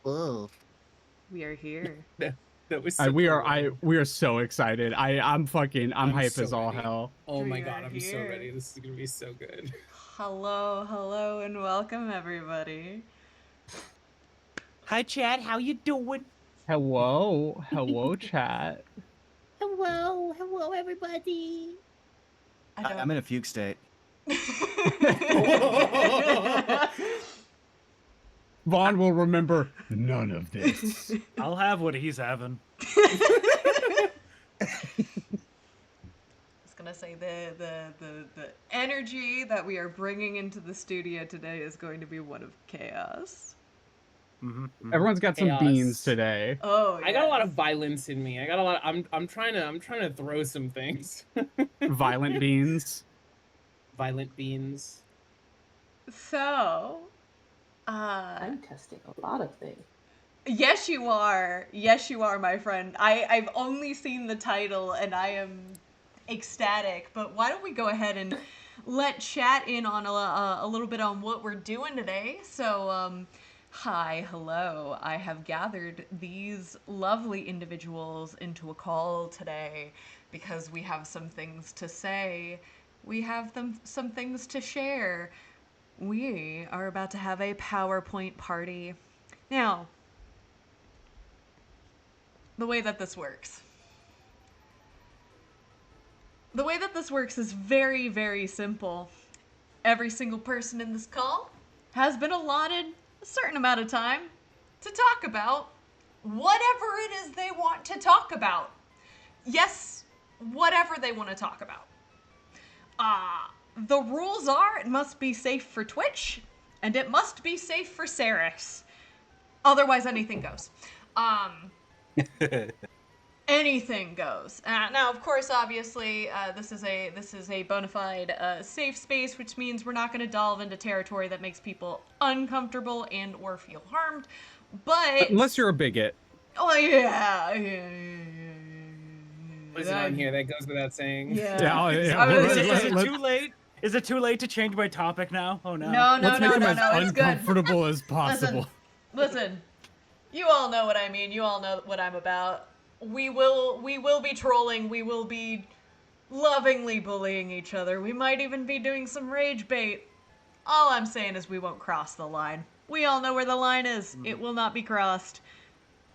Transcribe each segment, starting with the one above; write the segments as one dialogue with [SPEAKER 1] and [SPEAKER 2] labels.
[SPEAKER 1] Whoa.
[SPEAKER 2] We are here.
[SPEAKER 3] That was such
[SPEAKER 4] We are so excited. I'm hype
[SPEAKER 3] so
[SPEAKER 4] as all
[SPEAKER 3] ready.
[SPEAKER 4] hell.
[SPEAKER 3] Oh my
[SPEAKER 2] We
[SPEAKER 3] god,
[SPEAKER 2] are
[SPEAKER 3] I'm so
[SPEAKER 2] here.
[SPEAKER 3] ready. This is gonna be so good.
[SPEAKER 2] Hello, and welcome everybody.
[SPEAKER 5] Hi, Chad. How you doing?
[SPEAKER 4] Hello, chat.
[SPEAKER 1] Hello, everybody.
[SPEAKER 6] I'm in a fugue state.
[SPEAKER 4] Vaughn will remember none of this.
[SPEAKER 5] I'll have what he's having.
[SPEAKER 2] I was gonna say the energy that we are bringing into the studio today is going to be one of chaos.
[SPEAKER 4] Everyone's got some
[SPEAKER 3] Chaos.
[SPEAKER 4] beans today.
[SPEAKER 2] Oh,
[SPEAKER 3] I got a lot of
[SPEAKER 2] yes.
[SPEAKER 3] violence in me. I got a lot. I'm trying to throw some things.
[SPEAKER 4] Violent beans.
[SPEAKER 3] Violent beans.
[SPEAKER 2] So,
[SPEAKER 7] I'm testing a lot of things.
[SPEAKER 2] yes, you are. Yes, you are, my friend. I've only seen the title and I am ecstatic. But why don't we go ahead and let chat in on a little bit on what we're doing today? So, hi, hello. I have gathered these lovely individuals into a call today because we have some things to say. We have some things to share. We are about to have a PowerPoint party. Now, the way that this works. The way that this works is very, very simple. Every single person in this call has been allotted a certain amount of time to talk about whatever it is they want to talk about. Yes, whatever they want to talk about. The rules are it must be safe for Twitch, and it must be safe for Ceres. Otherwise, anything goes. Anything goes. Now, of course, obviously, this is a bona fide safe space, which means we're not going to delve into territory that makes people uncomfortable and or feel harmed. But
[SPEAKER 4] Unless you're a bigot.
[SPEAKER 2] oh yeah.
[SPEAKER 3] Listen on here. That goes without saying.
[SPEAKER 2] Yeah.
[SPEAKER 5] Is it too late? Is it too late to change my topic now? Oh no.
[SPEAKER 2] No,
[SPEAKER 4] Let's make them as
[SPEAKER 2] it's good.
[SPEAKER 4] uncomfortable as possible.
[SPEAKER 2] Listen, you all know what I mean. You all know what I'm about. We will be trolling. We will be lovingly bullying each other. We might even be doing some rage bait. All I'm saying is we won't cross the line. We all know where the line is. It will not be crossed.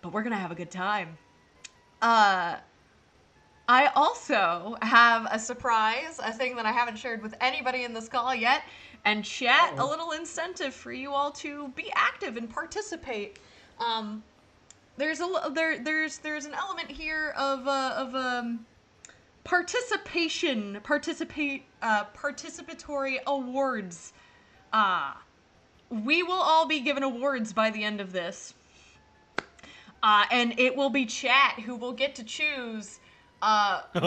[SPEAKER 2] But we're gonna have a good time. I also have a surprise, a thing that I haven't shared with anybody in this call yet, and chat, a little incentive for you all to be active and participate. There's an element here of participatory awards. We will all be given awards by the end of this. And it will be chat who will get to choose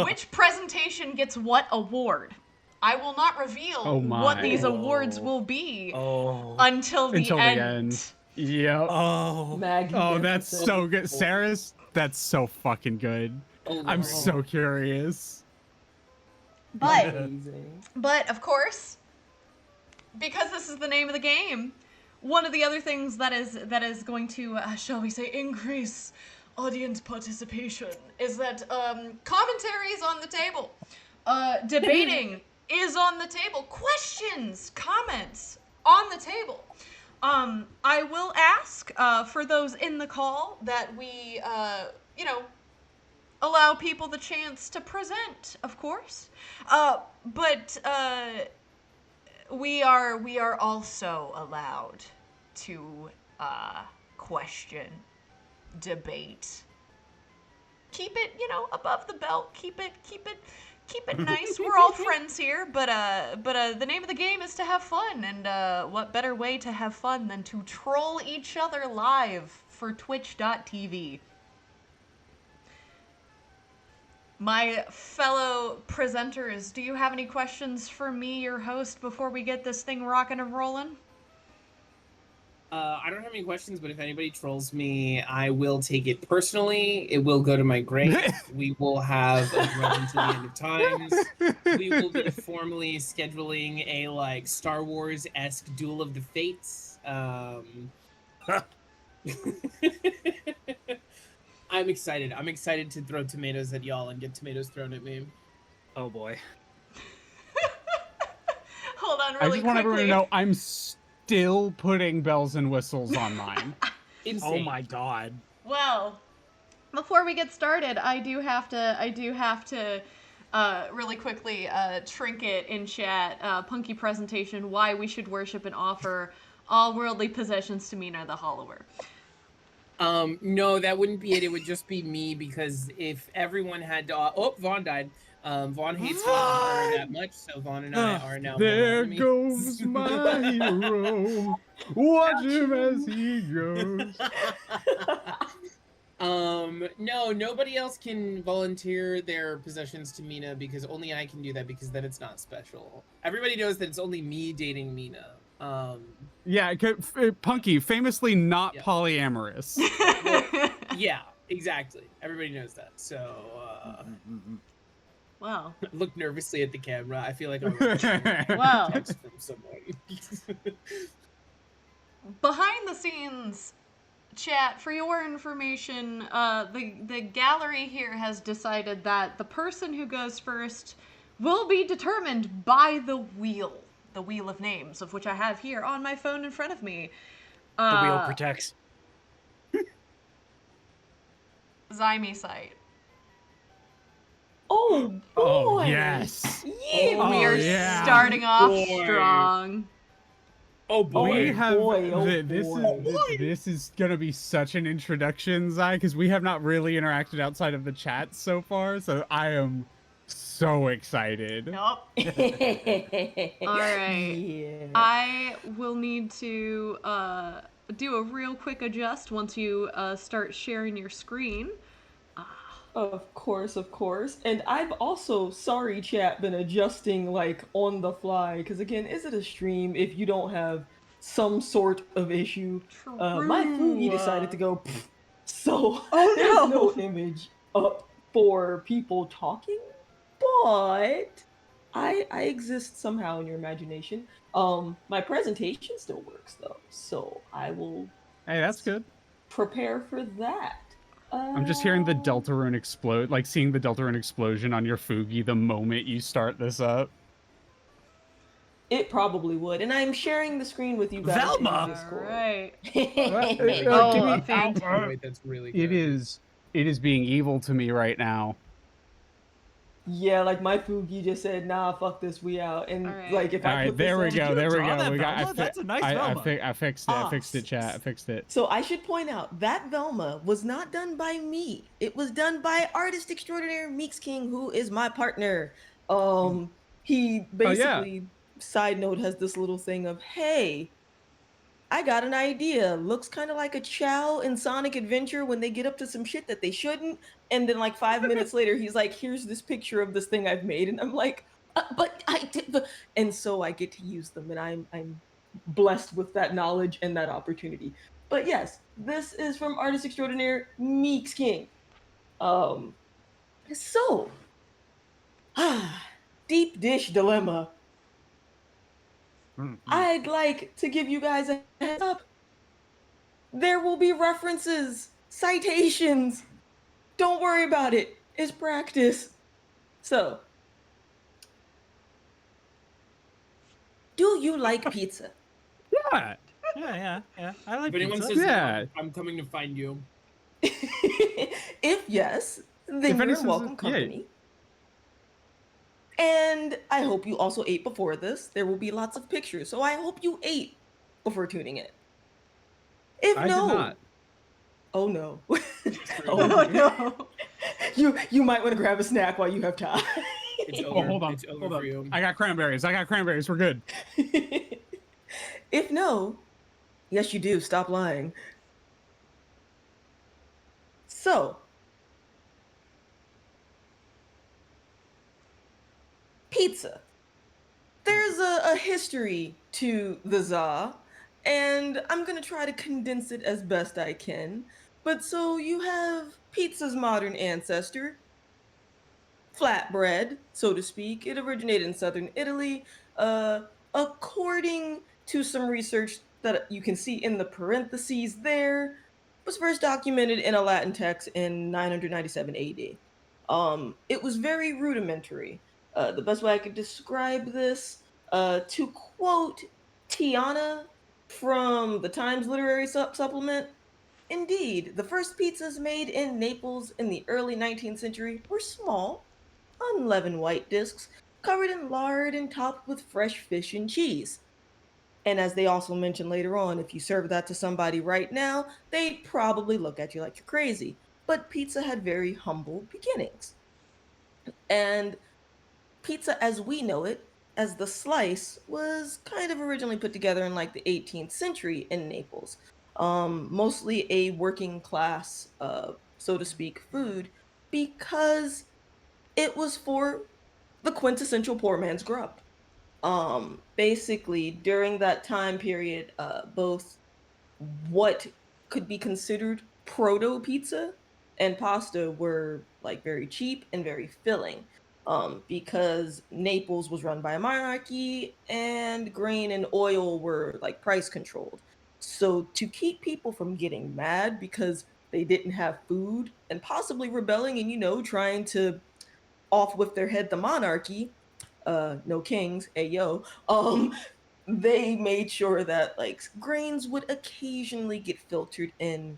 [SPEAKER 2] which presentation gets what award. I will not reveal what these awards will be until the end.
[SPEAKER 4] Yep.
[SPEAKER 5] Oh,
[SPEAKER 4] that's so good. Ceres, that's so fucking good. I'm so curious.
[SPEAKER 2] But of course, because this is the name of the game, one of the other things that is going to, shall we say, increase audience participation is that commentary is on the table. Debating is on the table. Questions, comments on the table. I will ask for those in the call that we, allow people the chance to present, of course. But we are also allowed to question, debate. Keep it, above the belt. Keep it nice. We're all friends here, but the name of the game is to have fun, and what better way to have fun than to troll each other live for twitch.tv. My fellow presenters, do you have any questions for me, your host, before we get this thing rocking and rolling?
[SPEAKER 3] I don't have any questions, but if anybody trolls me, I will take it personally. It will go to my grave. We will have a run until the end of times. We will be formally scheduling a Star Wars-esque Duel of the Fates. I'm excited. I'm excited to throw tomatoes at y'all and get tomatoes thrown at me.
[SPEAKER 5] Oh boy.
[SPEAKER 2] Hold on,
[SPEAKER 4] I
[SPEAKER 2] really
[SPEAKER 4] just want everyone to
[SPEAKER 2] quickly.
[SPEAKER 4] know I'm still putting bells and whistles on mine.
[SPEAKER 3] Insane.
[SPEAKER 5] Oh my god.
[SPEAKER 2] Well, before we get started, I do have to really quickly trinket in chat punky presentation why we should worship and offer all worldly possessions to Mina the Hollower.
[SPEAKER 3] No, that wouldn't be it. It would just be me, because if everyone had to, Vaughn died. Vaughn hates me that much, so Vaughn and I are now mortal
[SPEAKER 4] There
[SPEAKER 3] enemies.
[SPEAKER 4] goes my hero. Watch him as he goes.
[SPEAKER 3] No, nobody else can volunteer their possessions to Mina, because only I can do that, because then it's not special. Everybody knows that it's only me dating Mina.
[SPEAKER 4] Yeah, Punky, famously not polyamorous.
[SPEAKER 3] Well, yeah, exactly. Everybody knows that. So,
[SPEAKER 2] Wow.
[SPEAKER 3] I look nervously at the camera. I feel like I'm
[SPEAKER 2] Wow.
[SPEAKER 3] text from someone.
[SPEAKER 2] Behind the scenes, chat, for your information, the gallery here has decided that the person who goes first will be determined by the wheel of names, of which I have here on my phone in front of me.
[SPEAKER 5] The wheel protects.
[SPEAKER 2] Zyme site.
[SPEAKER 7] Oh boy!
[SPEAKER 4] Oh, yes.
[SPEAKER 7] Yeah!
[SPEAKER 2] We are
[SPEAKER 4] yeah.
[SPEAKER 2] starting off
[SPEAKER 3] Boy.
[SPEAKER 2] strong.
[SPEAKER 3] Oh boy!
[SPEAKER 4] We have
[SPEAKER 7] boy,
[SPEAKER 4] this is gonna be such an introduction, Zai, because we have not really interacted outside of the chat so far. So I am so excited.
[SPEAKER 2] Nope. All right.
[SPEAKER 7] Yeah.
[SPEAKER 2] I will need to do a real quick adjust once you start sharing your screen.
[SPEAKER 7] Of course, of course. And I've also, sorry chat, been adjusting like on the fly. Because again, is it a stream if you don't have some sort of issue? My Fugi decided to go, pfft. So there's no image up for people talking, but I exist somehow in your imagination. My presentation still works though, so I will
[SPEAKER 4] Hey, that's good.
[SPEAKER 7] prepare for that.
[SPEAKER 4] I'm just hearing the Deltarune explode, like seeing the Deltarune explosion on your Fugi the moment you start this up.
[SPEAKER 7] It probably would, and I'm sharing the screen with you guys
[SPEAKER 5] Velma!
[SPEAKER 7] in Discord.
[SPEAKER 2] Right.
[SPEAKER 4] Oh,
[SPEAKER 3] Wait, that's really good.
[SPEAKER 4] It is being evil to me right now.
[SPEAKER 7] Yeah, like my Fugi just said, "Nah, fuck this, we out." And
[SPEAKER 2] All right.
[SPEAKER 7] like, if
[SPEAKER 4] All
[SPEAKER 7] I
[SPEAKER 4] right,
[SPEAKER 7] put
[SPEAKER 4] there we
[SPEAKER 7] this up,
[SPEAKER 4] go. There we
[SPEAKER 5] draw
[SPEAKER 4] go.
[SPEAKER 5] that
[SPEAKER 4] We got.
[SPEAKER 5] Velma? That's a nice Velma.
[SPEAKER 4] I fixed it. I fixed it. Chat. I fixed it.
[SPEAKER 7] So I should point out that Velma was not done by me. It was done by artist extraordinaire Meeks King, who is my partner. He basically, side note, has this little thing of, hey, I got an idea. Looks kind of like a Chow in Sonic Adventure when they get up to some shit that they shouldn't. And then like 5 minutes later, he's like, here's this picture of this thing I've made. And I'm like, but I did. And so I get to use them. And I'm blessed with that knowledge and that opportunity. But yes, this is from artist extraordinaire Meeks King. So, deep dish dilemma. I'd like to give you guys a heads up. There will be references, citations. Don't worry about it. It's practice. So, do you like pizza?
[SPEAKER 4] Yeah.
[SPEAKER 5] Yeah. I like
[SPEAKER 3] If anyone
[SPEAKER 5] pizza.
[SPEAKER 3] says
[SPEAKER 4] Yeah.
[SPEAKER 3] no, I'm coming to find you.
[SPEAKER 7] If yes, then
[SPEAKER 4] If
[SPEAKER 7] you're
[SPEAKER 4] any
[SPEAKER 7] in
[SPEAKER 4] says-
[SPEAKER 7] welcome
[SPEAKER 4] yeah.
[SPEAKER 7] company. And I hope you also ate before this. There will be lots of pictures, so I hope you ate before tuning in. If
[SPEAKER 4] I
[SPEAKER 7] no,
[SPEAKER 4] did not.
[SPEAKER 7] oh no,
[SPEAKER 2] Oh no.
[SPEAKER 7] you might want to grab a snack while you have time.
[SPEAKER 3] It's
[SPEAKER 4] Oh,
[SPEAKER 3] over.
[SPEAKER 4] hold on.
[SPEAKER 3] It's over
[SPEAKER 4] Hold
[SPEAKER 3] for
[SPEAKER 4] on.
[SPEAKER 3] you.
[SPEAKER 4] I got cranberries. We're good.
[SPEAKER 7] If no, yes you do. Stop lying. So, pizza. There's a history to the za, and I'm gonna try to condense it as best I can. But so you have pizza's modern ancestor, flatbread, so to speak. It originated in southern Italy. According to some research that you can see in the parentheses there, was first documented in a Latin text in 997 AD. It was very rudimentary. The best way I could describe this, to quote Tiana from the Times Literary Supplement, indeed, the first pizzas made in Naples in the early 19th century were small, unleavened white discs covered in lard and topped with fresh fish and cheese. And as they also mentioned later on, if you serve that to somebody right now, they'd probably look at you like you're crazy. But pizza had very humble beginnings. And pizza as we know it, as the slice, was kind of originally put together in like the 18th century in Naples. Mostly a working class, so to speak, food because it was for the quintessential poor man's grub. Basically, during that time period, both what could be considered proto pizza and pasta were like very cheap and very filling, because Naples was run by a monarchy and grain and oil were like price controlled. So to keep people from getting mad because they didn't have food and possibly rebelling and trying to off with their head the monarchy, no kings, ayo, they made sure that like grains would occasionally get filtered in,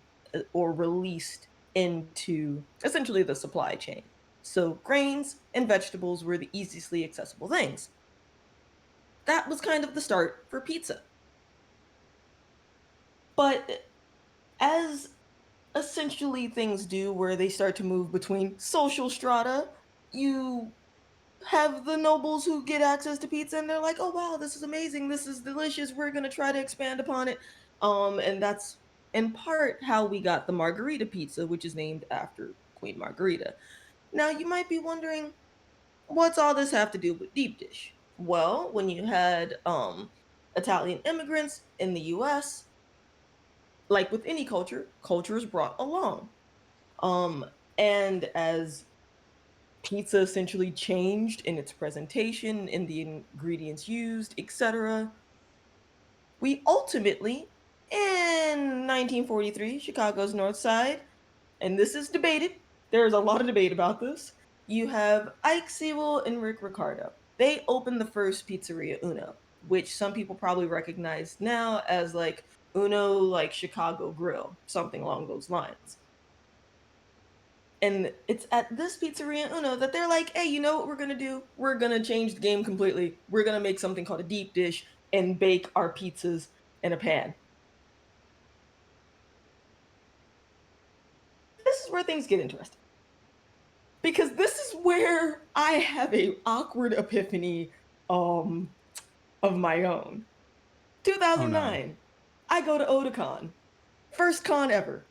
[SPEAKER 7] or released into essentially the supply chain. So grains and vegetables were the easily accessible things. That was kind of the start for pizza. But as essentially things do, where they start to move between social strata, you have the nobles who get access to pizza and they're like, oh wow, this is amazing, this is delicious, we're going to try to expand upon it. And that's in part how we got the margarita pizza, which is named after Queen Margherita. Now you might be wondering, what's all this have to do with deep dish? Well, when you had Italian immigrants in the US, like with any culture, culture is brought along. um and as pizza essentially changed in its presentation, in the ingredients used, etc. We ultimately, in 1943, Chicago's North Side, and this is debated, there's a lot of debate about this, you have Ike Sewell and Rick Ricardo. They opened the first pizzeria Uno, which some people probably recognize now as like Uno, like Chicago Grill, something along those lines. And it's at this pizzeria Uno that they're like, hey, you know what we're gonna do? We're gonna change the game completely. We're gonna make something called a deep dish and bake our pizzas in a pan. This is where things get interesting. Because this is where I have a awkward epiphany of my own.
[SPEAKER 4] Oh no.
[SPEAKER 7] 2009, I go to Otakon. First con ever.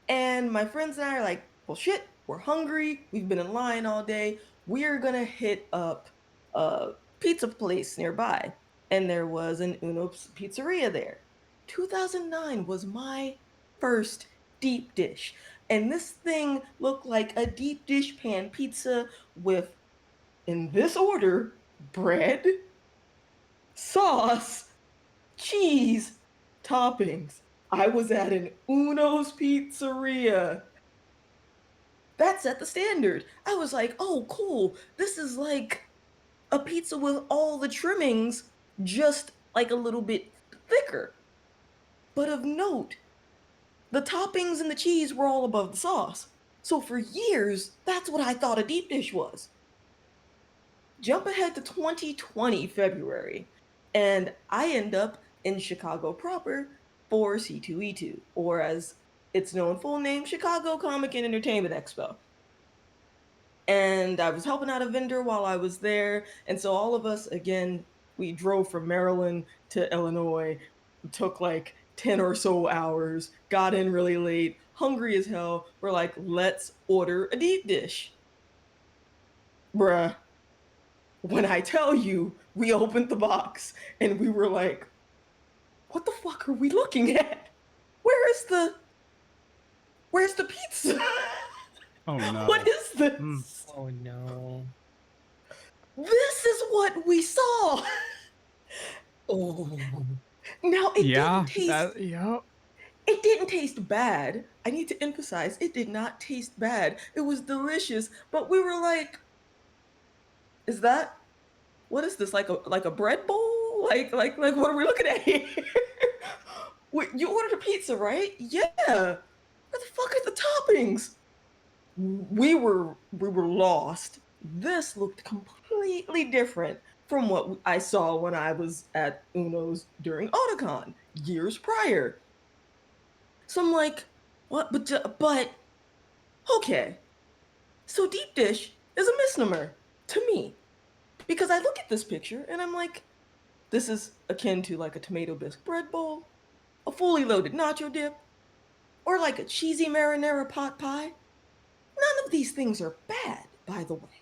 [SPEAKER 7] And my friends and I are like, well, shit, we're hungry. We've been in line all day. We're gonna hit up a pizza place nearby. And there was an Uno pizzeria there. 2009 was my first deep dish. And this thing looked like a deep dish pan pizza with, in this order, bread, sauce, cheese, toppings. I was at an Uno's pizzeria. That set the standard. I was like, oh, cool. This is like a pizza with all the trimmings, just like a little bit thicker. But of note, the toppings and the cheese were all above the sauce. So for years, that's what I thought a deep dish was. Jump ahead to 2020 February, and I end up in Chicago proper for C2E2, or as its known full name, Chicago Comic and Entertainment Expo. And I was helping out a vendor while I was there. And so all of us, again, we drove from Maryland to Illinois, took like 10 or so hours, got in really late, hungry as hell. We're like, let's order a deep dish. Bruh, when I tell you, we opened the box and we were like, what the fuck are we looking at? Where's the pizza?
[SPEAKER 4] Oh no.
[SPEAKER 7] What is this?
[SPEAKER 3] Oh no.
[SPEAKER 7] This is what we saw.
[SPEAKER 3] Oh.
[SPEAKER 7] Now it
[SPEAKER 4] Yeah.
[SPEAKER 7] didn't taste.
[SPEAKER 4] Yeah.
[SPEAKER 7] It didn't taste bad. I need to emphasize, it did not taste bad. It was delicious, but we were like, is that, what is this, like a bread bowl? Like what are we looking at here? Wait, you ordered a pizza, right? Yeah. Where the fuck are the toppings? We were lost. This looked completely different from what I saw when I was at Uno's during Otakon years prior. So I'm like, what? But okay. So deep dish is a misnomer to me because I look at this picture and I'm like, this is akin to like a tomato bisque bread bowl, a fully loaded nacho dip, or like a cheesy marinara pot pie. None of these things are bad, by the way.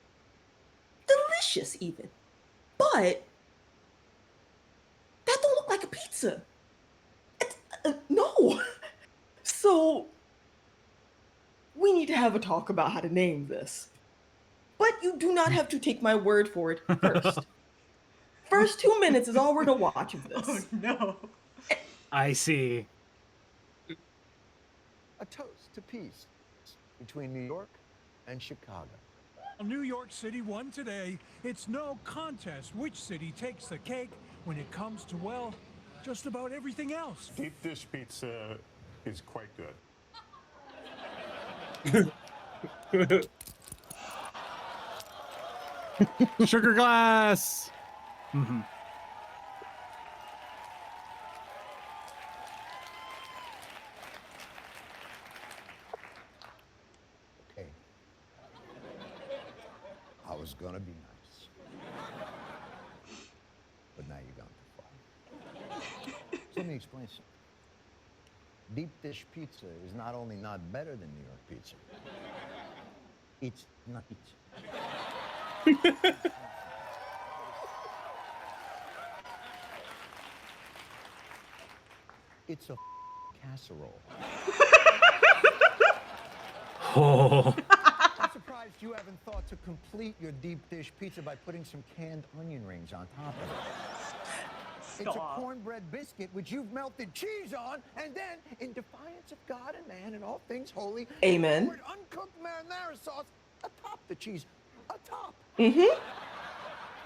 [SPEAKER 7] Delicious, even. But that don't look like a pizza. No. So we need to have a talk about how to name this. But you do not have to take my word for it first. First 2 minutes is all we're gonna watch of this.
[SPEAKER 2] Oh no.
[SPEAKER 5] I see.
[SPEAKER 8] A toast to peace between New York and Chicago.
[SPEAKER 9] New York City won today. It's no contest which city takes the cake when it comes to, well, just about everything else.
[SPEAKER 10] Deep dish pizza is quite good.
[SPEAKER 4] Sugar glass.
[SPEAKER 5] Mm-hmm.
[SPEAKER 8] Okay. I was gonna be nice. But now you've gone too far. So let me explain something. Deep dish pizza is not only not better than New York pizza, it's not pizza. It's a casserole.
[SPEAKER 5] Oh.
[SPEAKER 8] I'm surprised you haven't thought to complete your deep dish pizza by putting some canned onion rings on top of it. It's a cornbread biscuit which you've melted cheese on, and then, in defiance of God and man and all things holy,
[SPEAKER 7] Amen.
[SPEAKER 8] poured uncooked marinara sauce atop the cheese. Atop.
[SPEAKER 7] Mm-hmm.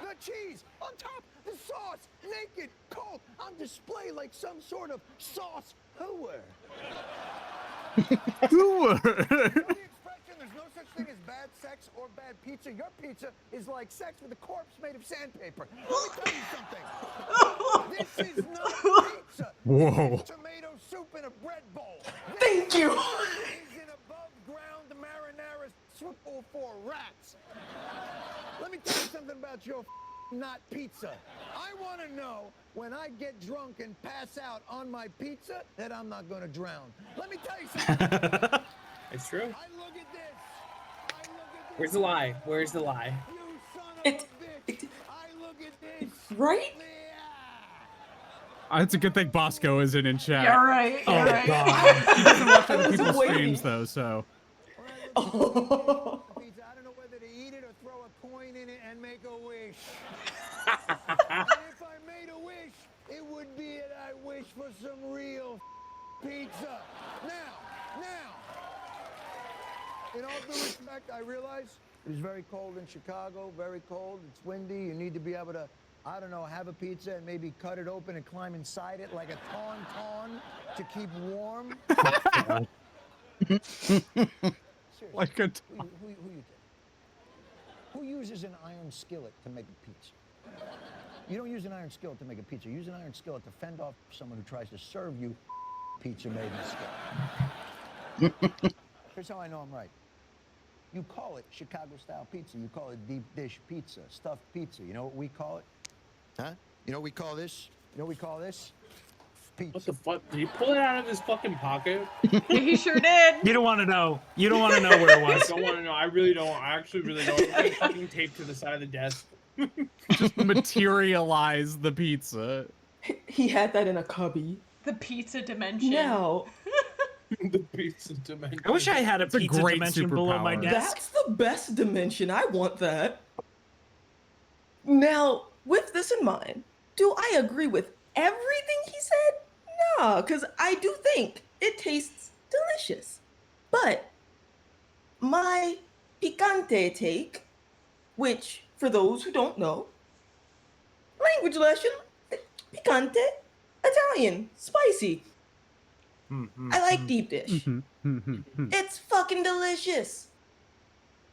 [SPEAKER 8] The cheese on top, the sauce, naked, cold, on display like some sort of sauce hooer.
[SPEAKER 4] Hooer.
[SPEAKER 8] You know the expression, there's no such thing as bad sex or bad pizza. Your pizza is like sex with a corpse made of sandpaper. Let me tell you something. This is not pizza.
[SPEAKER 4] Whoa.
[SPEAKER 8] It's tomato soup in a bread bowl.
[SPEAKER 7] Thank you.
[SPEAKER 8] This is an above-ground marinara soup for rats. Let me tell you something about your not pizza. I want to know when I get drunk and pass out on my pizza that I'm not going to drown. Let me tell you something.
[SPEAKER 3] It's true.
[SPEAKER 8] I look at this.
[SPEAKER 3] Where's the lie? Where's the lie?
[SPEAKER 8] You son of a bitch. I look at this.
[SPEAKER 7] Right?
[SPEAKER 4] It's a good thing Bosco isn't in chat.
[SPEAKER 2] You're right. You're right.
[SPEAKER 4] He doesn't watch other
[SPEAKER 7] I was
[SPEAKER 4] people's
[SPEAKER 7] waiting.
[SPEAKER 4] streams though, so.
[SPEAKER 7] Oh.
[SPEAKER 8] Pizza, I don't know whether to eat it or throw a coin in it and make a wish. And if I made a wish, it would be that I wish for some real pizza. Now, in all due respect, I realize it is very cold in Chicago, very cold, it's windy, you need to be able to, I don't know, have a pizza and maybe cut it open and climb inside it like a tauntaun to keep warm. Seriously,
[SPEAKER 4] Like a
[SPEAKER 8] who you think? Who uses an iron skillet to make a pizza? You don't use an iron skillet to make a pizza. You use an iron skillet to fend off someone who tries to serve you pizza made in a skillet. Here's how I know I'm right. You call it Chicago-style pizza. You call it deep dish pizza, stuffed pizza. You know what we call it? Huh? You know what we call this? You know what we call this? Pizza.
[SPEAKER 3] What the fuck? Did you pull it out of his fucking pocket?
[SPEAKER 2] He sure did.
[SPEAKER 5] You don't want to know. You don't want to know where it
[SPEAKER 3] I
[SPEAKER 5] was.
[SPEAKER 3] don't want to know. I really don't. I actually really don't. It's fucking taped to the side of the desk.
[SPEAKER 4] just materialize the pizza.
[SPEAKER 7] He had that in a cubby.
[SPEAKER 2] The pizza dimension.
[SPEAKER 7] Now,
[SPEAKER 3] The pizza dimension.
[SPEAKER 5] I wish I had a
[SPEAKER 4] It's a
[SPEAKER 5] pizza
[SPEAKER 4] great
[SPEAKER 5] dimension below my
[SPEAKER 4] superpower.
[SPEAKER 5] desk.
[SPEAKER 7] that's the best dimension. I want that. Now, with this in mind, do I agree with everything he said? No, because I do think it tastes delicious. But my picante take, which for those who don't know, language lesson, picante, Italian, spicy. I like deep dish. It's fucking delicious.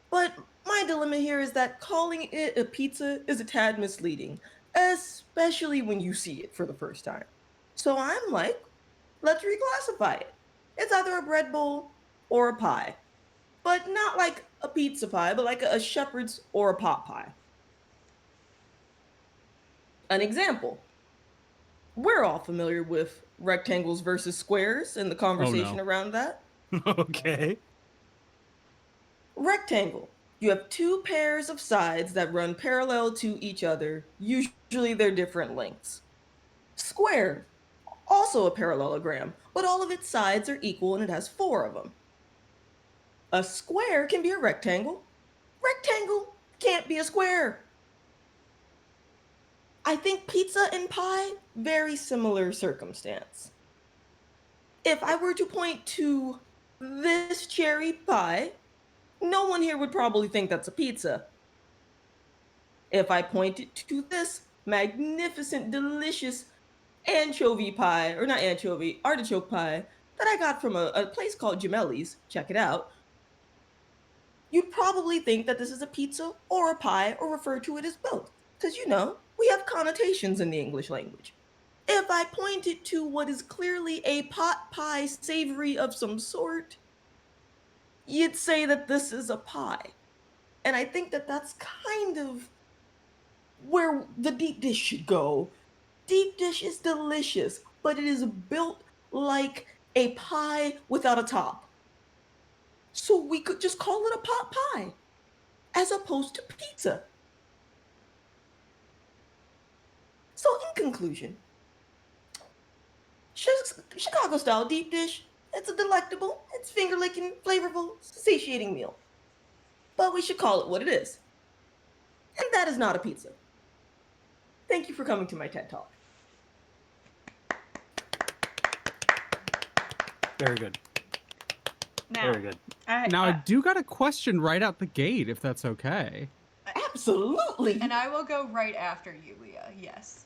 [SPEAKER 7] But my dilemma here is that calling it a pizza is a tad misleading, especially when you see it for the first time. So I'm like, let's reclassify it. It's either a bread bowl or a pie. But not like a pizza pie, but like a shepherd's or a pot pie. An example. We're all familiar with rectangles versus squares and the conversation around that.
[SPEAKER 5] Okay.
[SPEAKER 7] Rectangle. You have two pairs of sides that run parallel to each other. Usually they're different lengths. Square. Also a parallelogram, but all of its sides are equal and it has 4 of them. A square can be a rectangle. Rectangle can't be a square. I think pizza and pie, very similar circumstance. If I were to point to this cherry pie, no one here would probably think that's a pizza. If I pointed to this magnificent, delicious anchovy pie, or not anchovy, artichoke pie, that I got from a place called Gemelli's, check it out, you'd probably think that this is a pizza or a pie or refer to it as both. Because, you know, we have connotations in the English language. If I pointed to what is clearly a pot pie savory of some sort, you'd say that this is a pie. And I think that that's kind of where the deep dish should go. Deep dish is delicious, but it is built like a pie without a top. So we could just call it a pot pie, as opposed to pizza. So in conclusion, Chicago style deep dish, it's a delectable, it's finger licking, flavorful, satiating meal. But we should call it what it is. And that is not a pizza. Thank you for coming to my TED Talk.
[SPEAKER 5] Very good.
[SPEAKER 2] Now,
[SPEAKER 5] Very good.
[SPEAKER 4] I do got a question right out the gate, if that's okay.
[SPEAKER 7] Absolutely.
[SPEAKER 2] And I will go right after you, Leah. Yes.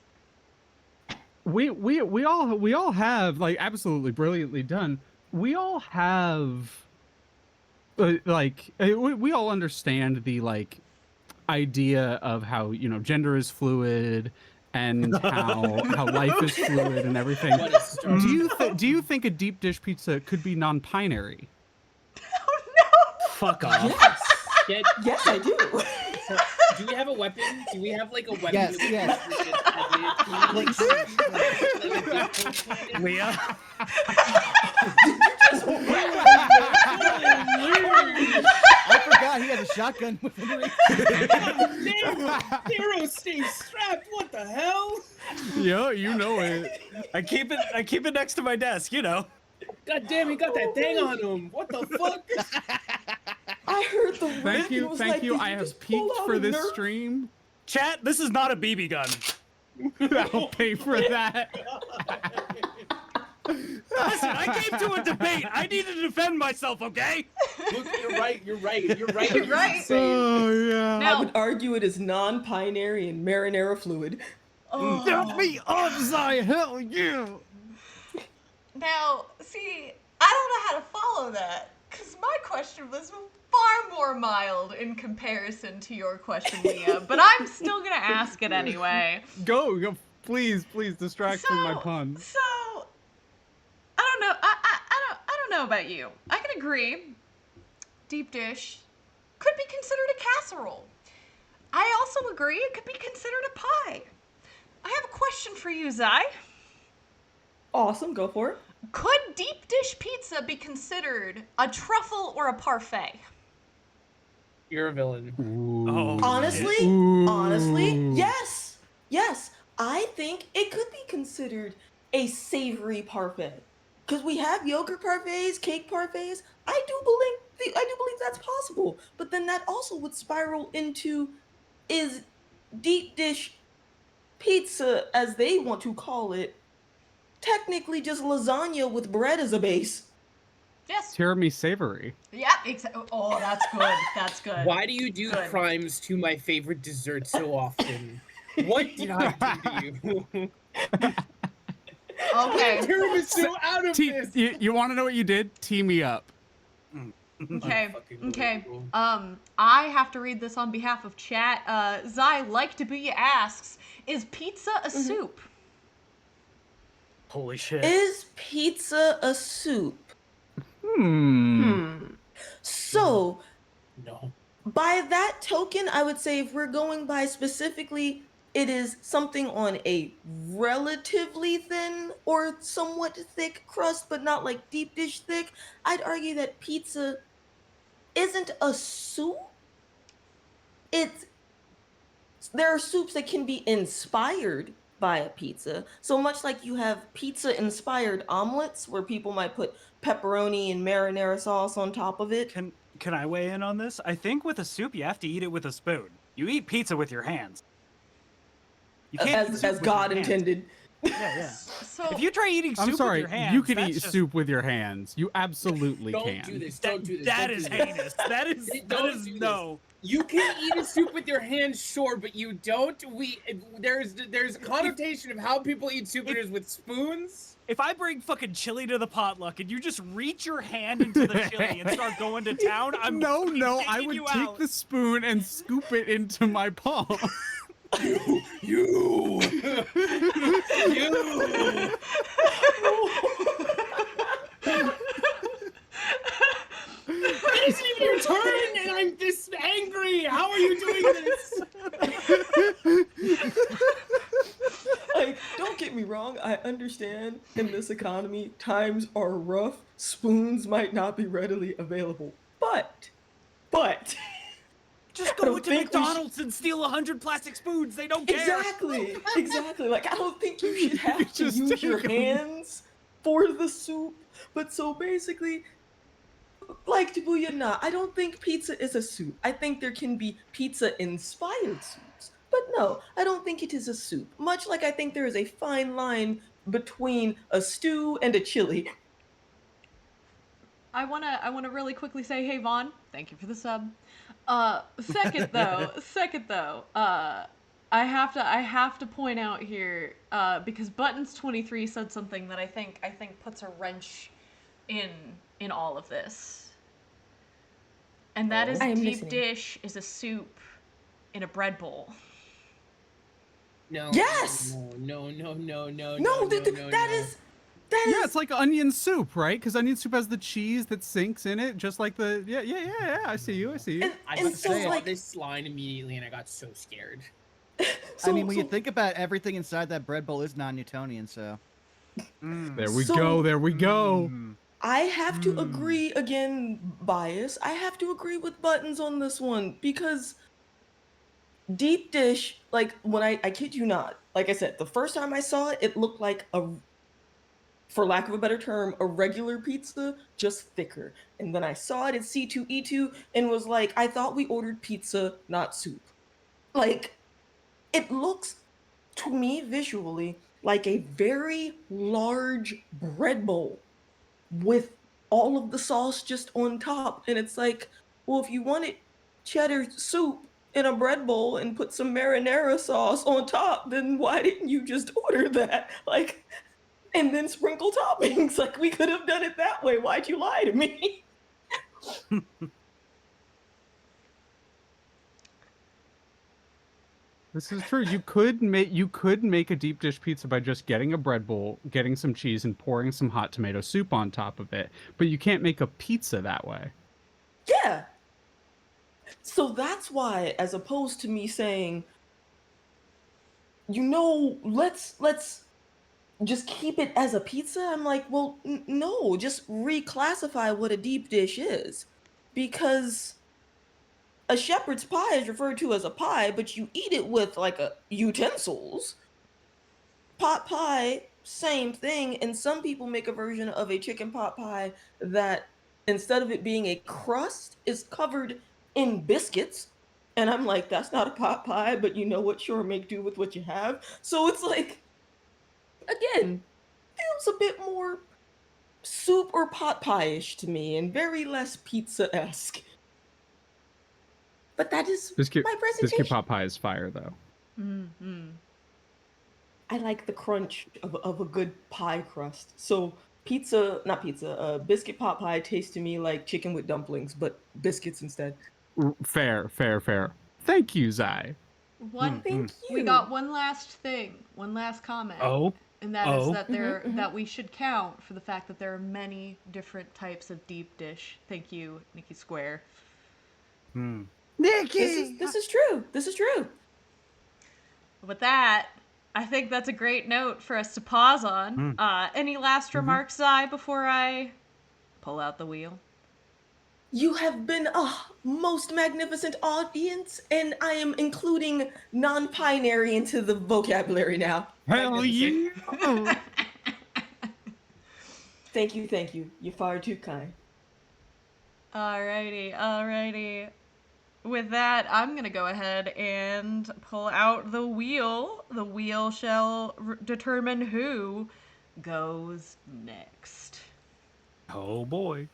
[SPEAKER 4] We all have, like, absolutely brilliantly done. We all have we all understand the idea of how, you know, gender is fluid and how life is fluid and everything. Do you think a deep dish pizza could be non-binary?
[SPEAKER 2] Oh no!
[SPEAKER 5] Fuck off.
[SPEAKER 3] Yes.
[SPEAKER 7] Yes, I do.
[SPEAKER 3] Do we have a weapon? Do we have like a weapon?
[SPEAKER 6] Yes, yes.
[SPEAKER 5] Leah?
[SPEAKER 6] I forgot he had a shotgun within reach.
[SPEAKER 3] Zero, stay strapped. What the hell?
[SPEAKER 4] Yeah, you know it.
[SPEAKER 5] I keep it next to my desk, you know.
[SPEAKER 3] God damn, he got that thing on him. What the fuck?
[SPEAKER 7] I heard the
[SPEAKER 4] Thank you, thank you. I have peaked for this stream.
[SPEAKER 5] Chat, this is not a BB gun.
[SPEAKER 4] I'll pay for that.
[SPEAKER 5] Listen, I came to a debate. I need to defend myself, okay?
[SPEAKER 3] Look, you're right. You're right.
[SPEAKER 2] You're right.
[SPEAKER 4] Oh yeah.
[SPEAKER 7] I would argue it is non-binary and marinara fluid.
[SPEAKER 2] Oh.
[SPEAKER 4] Get me upside, hell yeah.
[SPEAKER 2] Now, see, I don't know how to follow that, because my question was far more mild in comparison to your question, Leah, but I'm still gonna ask it anyway.
[SPEAKER 4] Go, please distract from my pun.
[SPEAKER 2] So, I don't know. I don't know about you. I can agree. Deep dish could be considered a casserole. I also agree it could be considered a pie. I have a question for you, Zai.
[SPEAKER 7] Awesome, go for it.
[SPEAKER 2] Could deep dish pizza be considered a truffle or a parfait?
[SPEAKER 3] You're a villain.
[SPEAKER 5] Oh,
[SPEAKER 7] Honestly, yes. Yes, I think it could be considered a savory parfait. Because we have yogurt parfaits, cake parfaits. I do believe that's possible. But then that also would spiral into, is deep dish pizza, as they want to call it, technically just lasagna with bread as a base.
[SPEAKER 2] Yes.
[SPEAKER 4] Tiramisu savory.
[SPEAKER 2] Yeah. Oh, that's good. That's good.
[SPEAKER 3] Why do you do crimes to my favorite dessert so often? What did I do to you?
[SPEAKER 2] Okay.
[SPEAKER 3] Leave tiramisu out of this.
[SPEAKER 4] You want to know what you did? Tee me up.
[SPEAKER 2] Okay. Okay. I have to read this on behalf of chat. Zai Like to Be asks, "Is pizza a soup?"
[SPEAKER 5] Holy shit.
[SPEAKER 7] Is pizza a soup? So,
[SPEAKER 3] no.
[SPEAKER 7] By that token, I would say if we're going by specifically, it is something on a relatively thin or somewhat thick crust, but not like deep dish thick. I'd argue that pizza isn't a soup. There are soups that can be inspired by a pizza. So much like you have pizza inspired omelets where people might put pepperoni and marinara sauce on top of it.
[SPEAKER 5] Can I weigh in on this? I think with a soup you have to eat it with a spoon. You eat pizza with your hands. You can't
[SPEAKER 7] as God intended.
[SPEAKER 5] Yeah.
[SPEAKER 2] So
[SPEAKER 5] if you try eating soup
[SPEAKER 4] I'm sorry,
[SPEAKER 5] with your hands,
[SPEAKER 4] you can
[SPEAKER 5] that's
[SPEAKER 4] eat
[SPEAKER 5] just...
[SPEAKER 4] soup with your hands. You absolutely can.
[SPEAKER 3] Don't do this. Don't do this.
[SPEAKER 5] That is heinous. That is no.
[SPEAKER 3] You can eat a soup with your hands, sure, but you don't. There's a connotation of how people eat soup with spoons.
[SPEAKER 5] If I bring fucking chili to the potluck and you just reach your hand into the chili and start going to town, I'm
[SPEAKER 4] no. I would take the spoon and scoop it into my palm.
[SPEAKER 3] You. It isn't even your turn, and I'm this angry. How are you doing this?
[SPEAKER 7] Like, don't get me wrong. I understand in this economy, times are rough. Spoons might not be readily available, but
[SPEAKER 5] just go into McDonald's and steal 100 plastic spoons. They don't care.
[SPEAKER 7] Exactly. Like, I don't think you should have to use your hands for the soup. But so basically, like Tabuya, I don't think pizza is a soup. I think there can be pizza-inspired soups. But no, I don't think it is a soup. Much like I think there is a fine line between a stew and a chili.
[SPEAKER 2] I wanna really quickly say, hey Vaughn, thank you for the sub. Second though, I have to point out here, because Buttons23 said something that I think puts a wrench in all of this. And that is deep dish is a soup in a bread bowl.
[SPEAKER 3] No.
[SPEAKER 7] Yes.
[SPEAKER 3] No.
[SPEAKER 7] That is.
[SPEAKER 4] Yeah, it's like onion soup, right? Because onion soup has the cheese that sinks in it, just like the yeah. I see you.
[SPEAKER 3] I saw this line immediately, and I got so scared.
[SPEAKER 6] I mean, when you think about it, everything inside that bread bowl is non-Newtonian, so.
[SPEAKER 4] There we go.
[SPEAKER 7] I have to agree again, bias. I have to agree with Buttons on this one because deep dish, like when I kid you not, like I said, the first time I saw it, it looked like for lack of a better term, a regular pizza, just thicker. And then I saw it at C2E2 and was like, I thought we ordered pizza, not soup. Like, it looks to me visually like a very large bread bowl with all of the sauce just on top. And it's like, well, if you wanted cheddar soup in a bread bowl and put some marinara sauce on top, then why didn't you just order that? Like, and then sprinkle toppings. Like, we could have done it that way. Why'd you lie to me?
[SPEAKER 4] This is true. You could make a deep dish pizza by just getting a bread bowl, getting some cheese, and pouring some hot tomato soup on top of it. But you can't make a pizza that way.
[SPEAKER 7] Yeah. So that's why, as opposed to me saying, let's just keep it as a pizza, I'm like, well, no, just reclassify what a deep dish is. Because a shepherd's pie is referred to as a pie, but you eat it with like utensils. Pot pie, same thing. And some people make a version of a chicken pot pie that instead of it being a crust is covered in biscuits. And I'm like, that's not a pot pie, but you know what? Sure, make do with what you have. So it's like, again, feels a bit more soup or pot pie-ish to me and very less pizza-esque. But that is
[SPEAKER 4] Biscuit
[SPEAKER 7] my presentation.
[SPEAKER 4] pot pie is fire though.
[SPEAKER 2] Mm-hmm.
[SPEAKER 7] I like the crunch of a good pie crust. So biscuit pot pie tastes to me like chicken with dumplings, but biscuits instead.
[SPEAKER 4] Fair. Thank you, Zai.
[SPEAKER 7] Thank you.
[SPEAKER 2] We got one last thing, one last comment. And that is that that we should count for the fact that there are many different types of deep dish. Thank you, Nikki Square.
[SPEAKER 7] Nikki! This is true. This is true.
[SPEAKER 2] With that, I think that's a great note for us to pause on. Any last remarks, Zai, before I pull out the wheel?
[SPEAKER 7] You have been a most magnificent audience, and I am including non-binary into the vocabulary now.
[SPEAKER 4] Hell yeah!
[SPEAKER 7] Thank you. You're far too kind.
[SPEAKER 2] Alrighty. With that, I'm gonna go ahead and pull out the wheel. The wheel shall determine who goes next.
[SPEAKER 5] Oh boy.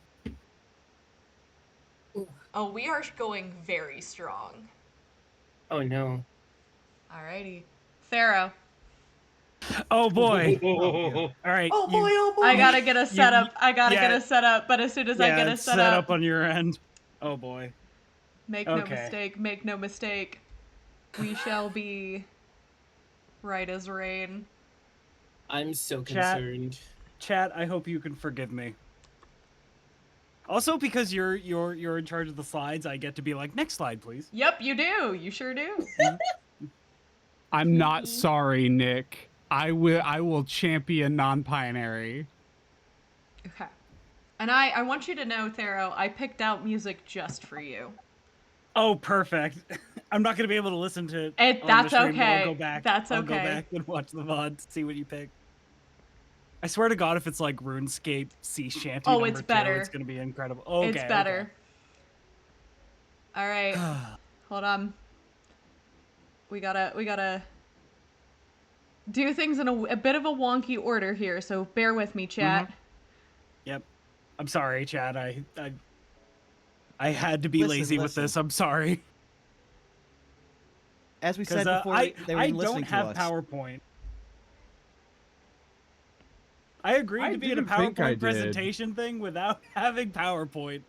[SPEAKER 2] Oh, we are going very strong.
[SPEAKER 3] Oh no.
[SPEAKER 2] Alrighty. Pharaoh.
[SPEAKER 5] Oh boy. All right.
[SPEAKER 7] Oh boy.
[SPEAKER 2] I gotta get a setup. Get a setup, but as soon as I get a
[SPEAKER 5] set up on your end. Oh boy.
[SPEAKER 2] Make no mistake. We shall be right as rain.
[SPEAKER 3] I'm so concerned.
[SPEAKER 5] Chat, I hope you can forgive me. Also, because you're in charge of the slides, I get to be like, next slide, please.
[SPEAKER 2] Yep, you do. You sure do.
[SPEAKER 4] I'm not sorry, Nick. I will champion non-binary.
[SPEAKER 2] Okay. And I want you to know, Thero, I picked out music just for you.
[SPEAKER 5] Oh, perfect. I'm not gonna be able to listen to it.
[SPEAKER 2] That's
[SPEAKER 5] the stream,
[SPEAKER 2] okay.
[SPEAKER 5] I'll go back.
[SPEAKER 2] That's okay.
[SPEAKER 5] I'll go back and watch the VOD, see what you pick. I swear to God, if it's like RuneScape Sea Shanty number
[SPEAKER 2] it's
[SPEAKER 5] 2,
[SPEAKER 2] okay.
[SPEAKER 5] it's gonna be incredible. Okay,
[SPEAKER 2] it's better. Okay. All right. Hold on. We gotta do things in a bit of a wonky order here, so bear with me, chat.
[SPEAKER 5] Yep. I'm sorry, chat. I had to be lazy with this. I'm sorry.
[SPEAKER 6] As we said before, they were
[SPEAKER 5] I
[SPEAKER 6] listening
[SPEAKER 5] don't have
[SPEAKER 6] to us.
[SPEAKER 5] PowerPoint. I agreed to be in a PowerPoint presentation thing without having PowerPoint.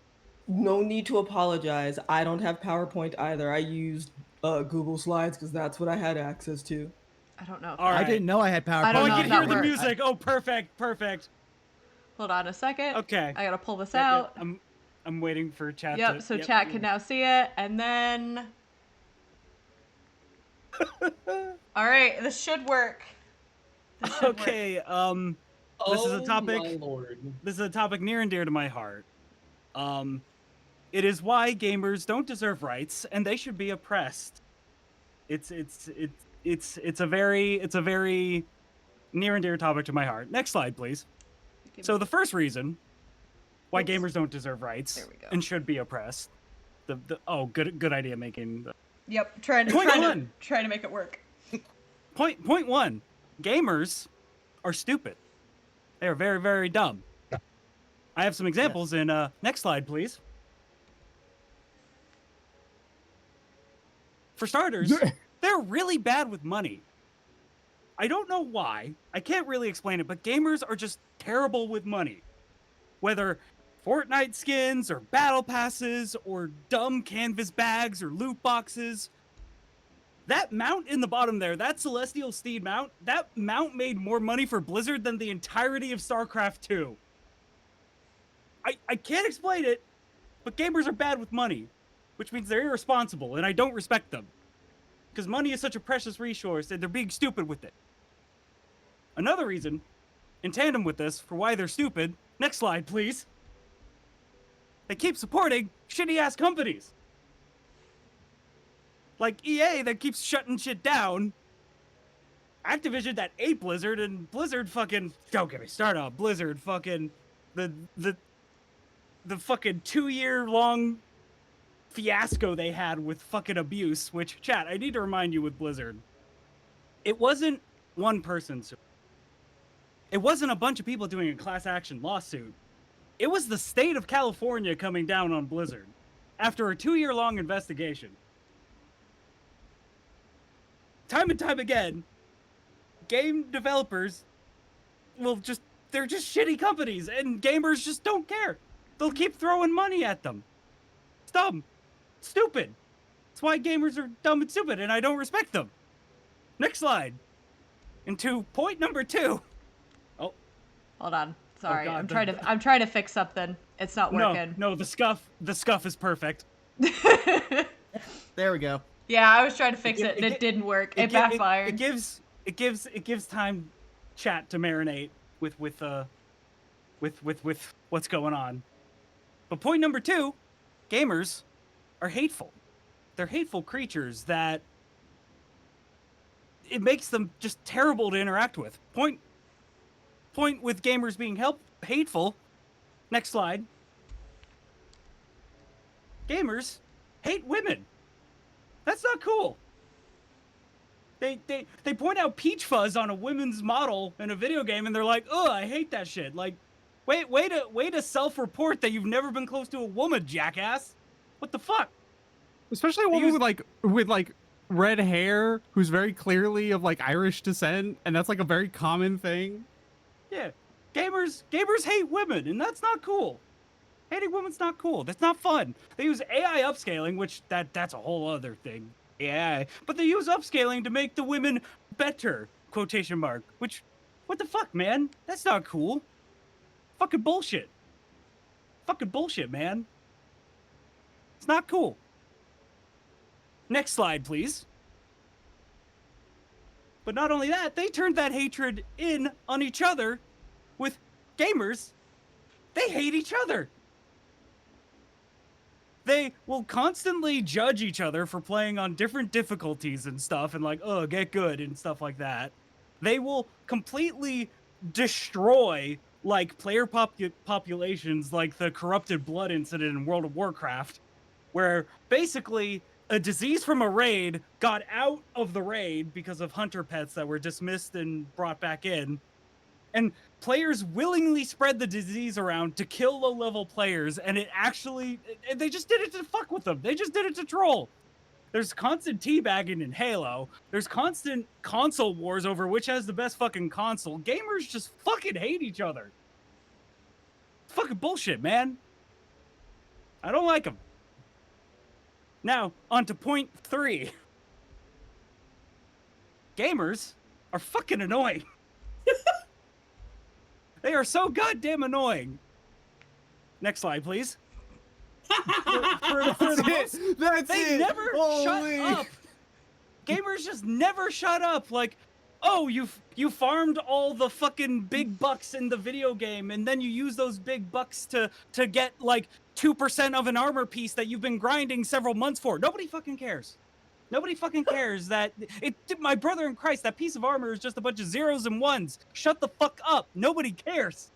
[SPEAKER 7] No need to apologize. I don't have PowerPoint either. I used Google Slides because that's what I had access to.
[SPEAKER 2] I don't know.
[SPEAKER 6] I didn't know I had PowerPoint.
[SPEAKER 2] I don't know
[SPEAKER 5] I
[SPEAKER 2] if
[SPEAKER 5] can
[SPEAKER 2] that
[SPEAKER 5] hear the
[SPEAKER 2] works.
[SPEAKER 5] music. Oh, perfect.
[SPEAKER 2] Hold on a second.
[SPEAKER 5] Okay.
[SPEAKER 2] I gotta pull this out.
[SPEAKER 5] I'm waiting for chat.
[SPEAKER 2] Yep. So chat can now see it, and then. All right, this should work.
[SPEAKER 5] Okay. This is a topic.
[SPEAKER 3] My Lord.
[SPEAKER 5] This is a topic near and dear to my heart. It is why gamers don't deserve rights and they should be oppressed. It's a very near and dear topic to my heart. Next slide, please. So the first reason why gamers don't deserve rights and should be oppressed. Good idea making.
[SPEAKER 2] Yep, trying to make it work.
[SPEAKER 5] Point one. Gamers are stupid. They are very, very dumb. I have some examples in next slide, please. For starters, they're really bad with money. I don't know why. I can't really explain it, but gamers are just terrible with money. Whether Fortnite skins or battle passes or dumb canvas bags or loot boxes. That mount in the bottom there, that Celestial Steed mount, that mount made more money for Blizzard than the entirety of StarCraft 2. I can't explain it, but gamers are bad with money, which means they're irresponsible, and I don't respect them. Because money is such a precious resource, and they're being stupid with it. Another reason, in tandem with this, for why they're stupid, next slide, please. They keep supporting shitty-ass companies. Like EA that keeps shutting shit down. Activision that ate Blizzard, and Blizzard fucking, don't get me started on Blizzard fucking, the fucking 2-year-long fiasco they had with fucking abuse, which, chat, I need to remind you with Blizzard, it wasn't one person. it wasn't a bunch of people doing a class action lawsuit. It was the state of California coming down on Blizzard after a 2-year-long investigation. Time and time again, game developers they're just shitty companies, and gamers just don't care. They'll keep throwing money at them. It's dumb. Stupid. That's why gamers are dumb and stupid, and I don't respect them. Next slide. Into point number 2. Oh.
[SPEAKER 2] Hold on. Sorry.
[SPEAKER 5] God,
[SPEAKER 2] I'm trying to fix something. It's not working.
[SPEAKER 5] No, the scuff is perfect.
[SPEAKER 6] There we go.
[SPEAKER 2] Yeah, I was trying to fix it and it didn't work. It backfired.
[SPEAKER 5] It gives time chat to marinate with what's going on. But point number 2, gamers are hateful. They're hateful creatures that it makes them just terrible to interact with. Point with gamers being hateful. Next slide. Gamers hate women. That's not cool. They point out peach fuzz on a women's model in a video game, and they're like, "Oh, I hate that shit." Like, way to self-report that you've never been close to a woman, jackass. What the fuck?
[SPEAKER 4] Especially a woman with red hair who's very clearly of like Irish descent, and that's like a very common thing.
[SPEAKER 5] Yeah, gamers hate women, and that's not cool. Hating women's not cool. That's not fun. They use AI upscaling, which that's a whole other thing. Yeah, but they use upscaling to make the women better, quotation mark, which, what the fuck, man? That's not cool. Fucking bullshit. Fucking bullshit, man. It's not cool. Next slide, please. But not only that, they turned that hatred in on each other with gamers. They hate each other. They will constantly judge each other for playing on different difficulties and stuff, and like, oh, get good and stuff like that. They will completely destroy like player populations, like the corrupted blood incident in World of Warcraft, where basically a disease from a raid got out of the raid because of hunter pets that were dismissed and brought back in. And players willingly spread the disease around to kill low-level players, and they just did it to fuck with them. They just did it to troll. There's constant teabagging in Halo. There's constant console wars over which has the best fucking console. Gamers just fucking hate each other. It's fucking bullshit, man. I don't like them. Now, on to point 3. Gamers are fucking annoying. They are so goddamn annoying. Next slide, please. They never shut up. Gamers just never shut up. Like, oh, you farmed all the fucking big bucks in the video game, and then you use those big bucks to get like 2% of an armor piece that you've been grinding several months for. Nobody fucking cares. Nobody fucking cares that my brother in Christ, that piece of armor is just a bunch of zeros and ones. Shut the fuck up. Nobody cares.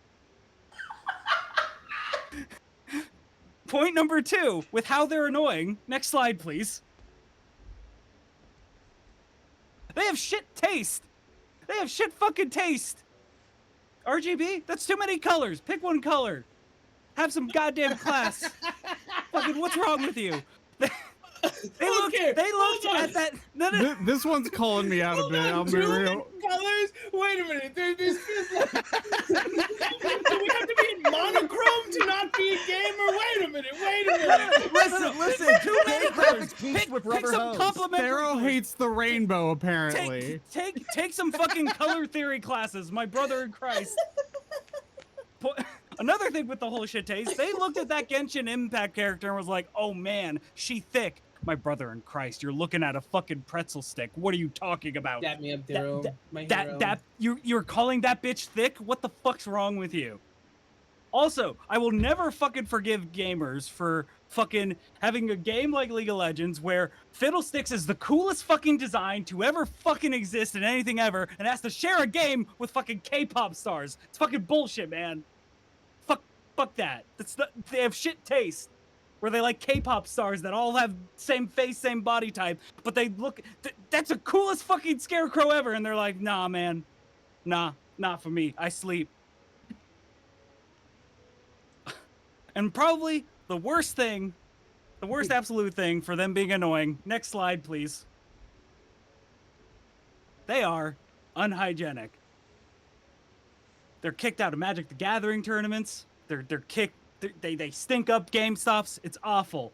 [SPEAKER 5] Point number 2, with how they're annoying. Next slide, please. They have shit taste. They have shit fucking taste. RGB? That's too many colors. Pick one color. Have some goddamn class. Fucking, what's wrong with you? They looked at that. No.
[SPEAKER 4] This one's calling me out a bit. I'll be real.
[SPEAKER 3] Colors? Wait a minute. There's this like, do we have to be monochrome to not be a gamer? Wait a minute.
[SPEAKER 6] Listen. Too many graphics piece with rubber hose.
[SPEAKER 4] Pharaoh hates the rainbow, apparently.
[SPEAKER 5] Take some fucking color theory classes, my brother in Christ. Another thing with the whole shit taste, they looked at that Genshin Impact character and was like, oh man, she thick. My brother in Christ, you're looking at a fucking pretzel stick. What are you talking about?
[SPEAKER 3] Dap me up, Dero. My hero.
[SPEAKER 5] You're calling that bitch thick? What the fuck's wrong with you? Also, I will never fucking forgive gamers for fucking having a game like League of Legends where Fiddlesticks is the coolest fucking design to ever fucking exist in anything ever and has to share a game with fucking K-pop stars. It's fucking bullshit, man. Fuck that. They have shit taste. Where they like K-pop stars that all have same face, same body type, but they look, that's the coolest fucking scarecrow ever, and they're like, nah, man. Nah, Not for me. I sleep. And probably the worst thing, the worst absolute thing for them being annoying. Next slide, please. They are unhygienic. They're kicked out of Magic the Gathering tournaments. They're kicked. They stink up GameStops. It's awful.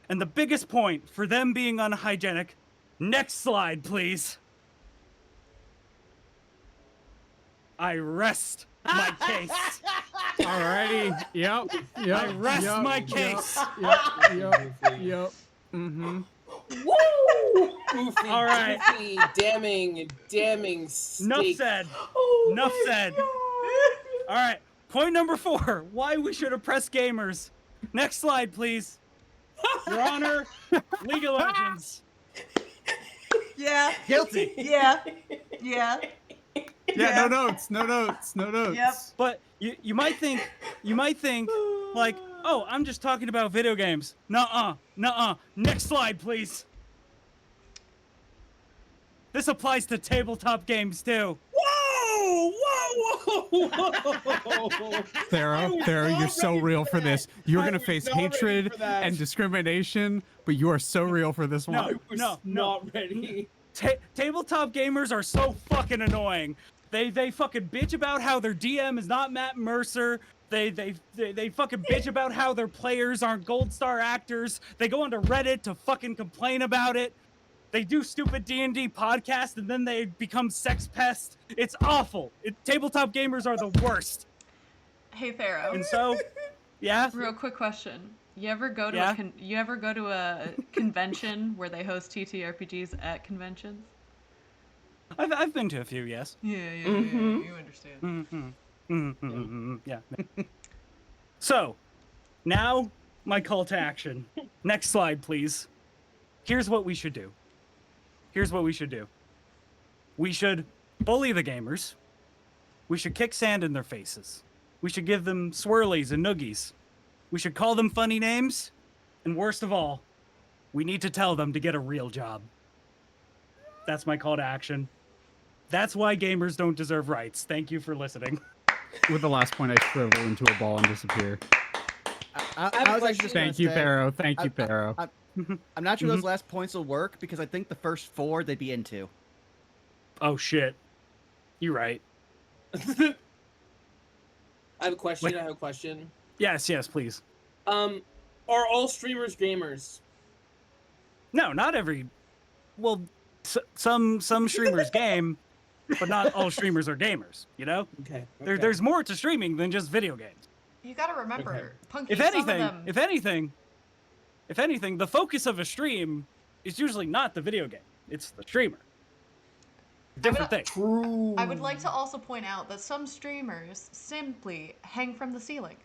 [SPEAKER 5] And the biggest point for them being unhygienic. Next slide, please. I rest my case.
[SPEAKER 4] Alrighty. Yep.
[SPEAKER 5] I rest my case.
[SPEAKER 4] Yep. Mm-hmm.
[SPEAKER 11] Woo! Goofy,
[SPEAKER 5] All right.
[SPEAKER 11] goofy, damning steak.
[SPEAKER 5] Enough said.
[SPEAKER 7] Oh
[SPEAKER 5] Enough
[SPEAKER 7] my
[SPEAKER 5] said.
[SPEAKER 7] God.
[SPEAKER 5] All right. Point number 4. Why we should oppress gamers. Next slide, please. Your Honor, League of Legends.
[SPEAKER 2] Yeah.
[SPEAKER 6] Guilty.
[SPEAKER 2] Yeah. Yeah.
[SPEAKER 4] Yeah. No notes.
[SPEAKER 2] Yep.
[SPEAKER 5] But you might think like, oh, I'm just talking about video games. Nuh-uh. Next slide, please. This applies to tabletop games too.
[SPEAKER 11] Whoa!
[SPEAKER 4] Thero, you're so real for this. You're gonna face
[SPEAKER 11] not ready
[SPEAKER 4] hatred
[SPEAKER 11] for that.
[SPEAKER 4] and discrimination, but you are so real for this
[SPEAKER 5] No,
[SPEAKER 4] one.
[SPEAKER 5] no,
[SPEAKER 11] Not ready.
[SPEAKER 5] Tabletop gamers are so fucking annoying. They fucking bitch about how their DM is not Matt Mercer. They fucking bitch about how their players aren't gold star actors. They go onto Reddit to fucking complain about it. They do stupid D&D podcasts and then they become sex pests. It's awful. Tabletop gamers are the worst.
[SPEAKER 2] Hey, Pharaoh.
[SPEAKER 5] And so, yeah.
[SPEAKER 2] Real quick question. You ever go to
[SPEAKER 5] Yeah?
[SPEAKER 2] a convention where they host TTRPGs at conventions?
[SPEAKER 5] I've been to a few, yes.
[SPEAKER 2] Yeah, you understand.
[SPEAKER 5] Yeah. So, now my call to action. Next slide, please. Here's what we should do. We should bully the gamers. We should kick sand in their faces. We should give them swirlies and noogies. We should call them funny names. And worst of all, we need to tell them to get a real job. That's my call to action. That's why gamers don't deserve rights. Thank you for listening.
[SPEAKER 4] With the last point, I shrivel into a ball and disappear.
[SPEAKER 6] I was actually just gonna
[SPEAKER 4] Thank you,
[SPEAKER 6] say,
[SPEAKER 4] Pharaoh. Thank you, Pharaoh.
[SPEAKER 6] I'm not sure those last points will work because I think the first 4 they'd be into.
[SPEAKER 5] Oh shit. You're right.
[SPEAKER 11] I have a question.
[SPEAKER 5] Yes, please.
[SPEAKER 11] Are all streamers gamers?
[SPEAKER 5] No, not every. Well, some streamers game, but not all streamers are gamers. You know.
[SPEAKER 11] Okay.
[SPEAKER 5] There's more to streaming than just video games.
[SPEAKER 2] You gotta remember, Punky,
[SPEAKER 5] If anything, the focus of a stream is usually not the video game; it's the streamer. Different thing.
[SPEAKER 11] True.
[SPEAKER 2] I would like to also point out that some streamers simply hang from the ceiling.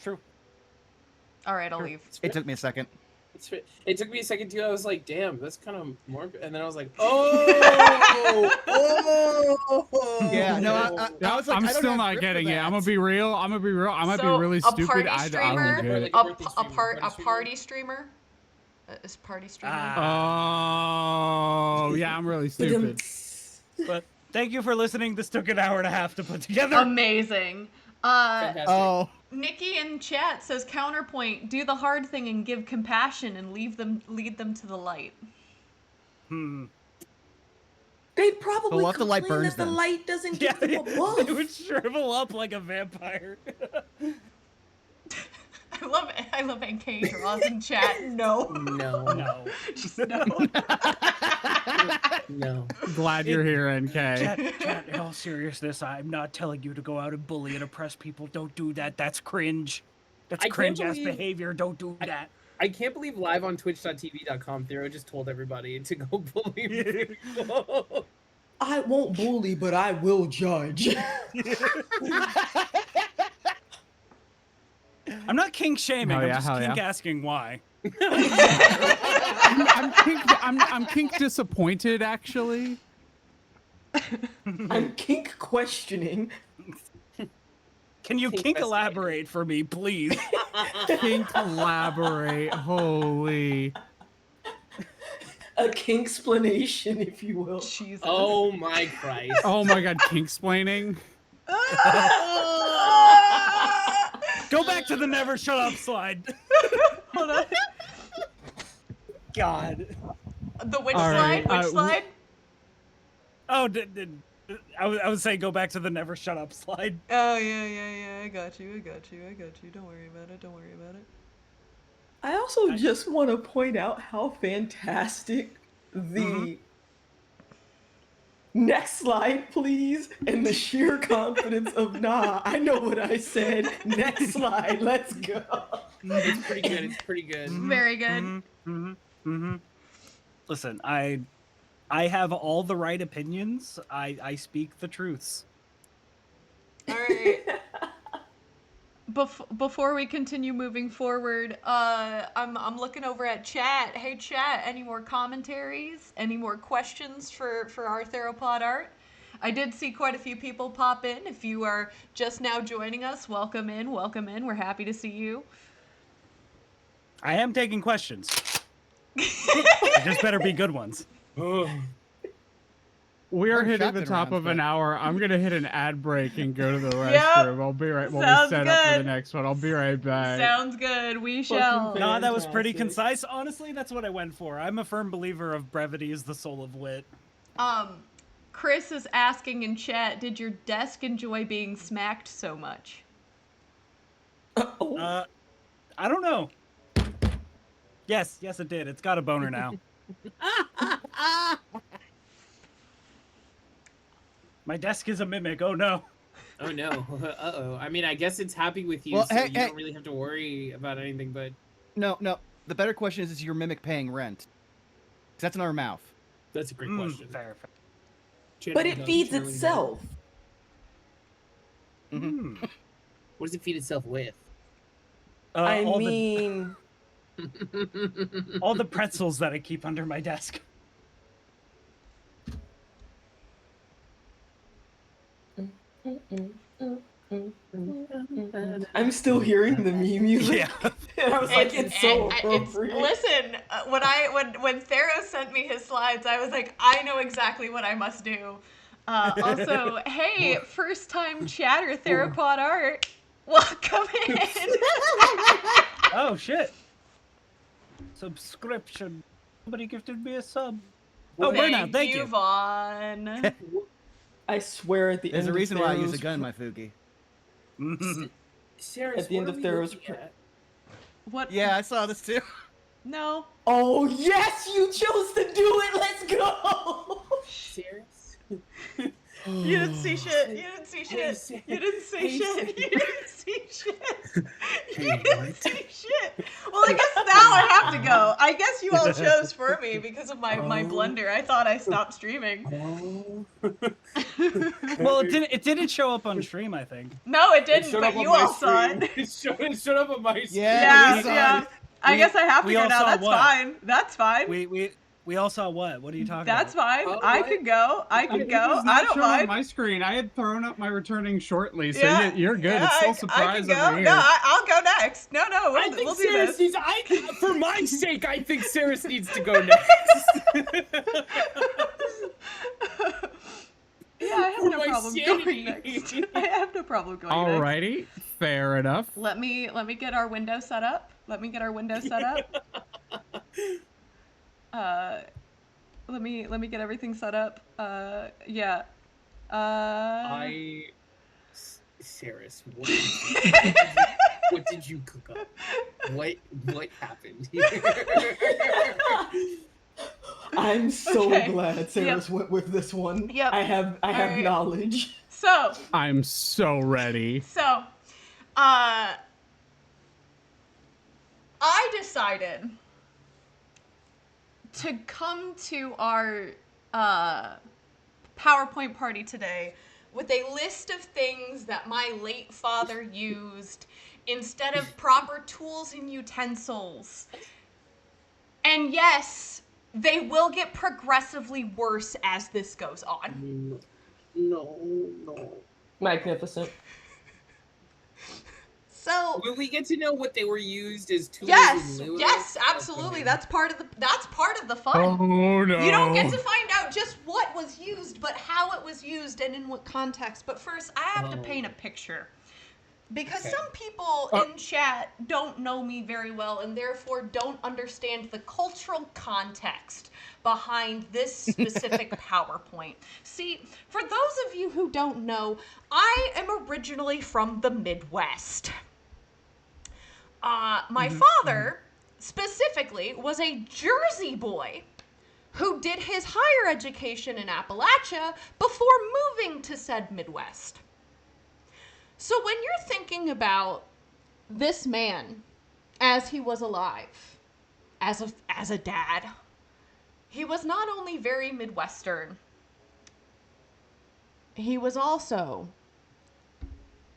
[SPEAKER 5] True.
[SPEAKER 2] All right, I'll leave.
[SPEAKER 6] It took me a second.
[SPEAKER 11] It took me a second too. I was like, "Damn, that's kind of morbid," and then I was like, "Oh,
[SPEAKER 6] Yeah, no, I was like,
[SPEAKER 4] I'm
[SPEAKER 6] I don't
[SPEAKER 4] still
[SPEAKER 6] have
[SPEAKER 4] not
[SPEAKER 6] grip
[SPEAKER 4] getting
[SPEAKER 6] for
[SPEAKER 4] it.
[SPEAKER 6] that.
[SPEAKER 4] I'm gonna be real. I might be really
[SPEAKER 2] a
[SPEAKER 4] stupid.
[SPEAKER 2] party
[SPEAKER 4] I
[SPEAKER 2] streamer,
[SPEAKER 4] don't get it.
[SPEAKER 2] party streamer, is party streamer.
[SPEAKER 4] Oh, yeah, I'm really stupid.
[SPEAKER 5] But thank you for listening. This took an hour and a half to put together.
[SPEAKER 2] Amazing.
[SPEAKER 11] Fantastic.
[SPEAKER 6] Oh,
[SPEAKER 2] Nikki in chat says counterpoint: do the hard thing and give compassion and lead them to the light.
[SPEAKER 7] They'd probably
[SPEAKER 6] Well, what if the light
[SPEAKER 7] complain
[SPEAKER 6] burns
[SPEAKER 7] that the
[SPEAKER 6] them?
[SPEAKER 7] light doesn't
[SPEAKER 5] Yeah,
[SPEAKER 7] give them a buff.
[SPEAKER 5] it would shrivel up like a vampire.
[SPEAKER 2] I love NK draws in chat. No.
[SPEAKER 5] No.
[SPEAKER 2] Just no.
[SPEAKER 11] No.
[SPEAKER 4] Glad you're here, NK.
[SPEAKER 5] Chat, in all seriousness, I'm not telling you to go out and bully and oppress people. Don't do that. That's cringe. That's
[SPEAKER 11] I can't
[SPEAKER 5] cringe-ass
[SPEAKER 11] believe-
[SPEAKER 5] behavior. Don't do that.
[SPEAKER 11] I can't believe live on twitch.tv.com Thero just told everybody to go bully people.
[SPEAKER 7] I won't bully, but I will judge.
[SPEAKER 5] I'm not kink shaming.
[SPEAKER 4] Hell yeah,
[SPEAKER 5] I'm just
[SPEAKER 4] hell
[SPEAKER 5] kink
[SPEAKER 4] yeah.
[SPEAKER 5] asking why.
[SPEAKER 4] I'm kink disappointed, actually.
[SPEAKER 7] I'm kink questioning.
[SPEAKER 5] Can you kink elaborate for me, please?
[SPEAKER 4] Kink elaborate. Holy.
[SPEAKER 7] a kink-splanation, if you will.
[SPEAKER 2] Jesus.
[SPEAKER 11] Oh my Christ.
[SPEAKER 4] Oh my god, kink-splaining.
[SPEAKER 5] Go back to the never shut up slide.
[SPEAKER 2] Hold on.
[SPEAKER 5] God.
[SPEAKER 2] The which
[SPEAKER 4] All
[SPEAKER 2] slide?
[SPEAKER 4] right,
[SPEAKER 2] Which slide?
[SPEAKER 5] Oh, I would say go back to the never shut up slide.
[SPEAKER 2] Oh, yeah. I got you. Don't worry about it.
[SPEAKER 7] I also just want to point out how fantastic the next slide, please, and the sheer confidence of I know what I said. Next slide, let's go.
[SPEAKER 11] It's pretty good.
[SPEAKER 2] Very good.
[SPEAKER 5] Listen, I have all the right opinions. I speak the truths.
[SPEAKER 2] All right. Before we continue moving forward, I'm looking over at chat. Hey, chat, any more commentaries? Any more questions for our theropod art? I did see quite a few people pop in. If you are just now joining us, welcome in. We're happy to see you.
[SPEAKER 5] I am taking questions. They just better be good ones.
[SPEAKER 4] We are hitting the top of an hour. I'm gonna hit an ad break and go to the restroom. I'll be right when we set up for the next one. I'll be right back.
[SPEAKER 2] Sounds good. We shall.
[SPEAKER 5] No, that was pretty concise. Honestly, that's what I went for. I'm a firm believer of brevity is the soul of wit.
[SPEAKER 2] Chris is asking in chat, did your desk enjoy being smacked so much?
[SPEAKER 5] I don't know. Yes, it did. It's got a boner now. My desk is a mimic. Oh no.
[SPEAKER 11] Oh no. Uh-oh. I mean, I guess it's happy with you,
[SPEAKER 6] Well,
[SPEAKER 11] so
[SPEAKER 6] hey,
[SPEAKER 11] you don't really have to worry about anything, but...
[SPEAKER 6] No. The better question is your mimic paying rent? 'Cause that's in our mouth.
[SPEAKER 11] That's a great question.
[SPEAKER 5] Fair.
[SPEAKER 7] But it feeds itself.
[SPEAKER 11] What does it feed itself with?
[SPEAKER 7] I mean...
[SPEAKER 5] all the pretzels that I keep under my desk.
[SPEAKER 7] I'm still hearing the meme music.
[SPEAKER 5] Yeah.
[SPEAKER 7] And I was like, it's so appropriate.
[SPEAKER 2] Listen, when Theros sent me his slides, I was like, I know exactly what I must do. Also, hey, first time chatter Theroquad art, welcome in.
[SPEAKER 5] Oh shit. Subscription. Somebody gifted me a sub. Oh, Burnout, thank you.
[SPEAKER 2] Vaughn.
[SPEAKER 7] I swear at the
[SPEAKER 6] There's
[SPEAKER 7] end
[SPEAKER 6] a reason why I use a
[SPEAKER 7] Theros-
[SPEAKER 6] gun in my Fugi.
[SPEAKER 11] Sarah,
[SPEAKER 7] At the end of Theros...
[SPEAKER 2] What?
[SPEAKER 6] Yeah, I saw this too.
[SPEAKER 2] No.
[SPEAKER 7] Oh, yes, you chose to do it. Let's go.
[SPEAKER 11] Serious?
[SPEAKER 2] You didn't see shit. You didn't see shit. You didn't see shit. You didn't see shit. You didn't see shit. Well, I guess now I have to go. I guess you all chose for me because of my blunder. I thought I stopped streaming.
[SPEAKER 5] Well, it didn't show up on stream, I think.
[SPEAKER 2] No, it didn't, but you all saw it.
[SPEAKER 11] It showed up on my screen.
[SPEAKER 2] Yeah. I guess I have to
[SPEAKER 5] we
[SPEAKER 2] go
[SPEAKER 5] all
[SPEAKER 2] now.
[SPEAKER 5] saw
[SPEAKER 2] That's
[SPEAKER 5] what?
[SPEAKER 2] fine. That's fine.
[SPEAKER 5] We all saw what? What are you talking
[SPEAKER 2] That's
[SPEAKER 5] about?
[SPEAKER 2] fine. I could go. I could
[SPEAKER 4] It
[SPEAKER 2] go.
[SPEAKER 4] was
[SPEAKER 2] I
[SPEAKER 4] not
[SPEAKER 2] don't
[SPEAKER 4] shown on
[SPEAKER 2] mind.
[SPEAKER 4] my screen. I had thrown up my returning shortly, so
[SPEAKER 2] Yeah,
[SPEAKER 4] you're good.
[SPEAKER 2] yeah,
[SPEAKER 4] It's still
[SPEAKER 2] I
[SPEAKER 4] surprise
[SPEAKER 2] can go.
[SPEAKER 4] over here.
[SPEAKER 2] No, I'll go next. No, we'll do
[SPEAKER 11] Sarah
[SPEAKER 2] this.
[SPEAKER 11] needs. For my sake, I think Sarah needs to go next.
[SPEAKER 2] Yeah, I have
[SPEAKER 11] For
[SPEAKER 2] no
[SPEAKER 11] my
[SPEAKER 2] problem
[SPEAKER 11] sanity.
[SPEAKER 2] going next. I have no problem going next.
[SPEAKER 4] Alrighty, fair enough.
[SPEAKER 2] Let me get our window set up. Let me get everything set up. Yeah.
[SPEAKER 11] Saris, what did you cook up? What happened here?
[SPEAKER 7] I'm so
[SPEAKER 2] Okay.
[SPEAKER 7] glad Sarah's went with this one.
[SPEAKER 2] Yep.
[SPEAKER 7] I have
[SPEAKER 2] right.
[SPEAKER 7] knowledge.
[SPEAKER 2] So,
[SPEAKER 4] I'm so ready.
[SPEAKER 2] I decided to come to our PowerPoint party today with a list of things that my late father used instead of proper tools and utensils. And yes, they will get progressively worse as this goes on.
[SPEAKER 11] No.
[SPEAKER 7] Magnificent.
[SPEAKER 2] So, So
[SPEAKER 11] will we get to know what they were used as tools?
[SPEAKER 2] Yes,
[SPEAKER 11] in lieu
[SPEAKER 2] yes,
[SPEAKER 11] of?
[SPEAKER 2] absolutely.
[SPEAKER 11] Okay.
[SPEAKER 2] That's part of the fun.
[SPEAKER 4] Oh no!
[SPEAKER 2] You don't get to find out just what was used, but how it was used and in what context. But first, I have to paint a picture. Because some people in chat don't know me very well and therefore don't understand the cultural context behind this specific PowerPoint. See, for those of you who don't know, I am originally from the Midwest. My father, specifically, was a Jersey boy who did his higher education in Appalachia before moving to said Midwest. So when you're thinking about this man as he was alive, as a dad, he was not only very Midwestern, he was also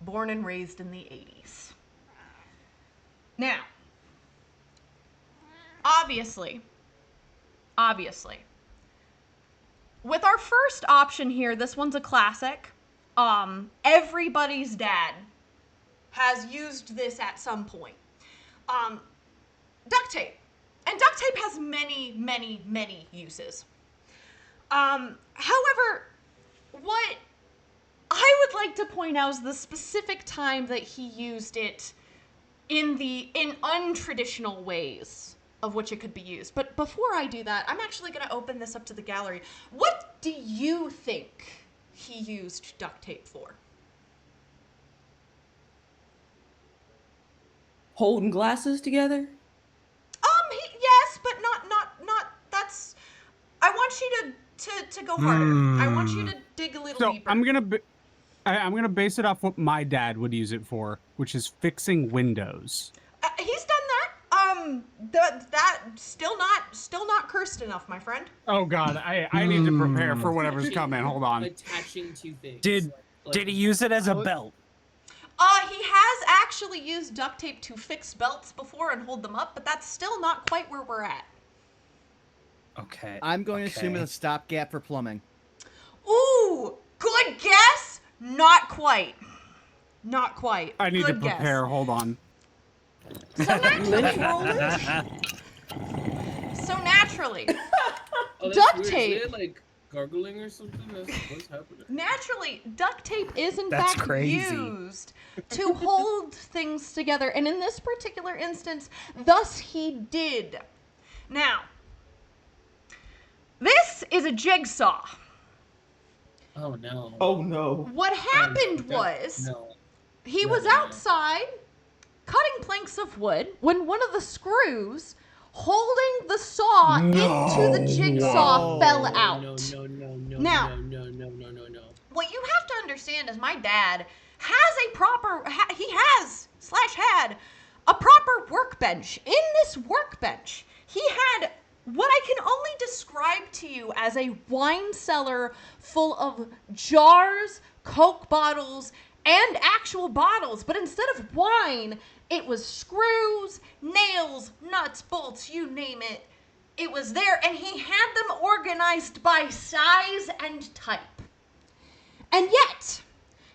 [SPEAKER 2] born and raised in the 80s. Now, obviously, with our first option here, this one's a classic. Everybody's dad has used this at some point. Duct tape. And duct tape has many, many, many uses. However, what I would like to point out is the specific time that he used it in untraditional ways of which it could be used. But before I do that, I'm actually going to open this up to the gallery. What do you think he used duct tape for?
[SPEAKER 7] Holding glasses together?
[SPEAKER 2] Yes, but not that's I want you to go harder. I want you to dig a little deeper.
[SPEAKER 4] I'm gonna base it off what my dad would use it for, which is fixing windows.
[SPEAKER 2] He's done that. That still not cursed enough, my friend.
[SPEAKER 4] Oh God, I need to prepare for whatever's coming. Hold on.
[SPEAKER 11] Attaching two things.
[SPEAKER 5] Did he use it as a belt?
[SPEAKER 2] He has actually used duct tape to fix belts before and hold them up, but that's still not quite where we're at.
[SPEAKER 5] Okay.
[SPEAKER 6] I'm going to assume it's a stopgap for plumbing.
[SPEAKER 2] Ooh, good guess. Not quite. Not quite.
[SPEAKER 4] I need
[SPEAKER 2] good
[SPEAKER 4] to prepare.
[SPEAKER 2] Guess.
[SPEAKER 4] Hold on.
[SPEAKER 2] So naturally,
[SPEAKER 11] Oh, that's
[SPEAKER 2] duct
[SPEAKER 11] weird.
[SPEAKER 2] tape.
[SPEAKER 11] Is it like gargling or something? What's happening?
[SPEAKER 2] Naturally, duct tape is in
[SPEAKER 5] That's
[SPEAKER 2] fact
[SPEAKER 5] crazy.
[SPEAKER 2] used to hold things together, and in this particular instance, thus he did. Now, this is a jigsaw.
[SPEAKER 11] Oh no.
[SPEAKER 7] Oh no.
[SPEAKER 2] What happened was he was outside cutting planks of wood when one of the screws holding the saw into the jigsaw fell out. Now, what you have to understand is my dad has had a proper workbench. In this workbench, he had what I can only describe to you as a wine cellar full of jars, Coke bottles, and actual bottles. But instead of wine, it was screws, nails, nuts, bolts, you name it. It was there, and he had them organized by size and type. And yet,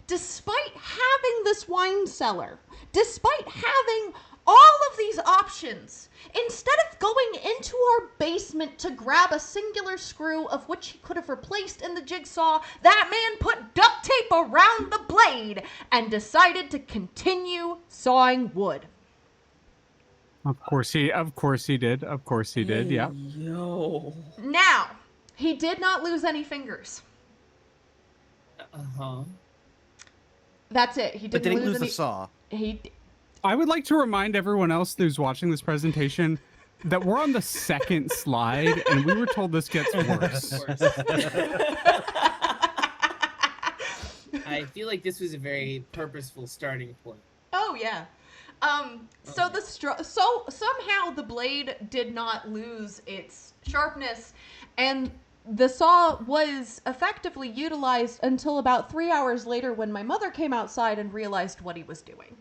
[SPEAKER 2] despite having this wine cellar, despite having all of these options, instead of going into our basement to grab a singular screw of which he could have replaced in the jigsaw, that man put duct tape around the blade and decided to continue sawing wood.
[SPEAKER 4] Of course he did. Yeah.
[SPEAKER 7] Yo.
[SPEAKER 2] Now, he did not lose any fingers. That's it. He
[SPEAKER 6] But
[SPEAKER 2] didn't
[SPEAKER 6] didn't lose
[SPEAKER 2] any...
[SPEAKER 6] the saw.
[SPEAKER 4] I would like to remind everyone else who's watching this presentation that we're on the second slide, and we were told this gets worse.
[SPEAKER 11] I feel like this was a very purposeful starting point.
[SPEAKER 2] Oh yeah. So somehow the blade did not lose its sharpness, and the saw was effectively utilized until about 3 hours later when my mother came outside and realized what he was doing.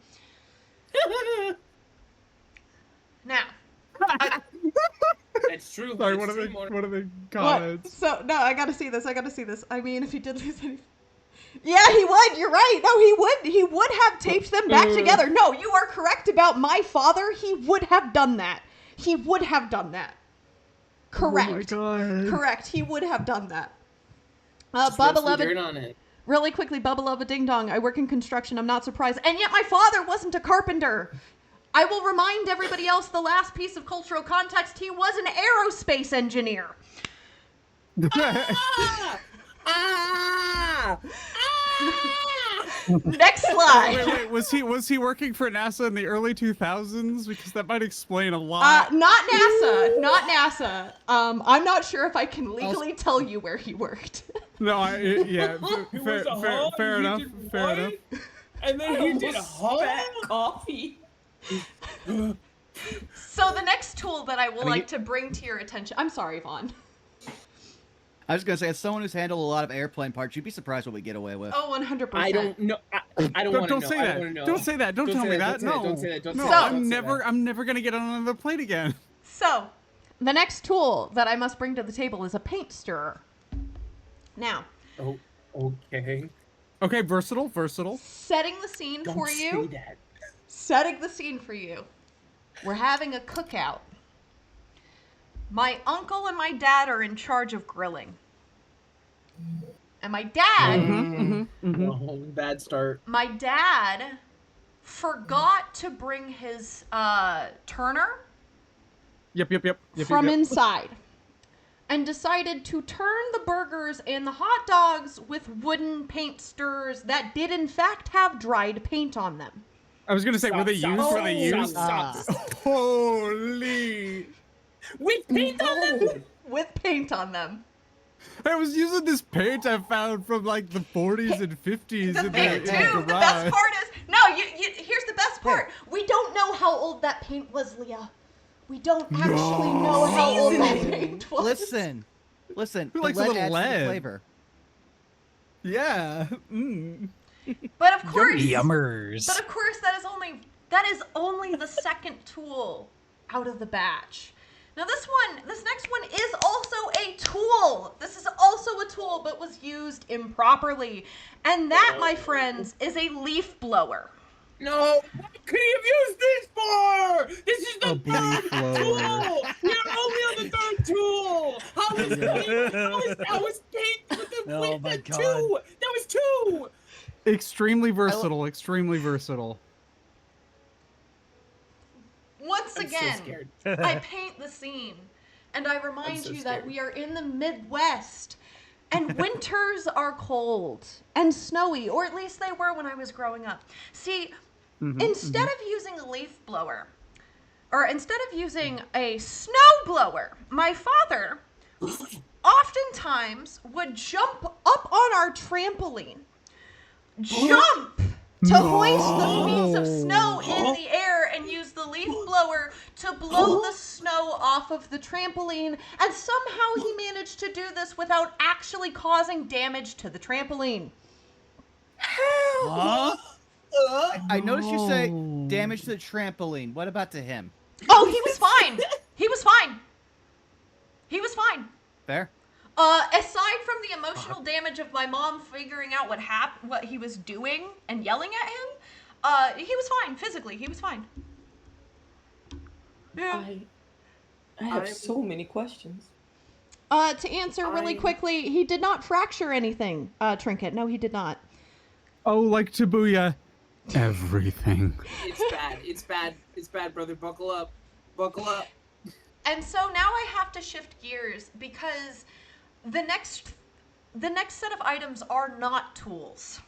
[SPEAKER 2] Now,
[SPEAKER 11] It's true.
[SPEAKER 4] Sorry,
[SPEAKER 11] it's
[SPEAKER 4] what are the
[SPEAKER 2] what?
[SPEAKER 4] comments?
[SPEAKER 2] So no, I gotta see this. I mean, if he did lose any. Yeah, he would. You're right. No, he would. He would have taped them back together. No, you are correct about my father. He would have done that. He would have done that. Correct.
[SPEAKER 4] Oh my god.
[SPEAKER 2] Correct. He would have done that.
[SPEAKER 11] Just rub some dirt on it.
[SPEAKER 2] Really quickly, Bubba Love a Ding Dong. I work in construction. I'm not surprised. And yet my father wasn't a carpenter. I will remind everybody else the last piece of cultural context. He was an aerospace engineer. Next slide.
[SPEAKER 4] Wait. Was he working for NASA in the early 2000s? Because that might explain a lot.
[SPEAKER 2] Not NASA. Not NASA. I'm not sure if I can legally tell you where he worked.
[SPEAKER 4] No, fair enough. Fair enough.
[SPEAKER 11] And then he did
[SPEAKER 7] coffee.
[SPEAKER 2] So the next tool that I would like to bring to your attention. I'm sorry, Vaughn.
[SPEAKER 6] I was gonna say, as someone who's handled a lot of airplane parts, you'd be surprised what we get away with.
[SPEAKER 2] Oh, 100%.
[SPEAKER 11] I don't know. I don't want to know.
[SPEAKER 4] Say that. Don't say that. Don't tell me that. No.
[SPEAKER 11] Don't say that. Don't say
[SPEAKER 4] no,
[SPEAKER 11] that.
[SPEAKER 4] I'm never gonna get on another plane again.
[SPEAKER 2] So, the next tool that I must bring to the table is a paint stirrer. Now.
[SPEAKER 11] Oh, okay.
[SPEAKER 4] Okay, versatile.
[SPEAKER 2] Setting the scene
[SPEAKER 11] Don't
[SPEAKER 2] for you.
[SPEAKER 11] say that.
[SPEAKER 2] Setting the scene for you. We're having a cookout. My uncle and my dad are in charge of grilling. And my dad...
[SPEAKER 11] Oh, bad start.
[SPEAKER 2] My dad forgot to bring his turner
[SPEAKER 4] Yep.
[SPEAKER 2] from inside. And decided to turn the burgers and the hot dogs with wooden paint stirrers that did in fact have dried paint on them.
[SPEAKER 4] I was gonna say, were they used? Holy!
[SPEAKER 11] With paint on them?
[SPEAKER 2] With paint on them.
[SPEAKER 4] I was using this paint I found from like the 40s and 50s in the garage.
[SPEAKER 2] The best part is, here's the best part. We don't know how old that paint was, Leah. We don't actually know how old that paint was.
[SPEAKER 6] Listen.
[SPEAKER 4] Who likes a little
[SPEAKER 6] adds to the
[SPEAKER 4] lead?
[SPEAKER 6] flavor.
[SPEAKER 4] Yeah.
[SPEAKER 2] But of course,
[SPEAKER 5] Yummers.
[SPEAKER 2] But of course, that is only the second tool out of the batch. Now this next one is also a tool. This is also a tool, but was used improperly. And that, my friends, is a leaf blower.
[SPEAKER 11] No, what could he have used this for? This is the third tool. We're only on the third tool. How was paint with the two? That was two.
[SPEAKER 4] Extremely versatile.
[SPEAKER 2] Once
[SPEAKER 11] I'm
[SPEAKER 2] again,
[SPEAKER 11] so scared.
[SPEAKER 2] I paint the scene, and I remind you that we are in the Midwest, and winters are cold and snowy, or at least they were when I was growing up. See, instead of using a leaf blower, or instead of using a snow blower, my father oftentimes would jump up on our trampoline, to hoist the piece of snow in the air and use the leaf blower to blow the snow off of the trampoline, and somehow he managed to do this without actually causing damage to the trampoline.
[SPEAKER 6] I noticed you say damage to the trampoline. What about to him?
[SPEAKER 2] Oh, he was fine. He was fine.
[SPEAKER 6] Fair.
[SPEAKER 2] Aside from the emotional damage of my mom figuring out what he was doing and yelling at him, he was fine physically. He was fine. Yeah.
[SPEAKER 7] I have so many questions.
[SPEAKER 2] To answer really quickly, he did not fracture anything, Trinket. No, he did not.
[SPEAKER 4] Oh, like Tabuya. Everything.
[SPEAKER 11] It's bad, brother. Buckle up.
[SPEAKER 2] And so now I have to shift gears because the next set of items are not tools.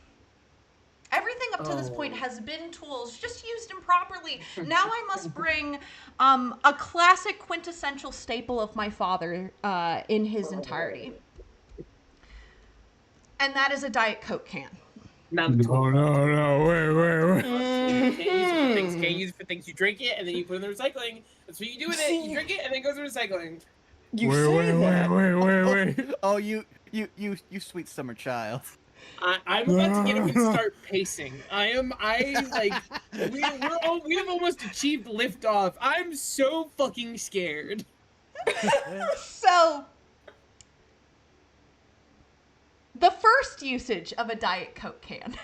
[SPEAKER 2] Everything up to this point has been tools, just used improperly. Now I must bring a classic quintessential staple of my father in his entirety. And that is a Diet Coke can.
[SPEAKER 4] No, wait.
[SPEAKER 11] Can't use it for things. You drink it and then you put it in the recycling. That's what you do with it. You drink it and then it goes to recycling.
[SPEAKER 6] Wait. Oh, you sweet summer child.
[SPEAKER 11] I'm about to get him to start pacing. We have almost achieved liftoff. I'm so fucking scared.
[SPEAKER 2] So, the first usage of a Diet Coke can.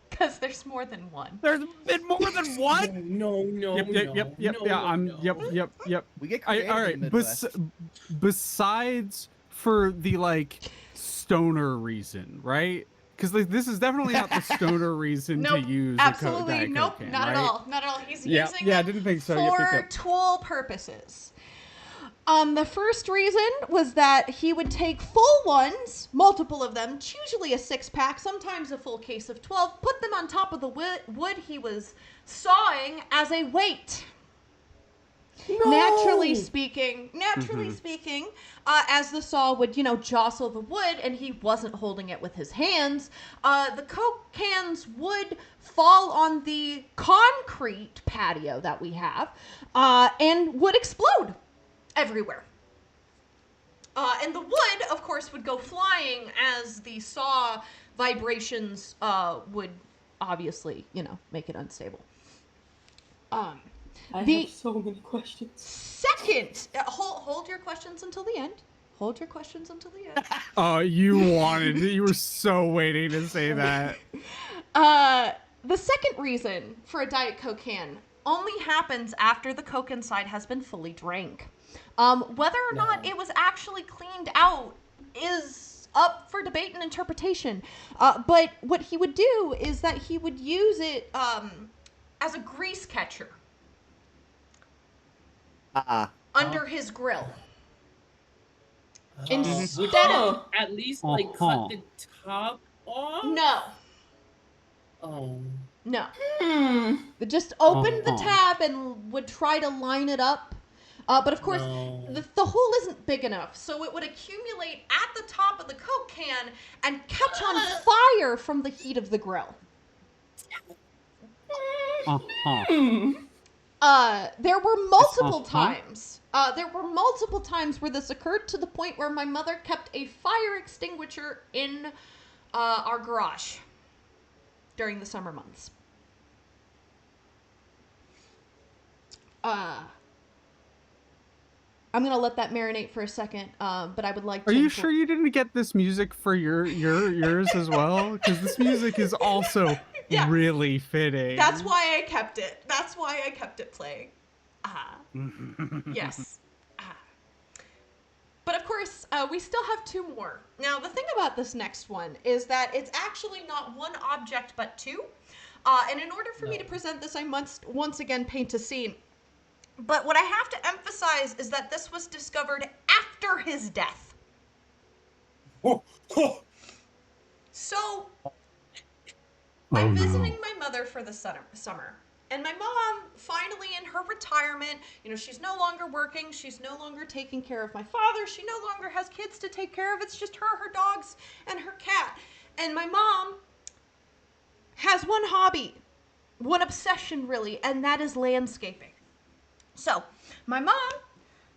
[SPEAKER 2] Because there's more than one.
[SPEAKER 5] There's been more than one?
[SPEAKER 11] No.
[SPEAKER 4] Yep.
[SPEAKER 6] We get
[SPEAKER 4] All
[SPEAKER 6] creative
[SPEAKER 4] right.
[SPEAKER 6] in the Midwest.
[SPEAKER 4] Besides for the like stoner reason, right? Because like, this is definitely not the stoner reason to use
[SPEAKER 2] absolutely,
[SPEAKER 4] a Diet
[SPEAKER 2] nope,
[SPEAKER 4] Coke can,
[SPEAKER 2] not
[SPEAKER 4] right?
[SPEAKER 2] at all. Not at all. He's
[SPEAKER 4] Yeah,
[SPEAKER 2] using
[SPEAKER 4] I
[SPEAKER 2] them
[SPEAKER 4] didn't think so.
[SPEAKER 2] for tool purposes. The first reason was that he would take full ones, multiple of them, usually a 6-pack, sometimes a full case of 12, put them on top of the wood he was sawing as a weight.
[SPEAKER 7] No!
[SPEAKER 2] Naturally speaking, as the saw would, jostle the wood and he wasn't holding it with his hands, the Coke cans would fall on the concrete patio that we have, and would explode everywhere. And the wood, of course, would go flying as the saw vibrations would obviously, make it unstable.
[SPEAKER 7] I have so many questions.
[SPEAKER 2] Second, hold your questions until the end. Hold your questions until the end.
[SPEAKER 4] Oh, you were so waiting to say that.
[SPEAKER 2] The second reason for a Diet Coke can only happens after the Coke inside has been fully drank. Whether or not it was actually cleaned out is up for debate and interpretation. But what he would do is that he would use it as a grease catcher under his grill. Instead of
[SPEAKER 11] at least like cut the top off.
[SPEAKER 2] No.
[SPEAKER 11] Oh.
[SPEAKER 2] No. Just opened the tab and would try to line it up. But of course, the hole isn't big enough, so it would accumulate at the top of the Coke can and catch on fire from the heat of the grill. There were multiple times. There were multiple times where this occurred, to the point where my mother kept a fire extinguisher in our garage during the summer months. I'm gonna let that marinate for a second, but I would like to.
[SPEAKER 4] Are you sure you didn't get this music for yours as well? Because this music is also really fitting.
[SPEAKER 2] That's why I kept it. That's why I kept it playing. Yes. But of course, we still have two more. Now, the thing about this next one is that it's actually not one object, but two. And in order for me to present this, I must once again paint a scene. But what I have to emphasize is that this was discovered after his death. So, I'm visiting my mother for the summer. And my mom, finally in her retirement, she's no longer working. She's no longer taking care of my father. She no longer has kids to take care of. It's just her dogs, and her cat. And my mom has one hobby, one obsession really, and that is landscaping. So, my mom,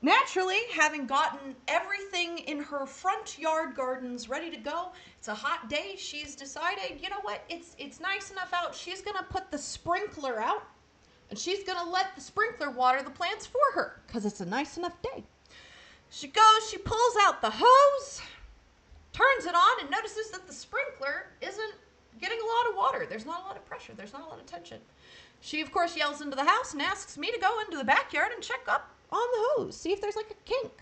[SPEAKER 2] naturally, having gotten everything in her front yard gardens ready to go, it's a hot day, she's decided, you know what, it's nice enough out, she's going to put the sprinkler out, and she's going to let the sprinkler water the plants for her, because it's a nice enough day. She goes, she pulls out the hose, turns it on, and notices that the sprinkler isn't getting a lot of water. There's not a lot of pressure. There's not a lot of tension. She, of course, yells into the house and asks me to go into the backyard and check up on the hose, see if there's like a kink.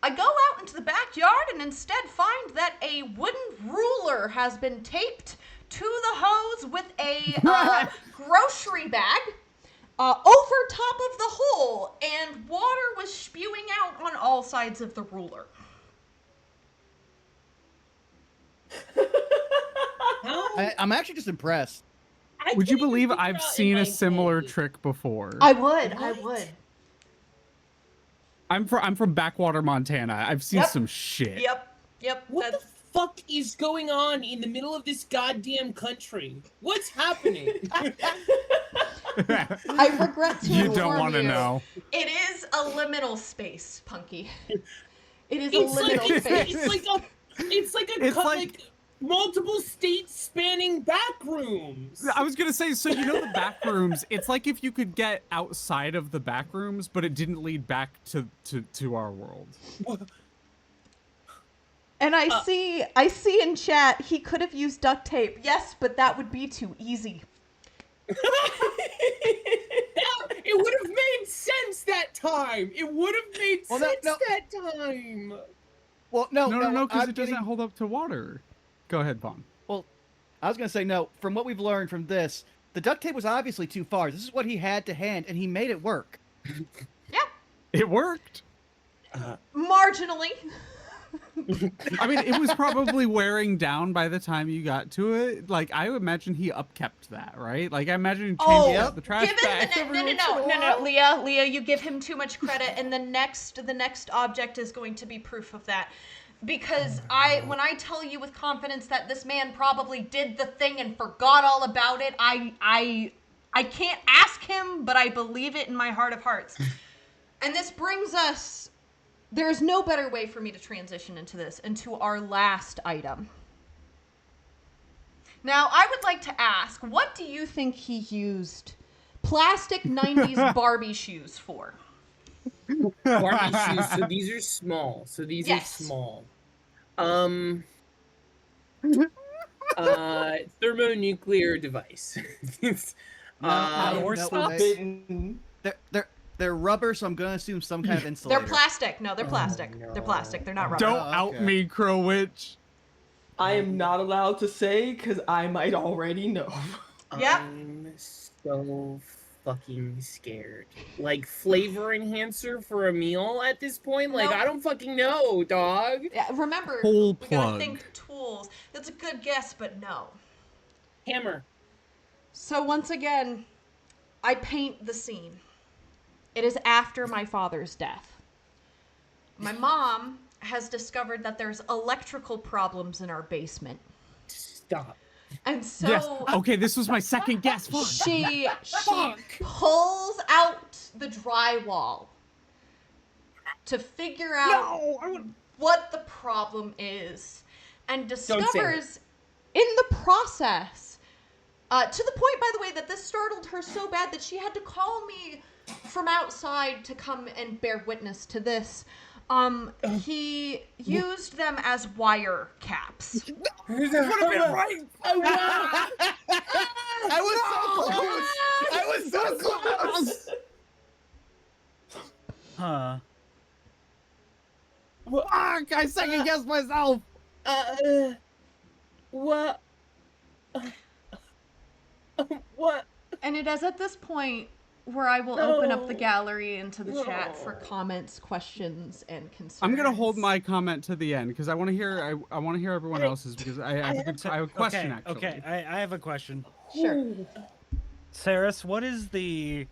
[SPEAKER 2] I go out into the backyard and instead find that a wooden ruler has been taped to the hose with a grocery bag over top of the hole, and water was spewing out on all sides of the ruler.
[SPEAKER 6] I'm actually just impressed.
[SPEAKER 4] Would you believe I've seen a similar trick before?
[SPEAKER 2] I would.
[SPEAKER 4] I'm from Backwater, Montana. I've seen some shit.
[SPEAKER 2] Yep.
[SPEAKER 11] What the fuck is going on in the middle of this goddamn country? What's happening?
[SPEAKER 2] I regret to
[SPEAKER 4] You don't want to know.
[SPEAKER 2] It is a liminal space, Punky. It is a liminal space.
[SPEAKER 11] It's like multiple state spanning back rooms.
[SPEAKER 4] I was gonna say, so the back rooms, it's like if you could get outside of the back rooms, but it didn't lead back to our world.
[SPEAKER 2] And I see in chat he could have used duct tape. Yes, but that would be too easy.
[SPEAKER 11] It would have made sense that time. It would have made sense that time.
[SPEAKER 6] Well,
[SPEAKER 4] No, because
[SPEAKER 6] I'm
[SPEAKER 4] it doesn't hold up to water. Go ahead, Vaughn.
[SPEAKER 6] Well, I was gonna say no. From what we've learned from this, the duct tape was obviously too far. This is what he had to hand, and he made it work.
[SPEAKER 2] Yeah.
[SPEAKER 4] It worked.
[SPEAKER 2] Marginally.
[SPEAKER 4] I mean, it was probably wearing down by the time you got to it. Like, I would imagine he upkept that, right? Like, I imagine he changed out the trash bag.
[SPEAKER 2] No, Leah, you give him too much credit, and the next object is going to be proof of that. Because when I tell you with confidence that this man probably did the thing and forgot all about it, I can't ask him, but I believe it in my heart of hearts. And this brings us. There's no better way for me to transition into our last item. Now, I would like to ask, what do you think he used plastic 90s Barbie shoes for?
[SPEAKER 11] Barbie shoes. So these are small. Thermonuclear device.
[SPEAKER 6] They're rubber, so I'm gonna assume some kind of insulator.
[SPEAKER 2] They're plastic. No, they're plastic.
[SPEAKER 11] No.
[SPEAKER 2] They're plastic. They're not rubber.
[SPEAKER 4] Don't out me, Crow Witch.
[SPEAKER 7] I am not allowed to say because I might already know.
[SPEAKER 2] Yep.
[SPEAKER 11] I'm so fucking scared. Like, flavor enhancer for a meal at this point? Like, I don't fucking know, dog.
[SPEAKER 2] Yeah, remember,
[SPEAKER 4] Hole
[SPEAKER 2] we gotta
[SPEAKER 4] plug.
[SPEAKER 2] think tools. That's a good guess, but no.
[SPEAKER 11] Hammer.
[SPEAKER 2] So once again, I paint the scene. It is after my father's death. My mom has discovered that there's electrical problems in our basement.
[SPEAKER 11] Stop.
[SPEAKER 2] And so
[SPEAKER 4] Yes. Okay, this was my second guess. Fuck.
[SPEAKER 2] she pulls out the drywall to figure out what the problem is and discovers in the process, to the point, by the way, that this startled her so bad that she had to call me from outside to come and bear witness to this. He used them as wire caps.
[SPEAKER 11] Would have been right.
[SPEAKER 6] I was so close.
[SPEAKER 5] Huh.
[SPEAKER 4] Fuck, I second guessed myself.
[SPEAKER 11] What? What?
[SPEAKER 2] And it is at this point where I will open up the gallery into the chat for comments, questions, and concerns.
[SPEAKER 4] I'm gonna hold my comment to the end because I want to hear. I want to hear everyone else's because I have a question actually.
[SPEAKER 5] Okay, I have a question.
[SPEAKER 2] Sure.
[SPEAKER 5] Saris, what is the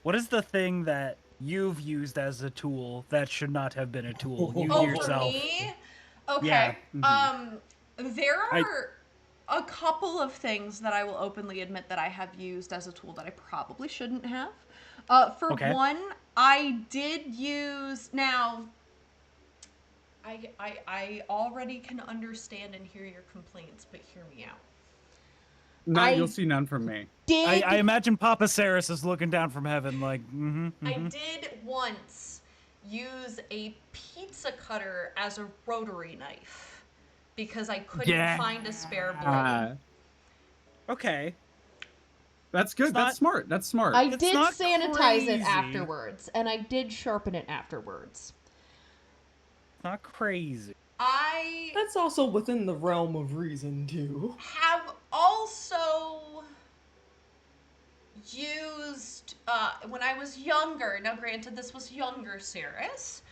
[SPEAKER 5] thing that you've used as a tool that should not have been a tool? You yourself.
[SPEAKER 2] For me? Okay.
[SPEAKER 5] Yeah.
[SPEAKER 2] There are a couple of things that I will openly admit that I have used as a tool that I probably shouldn't have. For one, I did use, now, I already can understand and hear your complaints, but hear me out.
[SPEAKER 4] No, you'll see none from me.
[SPEAKER 5] I imagine Papa Saris is looking down from heaven like,
[SPEAKER 2] I did once use a pizza cutter as a rotary knife because I couldn't find a spare blade.
[SPEAKER 5] Okay.
[SPEAKER 4] That's good. That's smart. That's smart.
[SPEAKER 2] I did
[SPEAKER 5] not
[SPEAKER 2] sanitize it
[SPEAKER 5] crazy.
[SPEAKER 2] afterwards, and I did sharpen it afterwards.
[SPEAKER 5] Not crazy.
[SPEAKER 7] That's also within the realm of reason, too.
[SPEAKER 2] Have also used, when I was younger, now granted this was younger Saris,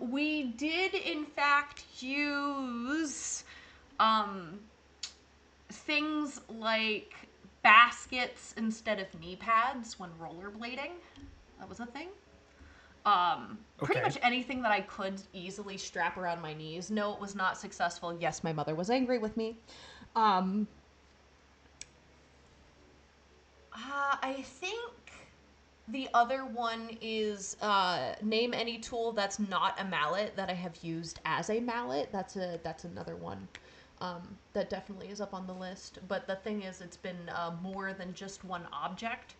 [SPEAKER 2] we did in fact use things like baskets instead of knee pads when rollerblading. That was a thing. Pretty much anything that I could easily strap around my knees. No, it was not successful. Yes, my mother was angry with me. I think the other one is name any tool that's not a mallet that I have used as a mallet. That's another one that definitely is up on the list. But the thing is, it's been more than just one object.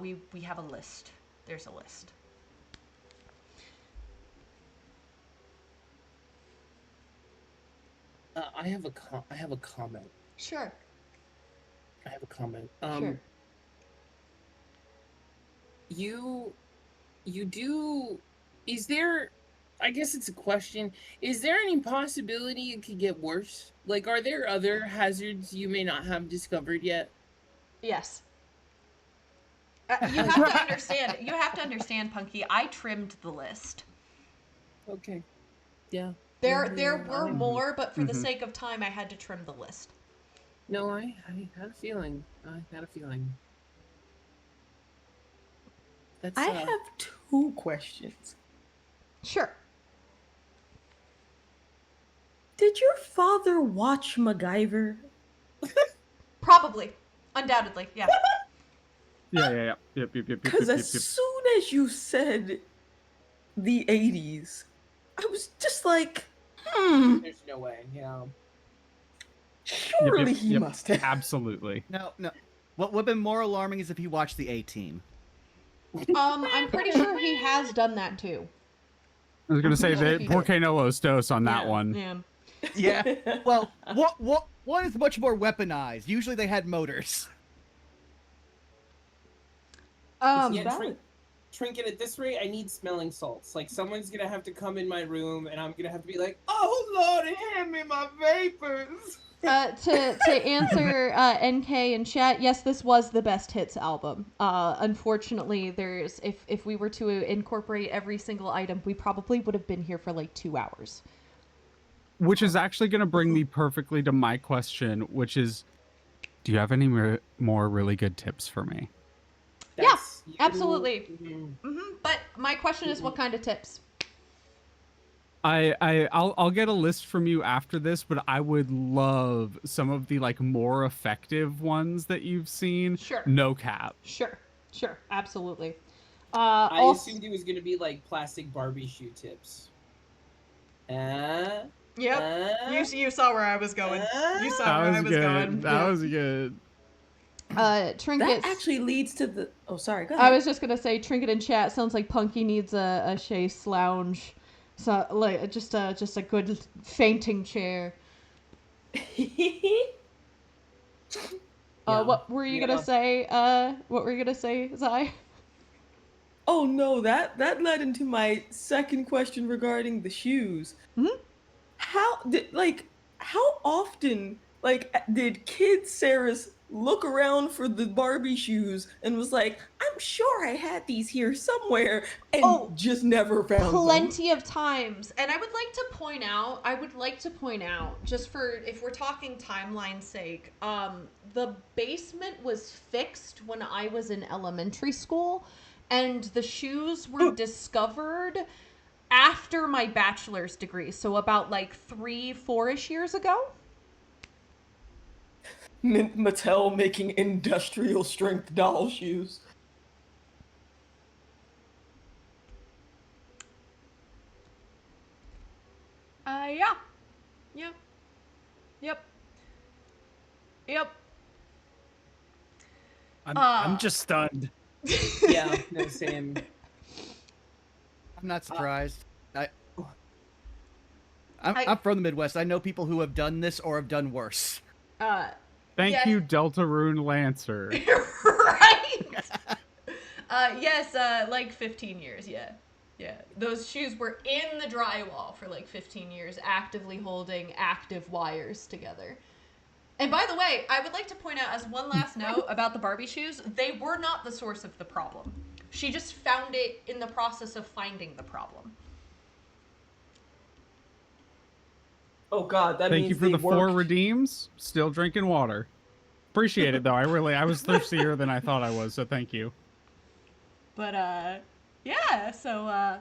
[SPEAKER 2] We have a list. There's a list.
[SPEAKER 3] I have a comment.
[SPEAKER 2] Sure.
[SPEAKER 3] I have a comment.
[SPEAKER 2] Sure.
[SPEAKER 3] You do. Is there? I guess it's a question. Is there any possibility it could get worse? Like, are there other hazards you may not have discovered yet?
[SPEAKER 2] Yes. You have to understand. You have to understand, Punky. I trimmed the list.
[SPEAKER 3] Okay. Yeah.
[SPEAKER 2] There were more, but for the sake of time, I had to trim the list.
[SPEAKER 3] No, I had a feeling. I had a feeling. That's,
[SPEAKER 7] I have 2 questions.
[SPEAKER 2] Sure.
[SPEAKER 7] Did your father watch MacGyver?
[SPEAKER 2] Probably. Undoubtedly, yeah.
[SPEAKER 4] Yeah. Yep.
[SPEAKER 7] Because as soon as you said the 80s, I was just like,
[SPEAKER 3] There's no way, yeah.
[SPEAKER 7] Surely he must have.
[SPEAKER 4] Absolutely.
[SPEAKER 6] No. What would have been more alarming is if he watched the A-Team.
[SPEAKER 2] I'm pretty sure he has done that too.
[SPEAKER 4] I was gonna say that Por qué no los dos on that one.
[SPEAKER 2] Yeah.
[SPEAKER 6] Yeah. Well, one is much more weaponized. Usually they had motors.
[SPEAKER 3] Trinket, at this rate, I need smelling salts. Like, someone's gonna have to come in my room, and I'm gonna have to be like, "Oh Lord, hand me my vapors."
[SPEAKER 2] To answer NK in chat, yes, this was the best hits album. Unfortunately, if we were to incorporate every single item, we probably would have been here for like 2 hours.
[SPEAKER 4] Which is actually going to bring me perfectly to my question, which is, do you have any more really good tips for me?
[SPEAKER 2] Yeah, absolutely. But my question is, what kind of tips?
[SPEAKER 4] I'll get a list from you after this, but I would love some of the like more effective ones that you've seen.
[SPEAKER 2] Sure.
[SPEAKER 4] No cap.
[SPEAKER 2] Sure, absolutely.
[SPEAKER 3] I assumed it was gonna be like plastic Barbie shoe tips.
[SPEAKER 2] Yep. You saw where I was going. You saw where I was going.
[SPEAKER 4] That was good.
[SPEAKER 2] Trinket.
[SPEAKER 7] That actually leads to the. Oh, sorry. Go ahead.
[SPEAKER 2] I was just gonna say, Trinket in chat sounds like Punky needs a chaise lounge, so like just a good fainting chair. What were you gonna say? What were you gonna say, Zai?
[SPEAKER 7] Oh no, that led into my second question regarding the shoes. How often did Kid Saris look around for the Barbie shoes and was like, I'm sure I had these here somewhere, and just never found them?
[SPEAKER 2] Plenty of times. And I would like to point out, just for if we're talking timeline's sake, the basement was fixed when I was in elementary school, and the shoes were discovered after my bachelor's degree, so about like 3-4ish years ago.
[SPEAKER 7] Mattel making industrial strength doll shoes.
[SPEAKER 2] Yeah. Yep.
[SPEAKER 5] I'm just stunned.
[SPEAKER 3] Yeah, no, same.
[SPEAKER 6] I'm not surprised. I'm from the Midwest. I know people who have done this or have done worse.
[SPEAKER 4] Thank you, Deltarune Lancer.
[SPEAKER 2] Right? Yes, like 15 years, yeah. Those shoes were in the drywall for like 15 years, actively holding active wires together. And by the way, I would like to point out as one last note about the Barbie shoes, they were not the source of the problem. She just found it in the process of finding the problem.
[SPEAKER 7] Oh God, that
[SPEAKER 4] Thank
[SPEAKER 7] means
[SPEAKER 4] you for the
[SPEAKER 7] worked.
[SPEAKER 4] 4 redeems. Still drinking water. Appreciate it though. I was thirstier than I thought I was, so thank you.
[SPEAKER 2] But yeah, so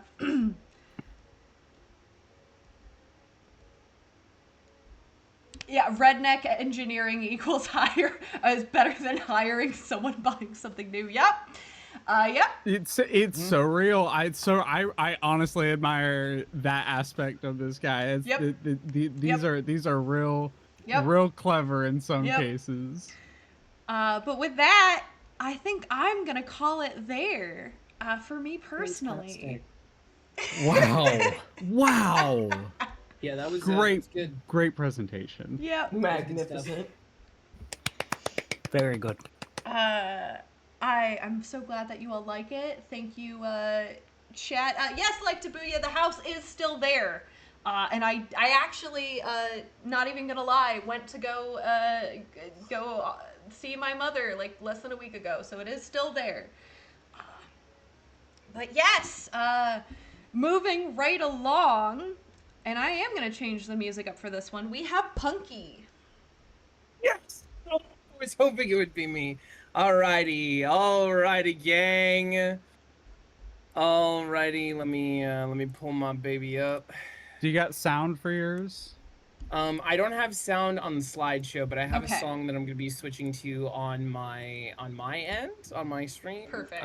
[SPEAKER 2] yeah, redneck engineering equals is better than hiring someone buying something new. Yep.
[SPEAKER 4] It's so real. I honestly admire that aspect of this guy. These are real clever in some cases.
[SPEAKER 2] But with that, I think I'm gonna call it there for me personally.
[SPEAKER 4] Wow.
[SPEAKER 3] Yeah, that was
[SPEAKER 4] Great,
[SPEAKER 3] good.
[SPEAKER 4] great presentation.
[SPEAKER 2] Yep.
[SPEAKER 7] Magnificent.
[SPEAKER 5] Very good.
[SPEAKER 2] I'm so glad that you all like it. Thank you, chat. Yes, like Tabuya, the house is still there. And I actually, not even gonna lie, went to go see my mother like less than a week ago, so it is still there. But yes, moving right along, and I am gonna change the music up for this one. We have Punky.
[SPEAKER 3] Yes! Oh, I was hoping it would be me. Alrighty, gang. Alrighty, let me pull my baby up.
[SPEAKER 4] Do you got sound for yours?
[SPEAKER 3] I don't have sound on the slideshow, but I have
[SPEAKER 2] Okay.
[SPEAKER 3] a song that I'm gonna be switching to on my end, on my stream.
[SPEAKER 2] Perfect.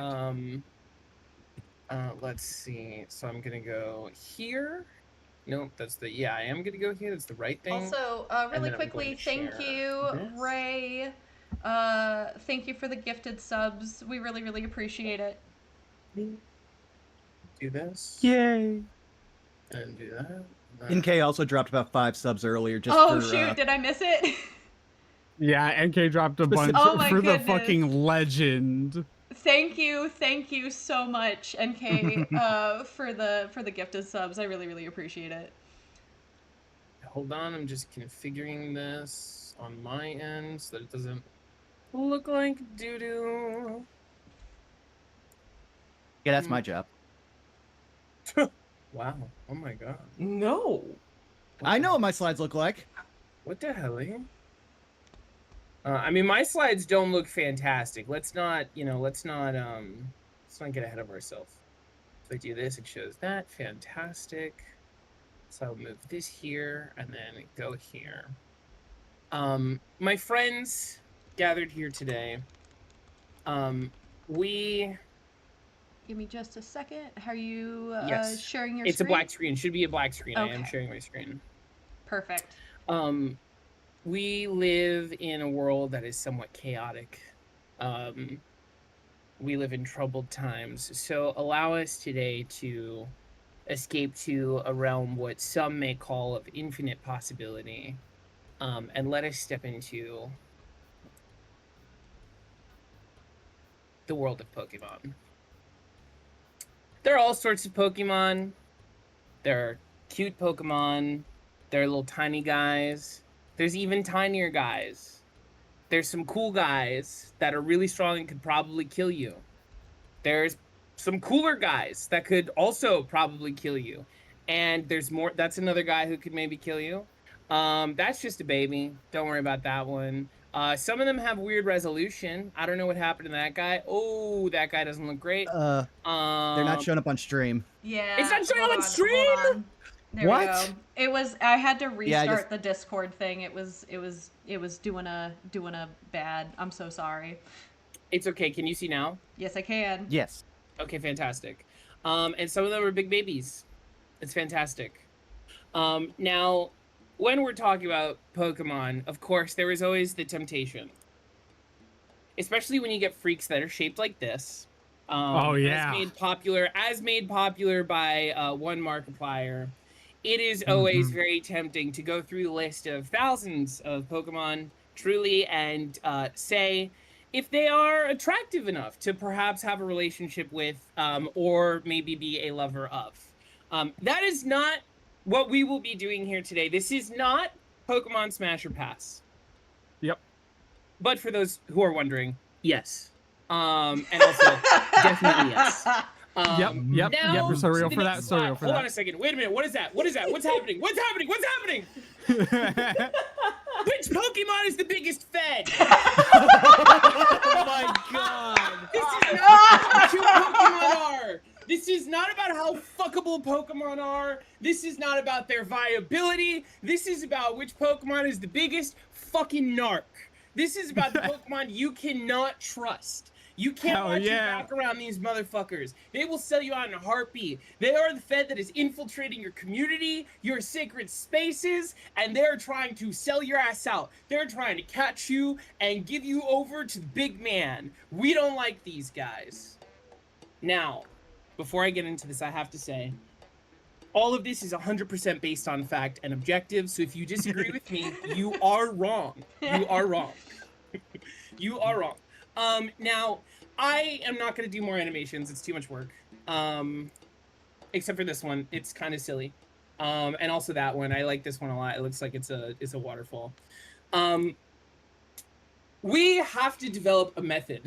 [SPEAKER 3] Let's see. So I'm gonna go here. Nope, that's the, yeah, I am gonna go here. That's the right thing.
[SPEAKER 2] Also, really quickly, thank you, Ray. Thank you for the gifted subs. We really, really appreciate it.
[SPEAKER 3] Do this.
[SPEAKER 5] Yay.
[SPEAKER 3] And do that.
[SPEAKER 6] NK also dropped about 5 subs earlier. Just
[SPEAKER 2] Oh
[SPEAKER 6] for,
[SPEAKER 2] shoot, did I miss it?
[SPEAKER 4] Yeah, NK dropped a bunch
[SPEAKER 2] Oh my
[SPEAKER 4] for the
[SPEAKER 2] goodness.
[SPEAKER 4] fucking legend.
[SPEAKER 2] Thank you so much, NK, for the gifted subs. I really, really appreciate it.
[SPEAKER 3] Hold on, I'm just configuring this on my end so that it doesn't look like doo-doo.
[SPEAKER 6] Yeah, that's my job.
[SPEAKER 3] Wow. Oh my god.
[SPEAKER 7] No.
[SPEAKER 6] I know what my slides look like.
[SPEAKER 3] What the hell? I mean, my slides don't look fantastic. Let's not get ahead of ourselves. If I do this, it shows that. Fantastic. So I'll move this here and then go here. My friends gathered here today.
[SPEAKER 2] Give me just a second. Are you
[SPEAKER 3] Yes.
[SPEAKER 2] sharing your
[SPEAKER 3] It's
[SPEAKER 2] screen?
[SPEAKER 3] a black screen. Should be a black screen. I am
[SPEAKER 2] Okay.
[SPEAKER 3] sharing my screen.
[SPEAKER 2] Perfect.
[SPEAKER 3] We live in a world that is somewhat chaotic. We live in troubled times. So allow us today to escape to a realm what some may call of infinite possibility. And let us step into the world of Pokemon. There are all sorts of Pokemon. There are cute Pokemon. There are little tiny guys. There's even tinier guys. There's some cool guys that are really strong and could probably kill you. There's some cooler guys that could also probably kill you. And there's more. That's another guy who could maybe kill you. That's just a baby. Don't worry about that one. Some of them have weird resolution. I don't know what happened to that guy. Oh, that guy doesn't look great.
[SPEAKER 6] They're not showing up on stream.
[SPEAKER 2] Yeah.
[SPEAKER 3] It's not showing
[SPEAKER 2] hold
[SPEAKER 3] up on
[SPEAKER 2] on,
[SPEAKER 3] stream?
[SPEAKER 2] hold on. There
[SPEAKER 6] What?
[SPEAKER 2] we go. It was. I had to
[SPEAKER 6] Yeah,
[SPEAKER 2] restart the Discord thing. It was doing a bad. I'm so sorry.
[SPEAKER 3] It's okay. Can you see now?
[SPEAKER 2] Yes, I can.
[SPEAKER 6] Yes.
[SPEAKER 3] Okay, fantastic. And some of them are big babies. It's fantastic. Now, when we're talking about Pokemon, of course, there is always the temptation. Especially when you get freaks that are shaped like this.
[SPEAKER 4] Oh, yeah.
[SPEAKER 3] As made popular by one Markiplier. It is always very tempting to go through the list of thousands of Pokemon, truly, and say if they are attractive enough to perhaps have a relationship with, or maybe be a lover of. That is not what we will be doing here today. This is not Pokemon Smash or Pass.
[SPEAKER 4] Yep.
[SPEAKER 3] But for those who are wondering, yes. And also, definitely yes.
[SPEAKER 4] Yep.
[SPEAKER 3] Now,
[SPEAKER 4] Surreal
[SPEAKER 3] the
[SPEAKER 4] for that.
[SPEAKER 3] next slide.
[SPEAKER 4] Surreal for
[SPEAKER 3] Hold
[SPEAKER 4] that.
[SPEAKER 3] on a second. Wait a minute. What is that? What's happening? What's happening? Which Pokemon is the biggest fed?
[SPEAKER 5] Oh my god.
[SPEAKER 3] This is not how cute Pokemon are. This is not about how fuckable Pokemon are. This is not about their viability. This is about which Pokemon is the biggest fucking narc. This is about the Pokemon you cannot trust. You can't watch your back around these motherfuckers. They will sell you out in a heartbeat. They are the Fed that is infiltrating your community, your sacred spaces, and they're trying to sell your ass out. They're trying to catch you and give you over to the big man. We don't like these guys. Now, before I get into this, I have to say, All of this is 100% based on fact and objective. So if you disagree with me, you are wrong. You are wrong. You are wrong. Now, I am not going to do more animations. It's too much work. Except for this one. It's kind of silly. And also that one. I like this one a lot. It looks like it's a waterfall. We have to develop a method.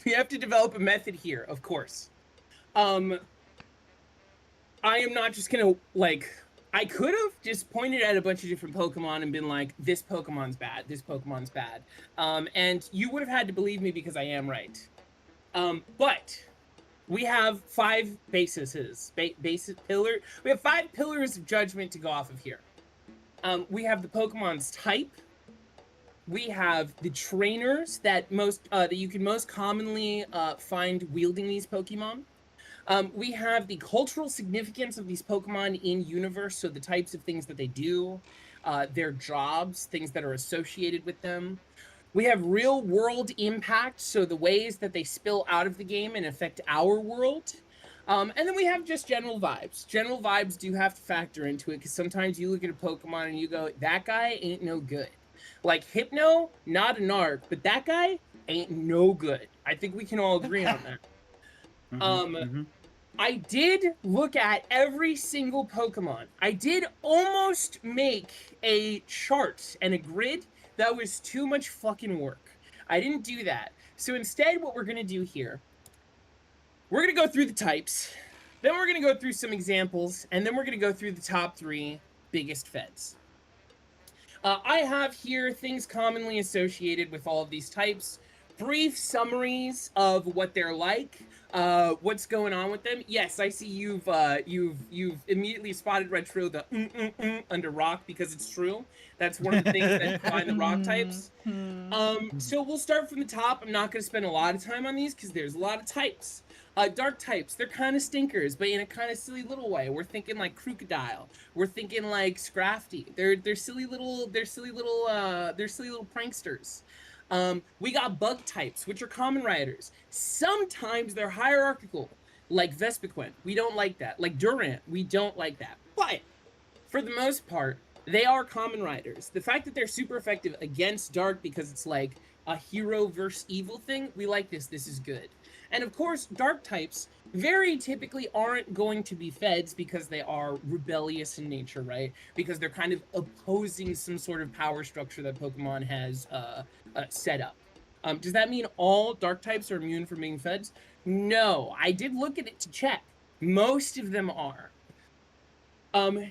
[SPEAKER 3] We have to develop a method here, of course. I am not just gonna, like, I could have just pointed at a bunch of different Pokemon and been like, this Pokemon's bad, this Pokemon's bad. And you would have had to believe me because I am right. But we have 5 bases. We have 5 pillars of judgment to go off of here. We have the Pokemon's type. We have the trainers that you can most commonly find wielding these Pokemon. We have the cultural significance of these Pokemon in universe, so the types of things that they do, their jobs, things that are associated with them. We have real world impact, so the ways that they spill out of the game and affect our world. And then we have just general vibes. General vibes do have to factor into it, because sometimes you look at a Pokemon and you go, that guy ain't no good. Like Hypno, not a narc, but that guy ain't no good. I think we can all agree on that. I did look at every single Pokemon. I did almost make a chart and a grid. That was too much fucking work. I didn't do that. So instead, what we're going to do here, we're going to go through the types, then we're going to go through some examples, and then we're going to go through the top 3 biggest feds. I have here things commonly associated with all of these types, brief summaries of what they're like, what's going on with them. Yes, I see you've immediately spotted Retro the under rock, because it's true. That's one of the things that define the rock types. So we'll start from the top. I'm not going to spend a lot of time on these because there's a lot of types. Dark types, they're kind of stinkers, but in a kind of silly little way. We're thinking like Crocodile. We're thinking like Scrafty. They're silly little pranksters. We got bug types, which are common riders. Sometimes they're hierarchical, like Vespiquen. We don't like that. Like Durant, we don't like that. But for the most part, they are common riders. The fact that they're super effective against Dark because it's like a hero versus evil thing, we like this. This is good. And of course, Dark types very typically aren't going to be feds because they are rebellious in nature, right? Because they're kind of opposing some sort of power structure that Pokemon has set up. Does that mean all Dark types are immune from being feds? No, I did look at it to check. Most of them are.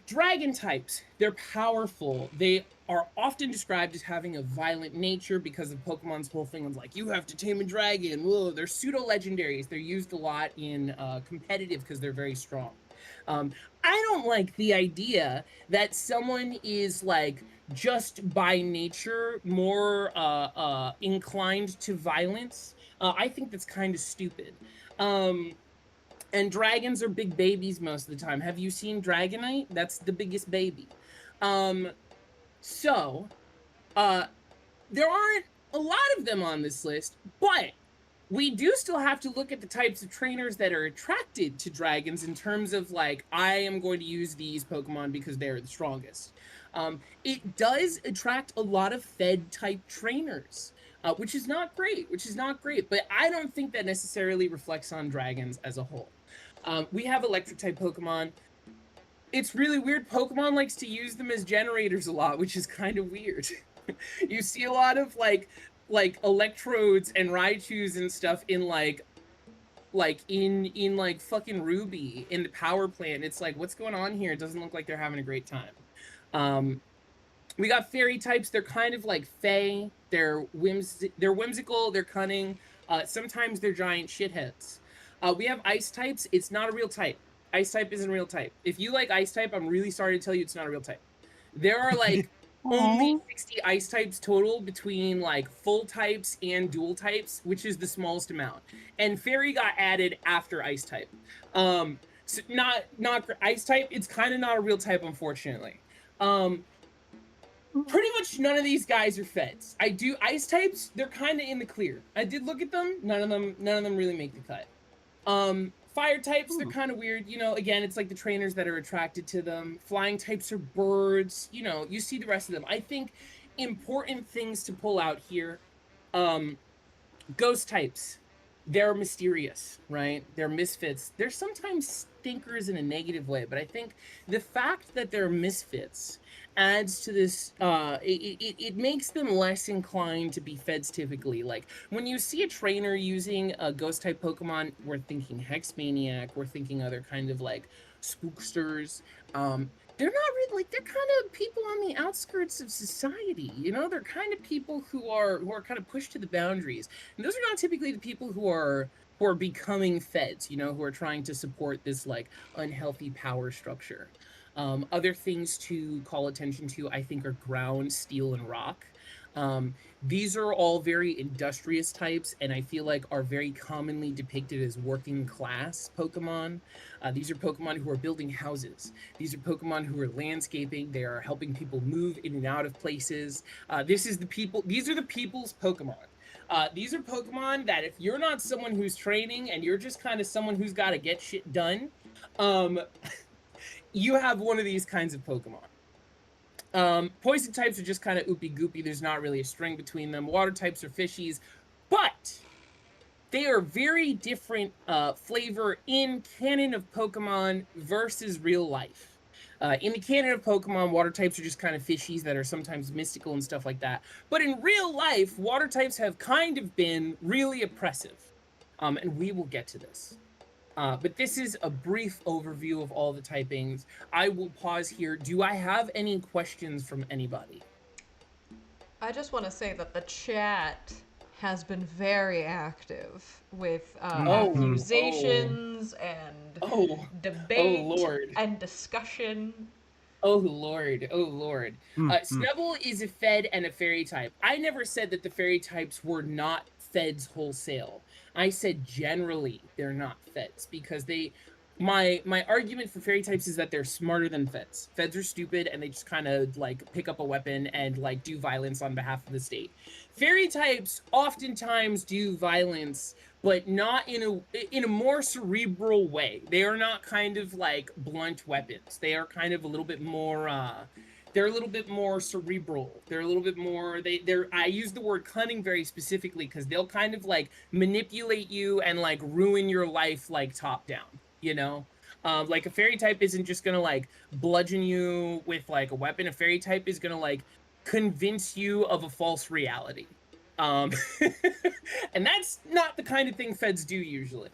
[SPEAKER 3] Dragon types, they're powerful. They are often described as having a violent nature because of Pokemon's whole thing of like, you have to tame a dragon. Whoa, they're pseudo-legendaries. They're used a lot in competitive because they're very strong. I don't like the idea that someone is like just by nature more inclined to violence. I think that's kind of stupid. And dragons are big babies most of the time. Have you seen Dragonite? That's the biggest baby. There aren't a lot of them on this list, but we do still have to look at the types of trainers that are attracted to dragons in terms of like, I am going to use these Pokemon because they're the strongest. It does attract a lot of Fed type trainers. Which is not great, but I don't think that necessarily reflects on dragons as a whole. We have electric type Pokemon. It's really weird. Pokemon likes to use them as generators a lot, which is kind of weird. You see a lot of like Electrodes and Raichus and stuff in like fucking Ruby in the power plant. It's like, what's going on here? It doesn't look like they're having a great time. We got fairy types. They're kind of like fae. They're whimsical. They're cunning. Sometimes they're giant shitheads. We have ice types. It's not a real type. Ice type isn't a real type. If you like ice type, I'm really sorry to tell you it's not a real type. There are like only 60 ice types total between like full types and dual types, which is the smallest amount. And fairy got added after ice type. So not ice type. It's kind of not a real type, unfortunately. Pretty much none of these guys are feds. Ice types, they're kind of in the clear. I did look at them. None of them really make the cut. Fire types, they're kind of weird. You know, again, it's like the trainers that are attracted to them. Flying types are birds. You know, you see the rest of them. I think important things to pull out here. Ghost types, they're mysterious, right? They're misfits. They're sometimes stinkers in a negative way, but I think the fact that they're misfits adds to this, it makes them less inclined to be feds typically. Like, when you see a trainer using a ghost type Pokemon, we're thinking Hexmaniac, we're thinking other kind of like spooksters. They're not really like, they're kind of people on the outskirts of society, you know? They're kind of people who are kind of pushed to the boundaries. And those are not typically the people who are becoming feds, you know, who are trying to support this like unhealthy power structure. Other things to call attention to, I think, are ground, steel, and rock. These are all very industrious types, and I feel like are very commonly depicted as working class Pokemon. These are Pokemon who are building houses. These are Pokemon who are landscaping. They are helping people move in and out of places. These are the people's Pokemon. These are Pokemon that if you're not someone who's training and you're just kind of someone who's got to get shit done, you have one of these kinds of Pokemon. Poison types are just kind of oopy goopy. There's not really a string between them. Water types are fishies, but they are very different flavor in canon of Pokemon versus real life. In the canon of Pokemon, water types are just kind of fishies that are sometimes mystical and stuff like that. But in real life, water types have kind of been really oppressive. And we will get to this. But this is a brief overview of all the typings. I will pause here. Do I have any questions from anybody?
[SPEAKER 2] I just want to say that the chat has been very active with accusations and debate and discussion.
[SPEAKER 3] Oh Lord, oh Lord. Snubbull is a fed and a fairy type. I never said that the fairy types were not feds wholesale. I said generally they're not feds because my argument for fairy types is that they're smarter than feds. Feds are stupid and they just kind of like pick up a weapon and like do violence on behalf of the state. Fairy types oftentimes do violence, but not in a more cerebral way. They are not kind of like blunt weapons. They are kind of a little bit more they're a little bit more cerebral. They're a little bit more, I use the word cunning very specifically because they'll kind of like manipulate you and like ruin your life like top down, you know? Like a fairy type isn't just gonna like bludgeon you with like a weapon. A fairy type is gonna like convince you of a false reality. And that's not the kind of thing feds do usually.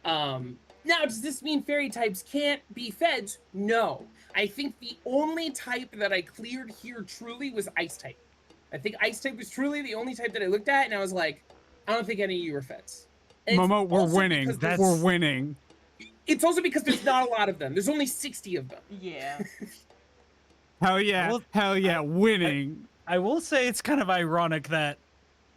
[SPEAKER 3] Now, does this mean fairy types can't be feds? No. I think the only type that I cleared here truly was ice type. I think ice type was truly the only type that I looked at, and I was like, I don't think any of you are feds. And
[SPEAKER 4] Momo, we're winning. We're winning.
[SPEAKER 3] It's also because there's not a lot of them. There's only 60 of them.
[SPEAKER 2] Yeah.
[SPEAKER 4] Hell yeah. Hell yeah. Winning.
[SPEAKER 5] I will say it's kind of ironic that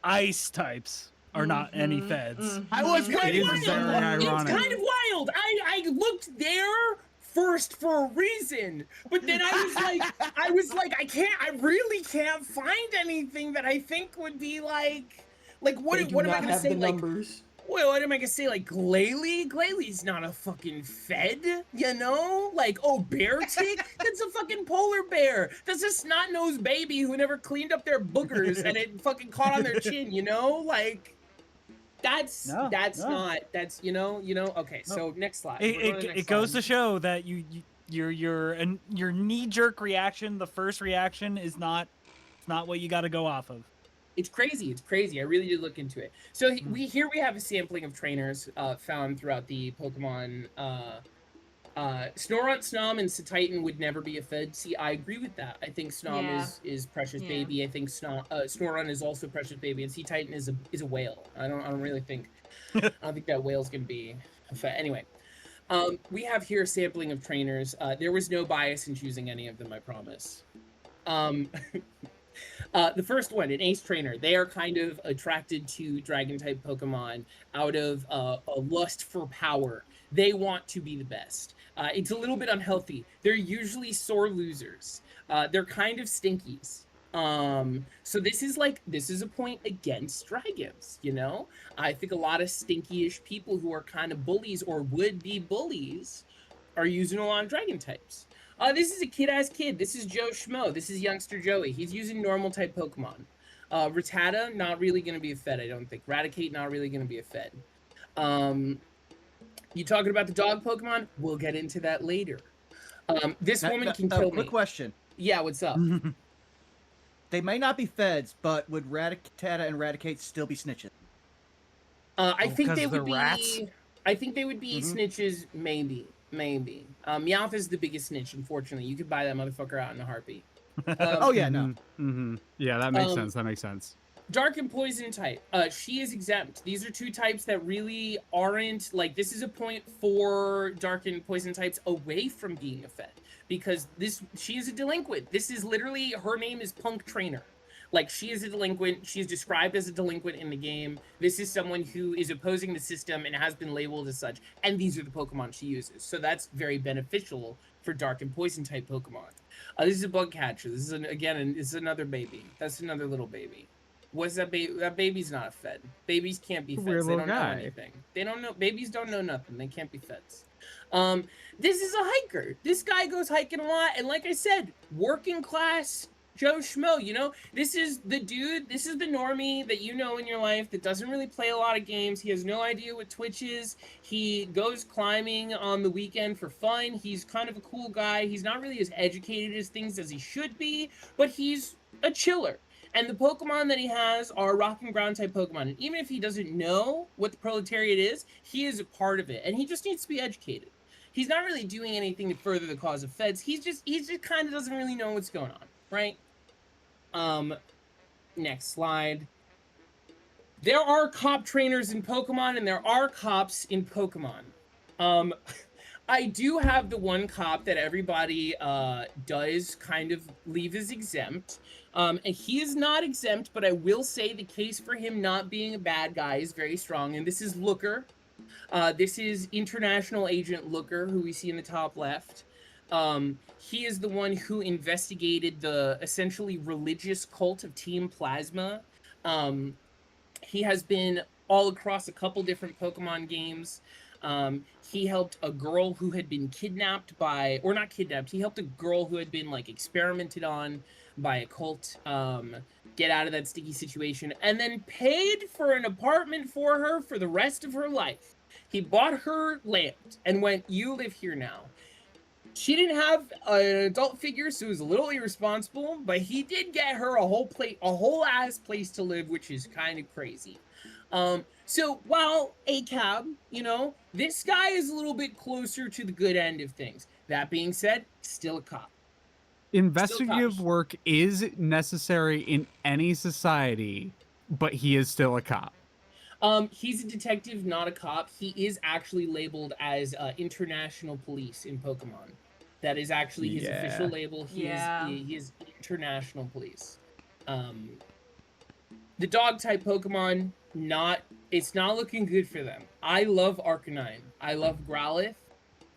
[SPEAKER 5] ice types are not any feds.
[SPEAKER 3] I was kind of
[SPEAKER 4] It is very ironic.
[SPEAKER 3] It's kind of wild. I looked there first for a reason, but then I was like, I really can't find anything that I think would be like what am I gonna say? Like, well, what am I gonna say? Like Glalie? Glalie's not a fucking fed, you know? Like, oh, bear tick? That's a fucking polar bear. That's a snot-nosed baby who never cleaned up their boogers and it fucking caught on their chin, you know? Like, that's not, you know? Okay, so next slide.
[SPEAKER 5] It goes to show that your knee-jerk reaction, the first reaction is not what you got to go off of.
[SPEAKER 3] It's crazy. It's crazy. I really did look into it. So we have a sampling of trainers found throughout the Pokemon. Snorunt, Snom, and Satitan would never be a fed. See, I agree with that. I think Snom is Precious Baby. I think Snorunt is also Precious Baby, and Titan is a whale. I don't really think. I don't think that whale's gonna be a fed. Anyway, we have here a sampling of trainers. There was no bias in choosing any of them. I promise. The first one, an ace trainer. They are kind of attracted to dragon-type Pokemon out of a lust for power. They want to be the best. It's a little bit unhealthy. They're usually sore losers. They're kind of stinkies. So this is a point against dragons, you know? I think a lot of stinky-ish people who are kind of bullies or would be bullies are using a lot of dragon types. This is a kid-ass kid. This is Joe Schmo. This is youngster Joey. He's using normal type Pokemon. Rattata, not really gonna be a Fed, I don't think. Raticate, not really gonna be a Fed. You talking about the dog Pokemon? We'll get into that later. This woman can kill me.
[SPEAKER 6] Quick question.
[SPEAKER 3] Yeah, what's up?
[SPEAKER 6] They may not be feds, but would Rattata and Raticate still be snitches?
[SPEAKER 3] I think they
[SPEAKER 5] 'cause
[SPEAKER 3] would
[SPEAKER 5] they're
[SPEAKER 3] be.
[SPEAKER 5] rats?
[SPEAKER 3] I think they would be snitches. Maybe. Meowth is the biggest snitch. Unfortunately, you could buy that motherfucker out in a heartbeat.
[SPEAKER 6] Oh yeah, no.
[SPEAKER 4] Yeah, that makes sense. That makes sense.
[SPEAKER 3] Dark and poison type. She is exempt. These are two types that really aren't like. This is a point for dark and poison types away from being a Fed because she is a delinquent. This is literally her name is Punk Trainer. Like she is a delinquent. She's described as a delinquent in the game. This is someone who is opposing the system and has been labeled as such. And these are the Pokemon she uses. So that's very beneficial for dark and poison type Pokemon. This is a bug catcher. This is this is another baby. That's another little baby. What's that baby? That baby's not a Fed. Babies can't be feds. They don't know anything. They don't know. Babies don't know nothing. They can't be feds. This is a hiker. This guy goes hiking a lot. And like I said, working class Joe Schmo, you know, this is the dude, this is the normie that you know in your life that doesn't really play a lot of games. He has no idea what Twitch is. He goes climbing on the weekend for fun. He's kind of a cool guy. He's not really as educated as things as he should be, but he's a chiller. And the Pokemon that he has are rock and ground type Pokemon. And even if he doesn't know what the proletariat is, he is a part of it. And he just needs to be educated. He's not really doing anything to further the cause of feds. He just kind of doesn't really know what's going on, right? Next slide. There are cop trainers in Pokemon, and there are cops in Pokemon. I do have the one cop that everybody does kind of leave as exempt. And he is not exempt, but I will say the case for him not being a bad guy is very strong, and this is Looker. This is International Agent Looker, who we see in the top left. He is the one who investigated the essentially religious cult of Team Plasma. He has been all across a couple different Pokemon games. He helped a girl who had been kidnapped by, or not kidnapped, he helped a girl who had been like experimented on by a cult get out of that sticky situation, and then paid for an apartment for her for the rest of her life. He bought her land and went, you live here now. She didn't have an adult figure, so it was a little irresponsible, but he did get her a whole ass place to live, which is kind of crazy. So while a cab, you know, this guy is a little bit closer to the good end of things. That being said, still a cop.
[SPEAKER 4] Investigative work is necessary in any society, but he is still a cop.
[SPEAKER 3] He's a detective, not a cop. He is actually labeled as international police in Pokemon. That is actually his official label. He is international police. The dog type Pokemon, it's not looking good for them. I love Arcanine. I love Growlithe.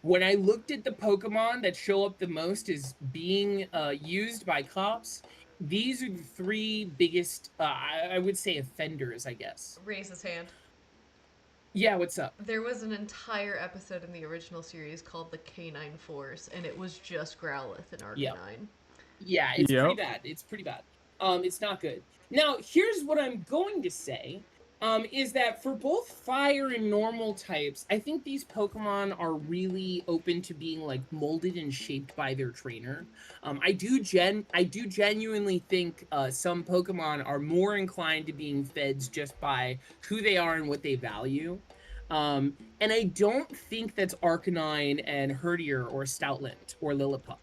[SPEAKER 3] When I looked at the Pokemon that show up the most as being used by cops, these are the three biggest, I would say, offenders, I guess.
[SPEAKER 2] Raise his hand.
[SPEAKER 3] Yeah, what's up?
[SPEAKER 2] There was an entire episode in the original series called The Canine Force, and it was just Growlithe and Arcanine.
[SPEAKER 3] Yeah, it's pretty bad. It's pretty bad. It's not good. Now, here's what I'm going to say, is that for both fire and normal types, I think these Pokemon are really open to being like molded and shaped by their trainer. I do genuinely think some Pokemon are more inclined to being feds just by who they are and what they value. And I don't think that's Arcanine and Herdier or Stoutland or Lillipup.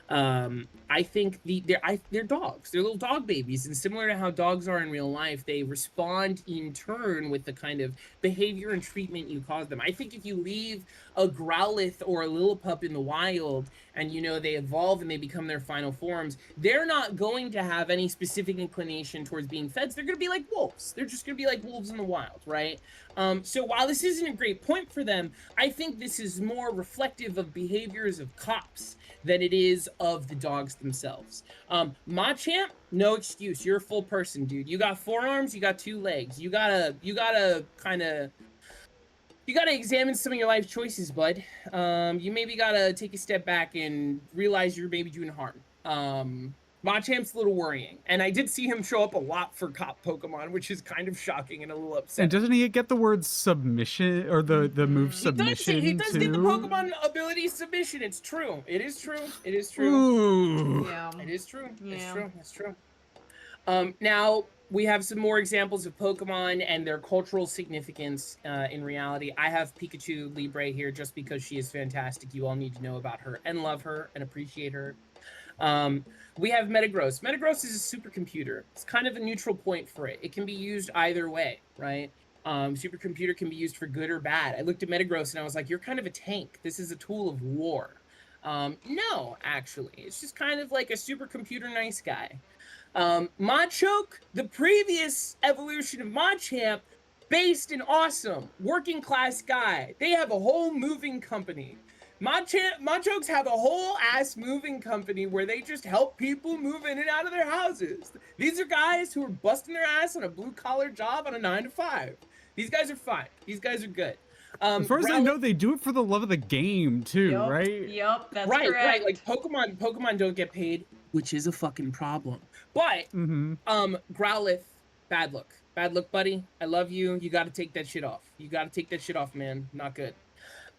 [SPEAKER 3] I think they're dogs. They're little dog babies, and similar to how dogs are in real life, they respond in turn with the kind of behavior and treatment you cause them. I think if you leave a Growlithe or a Lillipup in the wild, and you know they evolve and they become their final forms, they're not going to have any specific inclination towards being feds. They're going to be like wolves. They're just going to be like wolves in the wild, right? So while this isn't a great point for them, I think this is more reflective of behaviors of cops than it is of the dogs themselves. Machamp, no excuse. You're a full person, dude. You got 4 arms, you got 2 legs. You gotta examine some of your life choices, bud. You maybe gotta take a step back and realize you're maybe doing harm. Machamp's a little worrying, and I did see him show up a lot for cop Pokemon, which is kind of shocking and a little upsetting.
[SPEAKER 4] And doesn't he get the word submission or the move submission?
[SPEAKER 3] He does
[SPEAKER 4] too?
[SPEAKER 3] get the Pokemon ability submission. It's true. It is true. It is true.
[SPEAKER 4] Ooh.
[SPEAKER 2] Yeah.
[SPEAKER 3] It is true.
[SPEAKER 2] Yeah.
[SPEAKER 3] It's true. It's true. Now we have some more examples of Pokemon and their cultural significance in reality. I have Pikachu Libre here just because she is fantastic. You all need to know about her and love her and appreciate her. We have Metagross. Metagross is a supercomputer. It's kind of a neutral point for it. It can be used either way, right? Supercomputer can be used for good or bad. I looked at Metagross and I was like, you're kind of a tank. This is a tool of war. No, actually. It's just kind of like a supercomputer nice guy. Machoke, the previous evolution of Machamp, based and awesome, working class guy. They have a whole moving company. Machokes have a whole ass moving company where they just help people move in and out of their houses. These are guys who are busting their ass on a blue collar job on a 9-to-5. These guys are fine. These guys are good.
[SPEAKER 4] As far as I know, they do it for the love of the game too, right?
[SPEAKER 2] Yep, that's
[SPEAKER 3] right,
[SPEAKER 2] correct.
[SPEAKER 3] right. Like Pokemon don't get paid, which is a fucking problem. But Growlithe, bad luck. Bad luck, buddy. I love you. You got to take that shit off. You got to take that shit off, man. Not good.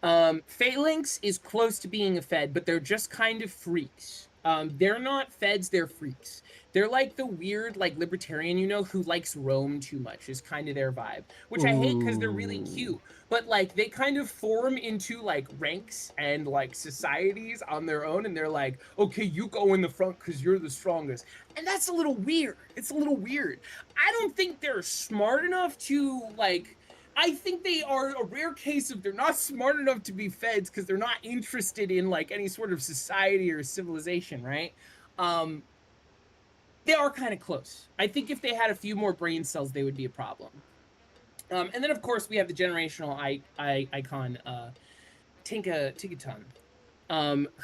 [SPEAKER 3] Phalanx is close to being a Fed, but they're just kind of freaks. They're not Feds, they're freaks. They're like the weird, like, libertarian, you know, who likes Rome too much, is kind of their vibe. Which I hate because they're really cute. But, like, they kind of form into, like, ranks and, like, societies on their own, and they're like, okay, you go in the front because you're the strongest. And that's a little weird. It's a little weird. I don't think they're smart enough to, like... I think they are a rare case of they're not smart enough to be Feds because they're not interested in, like, any sort of society or civilization, right? They are kind of close. I think if they had a few more brain cells, they would be a problem. And then, of course, we have the generational icon, Tinkaton,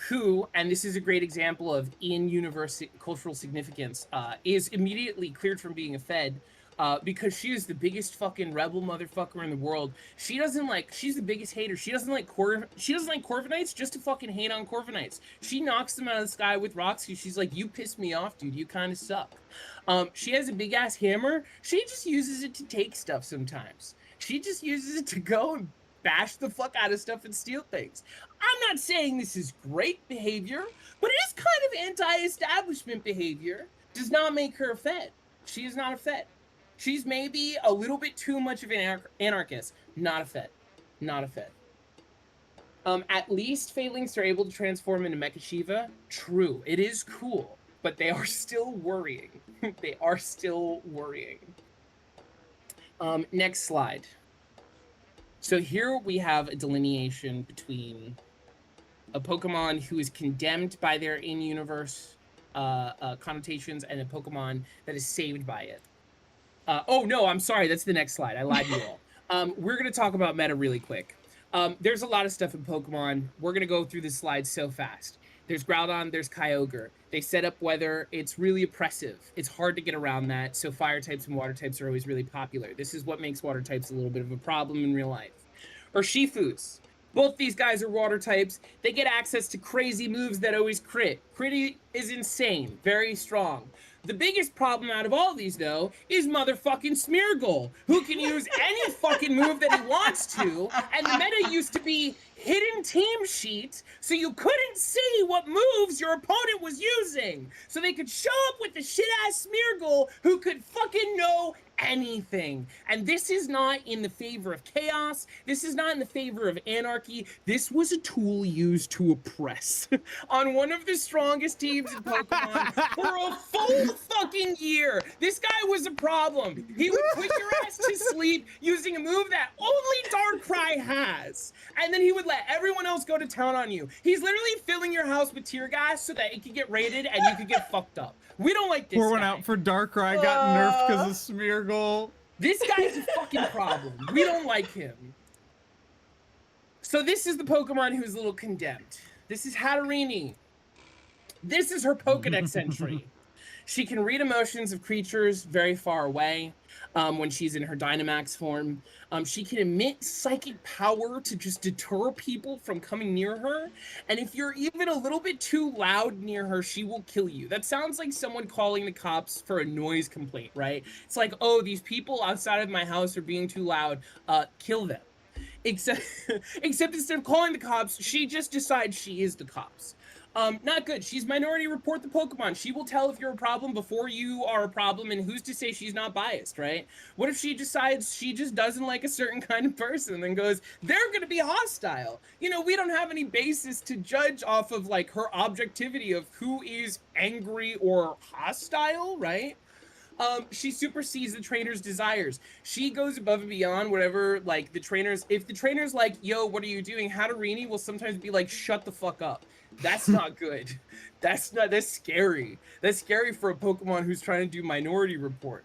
[SPEAKER 3] who, and this is a great example of in-universe cultural significance, is immediately cleared from being a Fed because she is the biggest fucking rebel motherfucker in the world. She doesn't like, she's the biggest hater. She doesn't like Corviknights just to fucking hate on Corviknights. She knocks them out of the sky with rocks because she's like, you piss me off, dude. You kind of suck. She has a big ass hammer. She just uses it to take stuff sometimes. She just uses it to go and bash the fuck out of stuff and steal things. I'm not saying this is great behavior, but it is kind of anti-establishment behavior. Does not make her a Fed. She is not a Fed. She's maybe a little bit too much of an anarchist. Not a Fed. Not a Fed. At least Phalanx are able to transform into Mecha Shiva. True. It is cool. But they are still worrying. They are still worrying. Next slide. So here we have a delineation between a Pokemon who is condemned by their in-universe connotations and a Pokemon that is saved by it. Oh, no, I'm sorry. That's the next slide. I lied to you all. We're going to talk about meta really quick. There's a lot of stuff in Pokemon. We're going to go through this slide so fast. There's Groudon, there's Kyogre. They set up weather. It's really oppressive. It's hard to get around that, so fire types and water types are always really popular. This is what makes water types a little bit of a problem in real life. Urshifus. Both these guys are water types. They get access to crazy moves that always crit. Crit is insane. Very strong. The biggest problem out of all these, though, is motherfucking Smeargle, who can use any fucking move that he wants to, and the meta used to be hidden team sheets, so you couldn't see what moves your opponent was using. So they could show up with the shit-ass Smeargle who could fucking know anything. And this is not in the favor of chaos. This is not in the favor of anarchy. This was a tool used to oppress on one of the strongest teams in Pokemon for a full fucking year. This guy was a problem. He would put your ass to sleep using a move that only Darkrai has. And then he would let everyone else go to town on you. He's literally filling your house with tear gas so that it could get raided and you could get fucked up. We don't like this
[SPEAKER 4] Pour one
[SPEAKER 3] guy.
[SPEAKER 4] out for Darkrai, got nerfed because of Smeargle.
[SPEAKER 3] This guy's a fucking problem. We don't like him. So this is the Pokemon who's a little condemned. This is Hatterene. This is her Pokedex entry. She can read emotions of creatures very far away when she's in her Dynamax form. She can emit psychic power to just deter people from coming near her. And if you're even a little bit too loud near her, she will kill you. That sounds like someone calling the cops for a noise complaint, right? It's like, oh, these people outside of my house are being too loud. Kill them. Except instead of calling the cops, she just decides she is the cops. Not good. She's minority report the Pokemon. She will tell if you're a problem before you are a problem, and who's to say she's not biased, right? What if she decides she just doesn't like a certain kind of person and goes, they're gonna be hostile? You know, we don't have any basis to judge off of like her objectivity of who is angry or hostile, right? She supersedes the trainer's desires. She goes above and beyond whatever, like, the trainers, if the trainer's like, yo, what are you doing? Hatterini will sometimes be like, shut the fuck up. That's not good. That's scary. That's scary for a Pokemon who's trying to do minority report.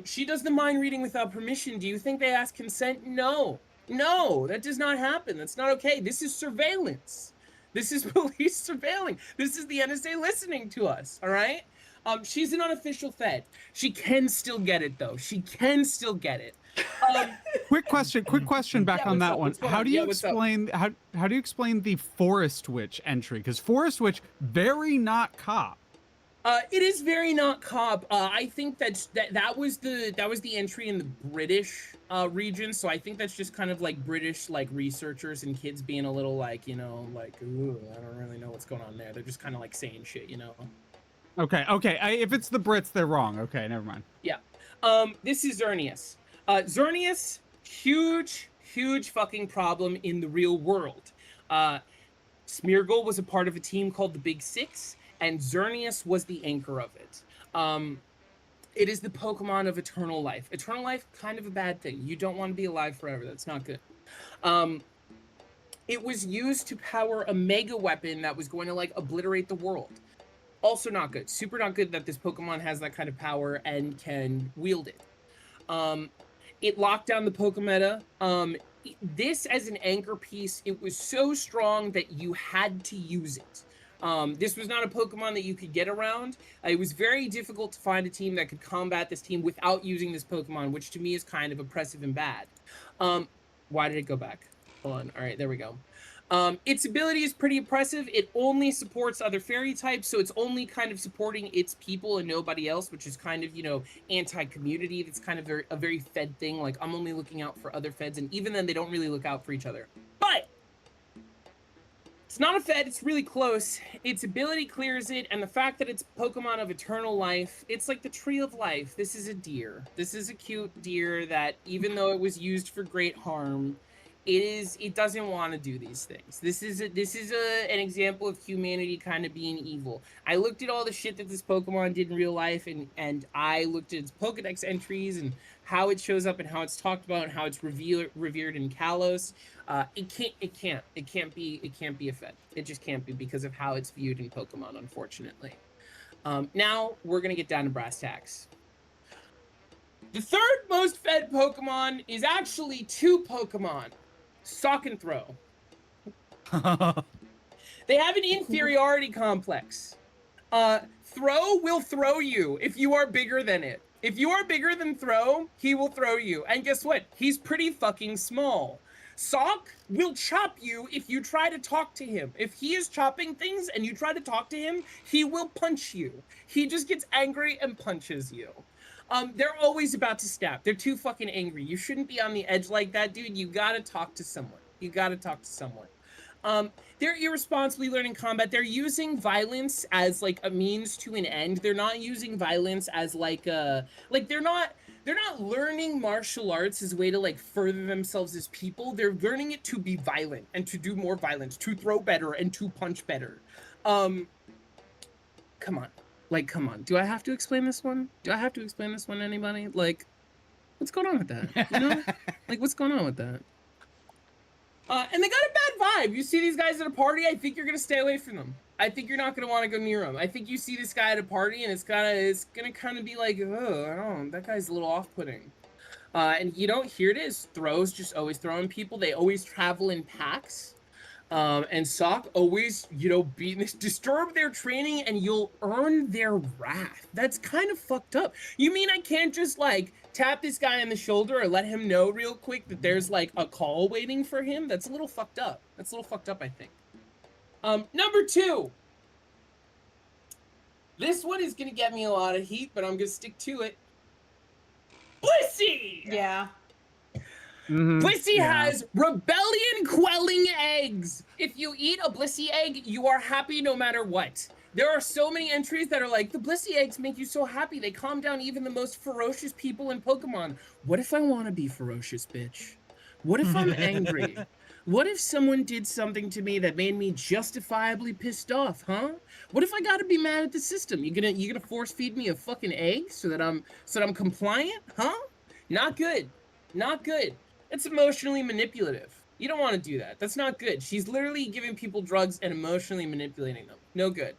[SPEAKER 3] She does the mind reading without permission. Do you think they ask consent? No. No, that does not happen. That's not okay. This is surveillance. This is police surveilling. This is the NSA listening to us, all right? She's an unofficial Fed. She can still get it, though. She can still get it.
[SPEAKER 4] Quick question back on that one. How do you explain how do you explain the Forest Witch entry? Because Forest Witch, very not cop.
[SPEAKER 3] It is very not cop. I think that was the entry in the British region. So I think that's just kind of like British like researchers and kids being a little like, you know, like, ooh, I don't really know what's going on there. They're just kind of like saying shit, you know.
[SPEAKER 4] Okay. If it's the Brits, they're wrong. Okay, never mind.
[SPEAKER 3] Yeah. This is Xerneas. Xerneas, huge fucking problem in the real world. Smeargle was a part of a team called the Big Six, and Xerneas was the anchor of it. It is the Pokemon of eternal life. Eternal life, kind of a bad thing. You don't want to be alive forever. That's not good. It was used to power a mega weapon that was going to like obliterate the world. Also not good. Super not good that this Pokemon has that kind of power and can wield it. It locked down the Pokemeta. This as an anchor piece, it was so strong that you had to use it. This was not a Pokemon that you could get around. It was very difficult to find a team that could combat this team without using this Pokemon, which to me is kind of oppressive and bad. Why did it go back? Hold on. All right, there we go. Its ability is pretty impressive. It only supports other fairy types, so it's only kind of supporting its people and nobody else, which is kind of, you know, anti-community. That's kind of a very Fed thing. Like, I'm only looking out for other Feds, and even then, they don't really look out for each other. But it's not a Fed. It's really close. Its ability clears it, and the fact that it's Pokemon of eternal life, it's like the Tree of Life. This is a deer. This is a cute deer that, even though it was used for great harm, it doesn't want to do these things. This is an example of humanity kind of being evil. I looked at all the shit that this Pokemon did in real life, and I looked at its Pokedex entries and how it shows up and how it's talked about and how it's revered in Kalos. It can't be a Fed. It just can't be because of how it's viewed in Pokemon, unfortunately. Now we're gonna get down to brass tacks. The third most fed Pokemon is actually two Pokemon. Sock and Throw. They have an inferiority complex. Throw will throw you if you are bigger than it. If you are bigger than Throw, he will throw you. And guess what? He's pretty fucking small. Sock will chop you if you try to talk to him. If he is chopping things and you try to talk to him, he will punch you. He just gets angry and punches you. They're always about to snap. They're too fucking angry. You shouldn't be on the edge like that, dude. You gotta talk to someone. You gotta talk to someone. They're irresponsibly learning combat. They're using violence as like a means to an end. They're not using violence as like a they're not learning martial arts as a way to like further themselves as people. They're learning it to be violent and to do more violence, to throw better and to punch better. Come on. Like, come on. Do I have to explain this one? Do I have to explain this one to anybody? Like, what's going on with that? You know? Like, what's going on with that? And they got a bad vibe. You see these guys at a party, I think you're going to stay away from them. I think you're not going to want to go near them. I think you see this guy at a party, and it's going to kind of be like, oh, I don't know, that guy's a little off-putting. And you don't, here it is. Throws, just always throwing people. They always travel in packs. And Sock always, disturb their training and you'll earn their wrath. That's kind of fucked up. You mean I can't just like tap this guy on the shoulder or let him know real quick that there's like a call waiting for him? That's a little fucked up. That's a little fucked up, I think. Number 2. This one is gonna get me a lot of heat, but I'm gonna stick to it. Blissey!
[SPEAKER 2] Yeah.
[SPEAKER 3] Blissey has rebellion quelling eggs. If you eat a Blissey egg, you are happy no matter what. There are so many entries that are like, the Blissey eggs make you so happy. They calm down even the most ferocious people in Pokemon. What if I want to be ferocious, bitch? What if I'm angry? What if someone did something to me that made me justifiably pissed off, huh? What if I gotta be mad at the system? You gonna force feed me a fucking egg so that I'm compliant, huh? Not good. Not good. It's emotionally manipulative. You don't want to do that. That's not good. She's literally giving people drugs and emotionally manipulating them. No good.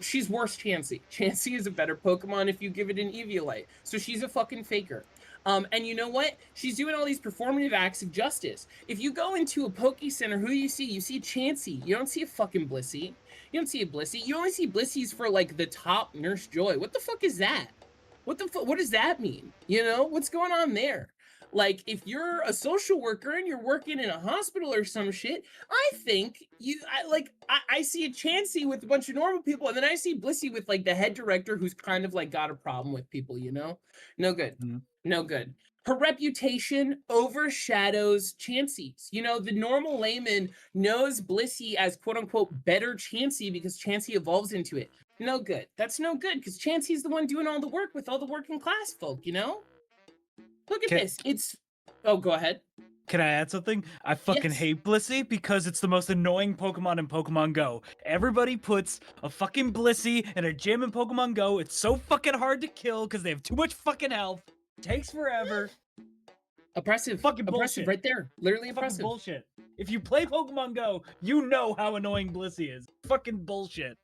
[SPEAKER 3] She's worse Chansey. Chansey is a better Pokemon if you give it an Eviolite. So she's a fucking faker. And you know what? She's doing all these performative acts of justice. If you go into a Poke Center, who do you see? You see Chansey. You don't see a fucking Blissey. You don't see a Blissey. You only see Blisseys for like the top Nurse Joy. What the fuck is that? What does that mean? You know, what's going on there? Like, if you're a social worker and you're working in a hospital or some shit, I think I see a Chansey with a bunch of normal people, and then I see Blissey with like the head director who's kind of like got a problem with people, you know? No good. No good. Her reputation overshadows Chansey's. You know, the normal layman knows Blissey as quote unquote better Chansey because Chansey evolves into it. No good. That's no good because Chansey's the one doing all the work with all the working class folk, you know? Look at this. It's... Oh, go ahead.
[SPEAKER 5] Can I add something? I fucking hate Blissey because it's the most annoying Pokemon in Pokemon Go. Everybody puts a fucking Blissey in a gym in Pokemon Go. It's so fucking hard to kill because they have too much fucking health. It takes forever.
[SPEAKER 3] Oppressive.
[SPEAKER 5] Fucking
[SPEAKER 3] oppressive
[SPEAKER 5] bullshit.
[SPEAKER 3] Right there. Literally
[SPEAKER 5] Fucking
[SPEAKER 3] oppressive.
[SPEAKER 5] bullshit. If you play Pokemon Go, you know how annoying Blissey is. Fucking bullshit.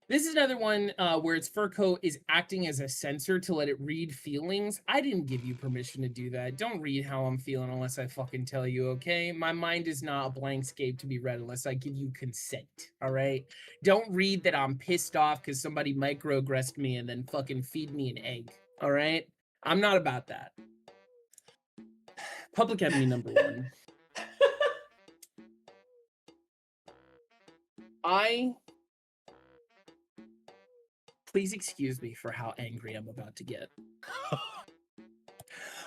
[SPEAKER 3] This is another one where its fur coat is acting as a sensor to let it read feelings. I didn't give you permission to do that. Don't read how I'm feeling unless I fucking tell you, okay? My mind is not a blank scape to be read unless I give you consent, all right? Don't read that I'm pissed off because somebody microaggressed me and then fucking feed me an egg, all right? I'm not about that. Public enemy number 1. Please excuse me for how angry I'm about to get. Okay.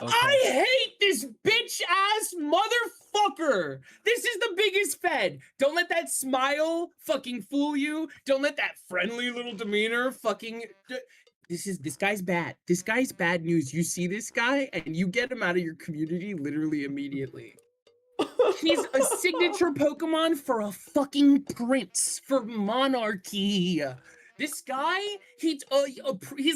[SPEAKER 3] I hate this bitch-ass motherfucker! This is the biggest fed! Don't let that smile fucking fool you. Don't let that friendly little demeanor fucking... This guy's bad. This guy's bad news. You see this guy, and you get him out of your community literally immediately. He's a signature Pokemon for a fucking prince, for monarchy. This guy, he's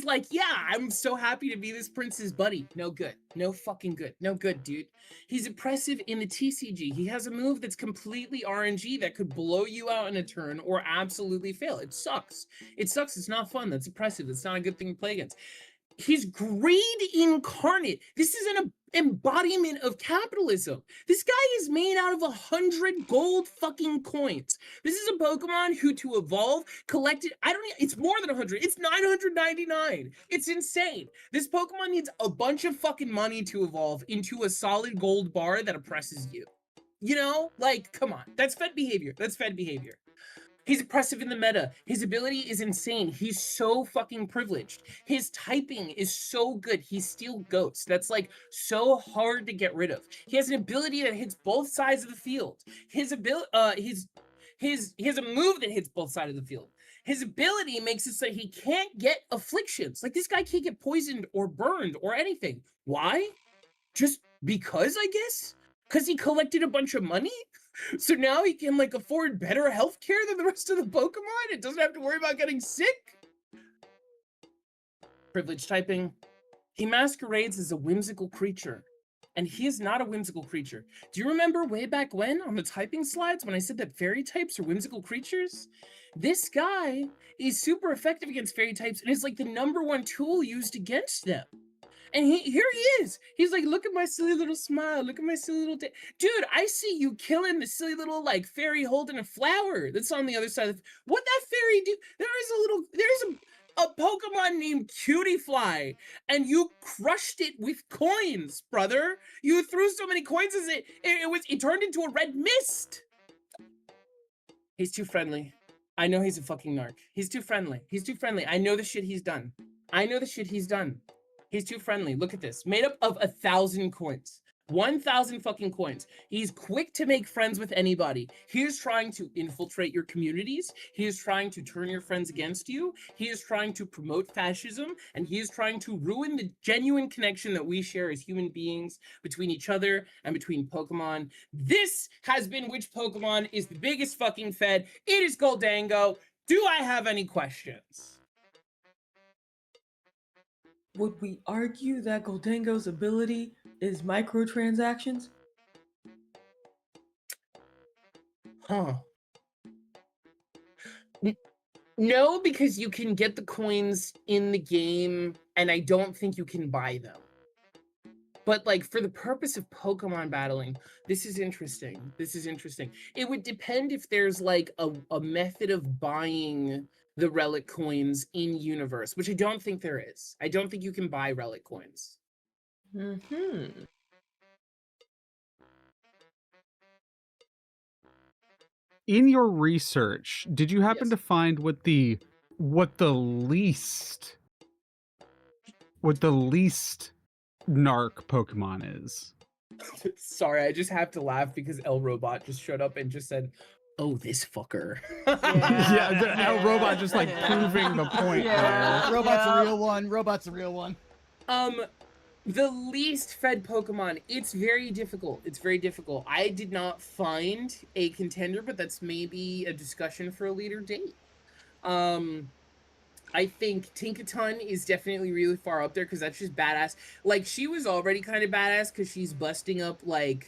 [SPEAKER 3] like, yeah, I'm so happy to be this prince's buddy. No good. No fucking good. No good, dude. He's oppressive in the TCG. He has a move that's completely RNG that could blow you out in a turn or absolutely fail. It sucks. It sucks. It's not fun. That's oppressive. It's not a good thing to play against. He's greed incarnate. This is an embodiment of capitalism. This guy is made out of 100 gold fucking coins. This is a Pokemon who, to evolve, collected, it's more than 100. It's 999. It's insane. This Pokemon needs a bunch of fucking money to evolve into a solid gold bar that oppresses you. You know? Like, come on. That's fed behavior. That's fed behavior. He's oppressive in the meta. His ability is insane. He's so fucking privileged. His typing is so good. He's Steel Ghost. That's like so hard to get rid of. He has an ability that hits both sides of the field. His ability, he has a move that hits both sides of the field. His ability makes it so he can't get afflictions. Like, this guy can't get poisoned or burned or anything. Why? Just because, I guess? Because he collected a bunch of money? So now he can, like, afford better healthcare than the rest of the Pokemon? It doesn't have to worry about getting sick? Privileged typing. He masquerades as a whimsical creature. And he is not a whimsical creature. Do you remember way back when, on the typing slides, when I said that fairy types are whimsical creatures? This guy is super effective against fairy types and is, like, the #1 tool used against them. And here he is. He's like, look at my silly little smile. Look at my silly little dude. I see you killing the silly little like fairy holding a flower that's on the other side of what that fairy do. There's a Pokemon named Cutie Fly, and you crushed it with coins, brother. You threw so many coins as it turned into a red mist. He's too friendly. I know he's a fucking narc. He's too friendly. He's too friendly. I know the shit he's done. He's too friendly. Look at this. Made up of 1,000 coins. 1,000 fucking coins. He's quick to make friends with anybody. He is trying to infiltrate your communities. He is trying to turn your friends against you. He is trying to promote fascism. And he is trying to ruin the genuine connection that we share as human beings between each other and between Pokemon. This has been Which Pokemon is the Biggest Fucking Fed. It is Goldango. Do I have any questions?
[SPEAKER 7] Would we argue that Goldango's ability is microtransactions?
[SPEAKER 3] Huh. No, because you can get the coins in the game, and I don't think you can buy them. But like for the purpose of Pokemon battling, this is interesting. It would depend if there's like a method of buying the relic coins in universe, which I don't think there is. I don't think you can buy relic coins.
[SPEAKER 7] Mm-hmm.
[SPEAKER 4] In your research, did you happen to find what the least narc Pokemon is?
[SPEAKER 3] Sorry, I just have to laugh because El Robot just showed up and just said, "Oh, this fucker."
[SPEAKER 4] El Robot just like proving the point.
[SPEAKER 6] Robot's a real one. Robot's a real one.
[SPEAKER 3] The least fed Pokemon, it's very difficult. I did not find a contender, but that's maybe a discussion for a later date. I think Tinkaton is definitely really far up there because that's just badass. Like, she was already kind of badass because she's busting up Corviknights,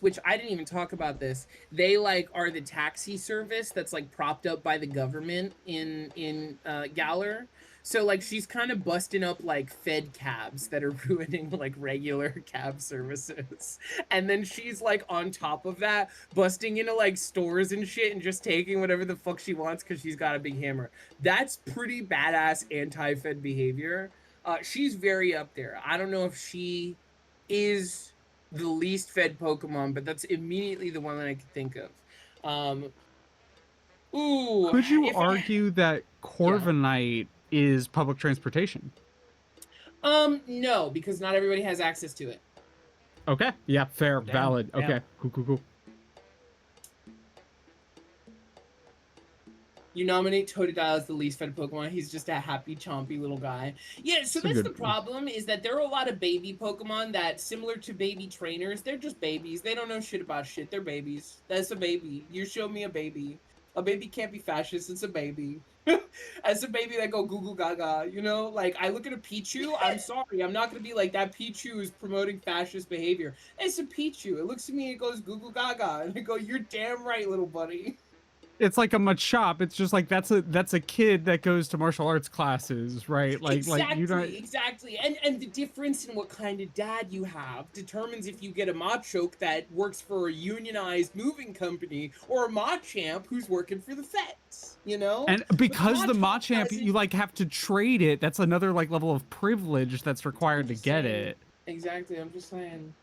[SPEAKER 3] which I didn't even talk about this. They like are the taxi service that's like propped up by the government in Galar. So like she's kind of busting up like fed cabs that are ruining like regular cab services. And then she's like on top of that busting into like stores and shit and just taking whatever the fuck she wants because she's got a big hammer. That's pretty badass anti-fed behavior. She's very up there. I don't know if she is the least fed Pokemon, but that's immediately the one that I could think of.
[SPEAKER 4] Could you argue that Corviknight is public transportation?
[SPEAKER 3] No, because not everybody has access to it.
[SPEAKER 4] Okay. Yeah, fair,
[SPEAKER 3] Damn,
[SPEAKER 4] valid.
[SPEAKER 3] damn.
[SPEAKER 4] Okay, cool.
[SPEAKER 3] You nominate Totodile as the least fed Pokemon. He's just a happy, chompy little guy. Yeah, so that's the problem, is that there are a lot of baby Pokemon that, similar to baby trainers, they're just babies. They don't know shit about shit. They're babies. That's a baby. You show me a baby. A baby can't be fascist. It's a baby. As a baby that go goo goo gaga, you know? Like, I look at a Pichu, I'm sorry, I'm not gonna be like, that Pichu is promoting fascist behavior. It's a Pichu. It looks at me and it goes goo goo gaga. And I go, you're damn right, little buddy.
[SPEAKER 4] It's like a Machop. It's just like that's a kid that goes to martial arts classes, right? Like you don't.
[SPEAKER 3] Exactly. And the difference in what kind of dad you have determines if you get a Machoke that works for a unionized moving company or a Machamp who's working for the feds, you know?
[SPEAKER 4] And because the Machamp, you like have to trade it. That's another like level of privilege that's required to get it.
[SPEAKER 3] Exactly. I'm just saying.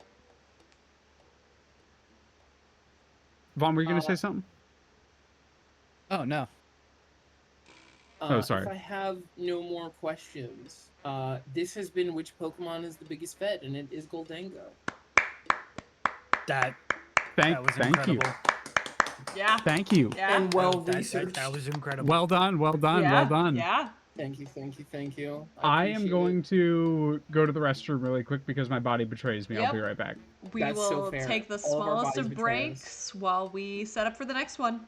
[SPEAKER 4] Vaughn, were you gonna say something?
[SPEAKER 6] Oh, no.
[SPEAKER 4] Oh, sorry.
[SPEAKER 3] If I have no more questions, this has been Which Pokemon is the Biggest Fed, and it is Goldango.
[SPEAKER 5] That was
[SPEAKER 4] Thank
[SPEAKER 5] incredible.
[SPEAKER 4] you.
[SPEAKER 2] Yeah.
[SPEAKER 4] Thank you.
[SPEAKER 2] Yeah.
[SPEAKER 7] And well
[SPEAKER 5] That
[SPEAKER 7] researched.
[SPEAKER 5] was incredible.
[SPEAKER 4] Well done.
[SPEAKER 2] Yeah.
[SPEAKER 4] Well done.
[SPEAKER 2] Yeah.
[SPEAKER 3] Thank you.
[SPEAKER 4] I am going to go to the restroom really quick because my body betrays me. I'll
[SPEAKER 2] Yep.
[SPEAKER 4] be right back.
[SPEAKER 2] We
[SPEAKER 3] That's so
[SPEAKER 2] will
[SPEAKER 3] fair.
[SPEAKER 2] take the
[SPEAKER 3] All of our
[SPEAKER 2] smallest
[SPEAKER 3] bodies
[SPEAKER 2] of
[SPEAKER 3] betray us.
[SPEAKER 2] breaks while we set up for the next one.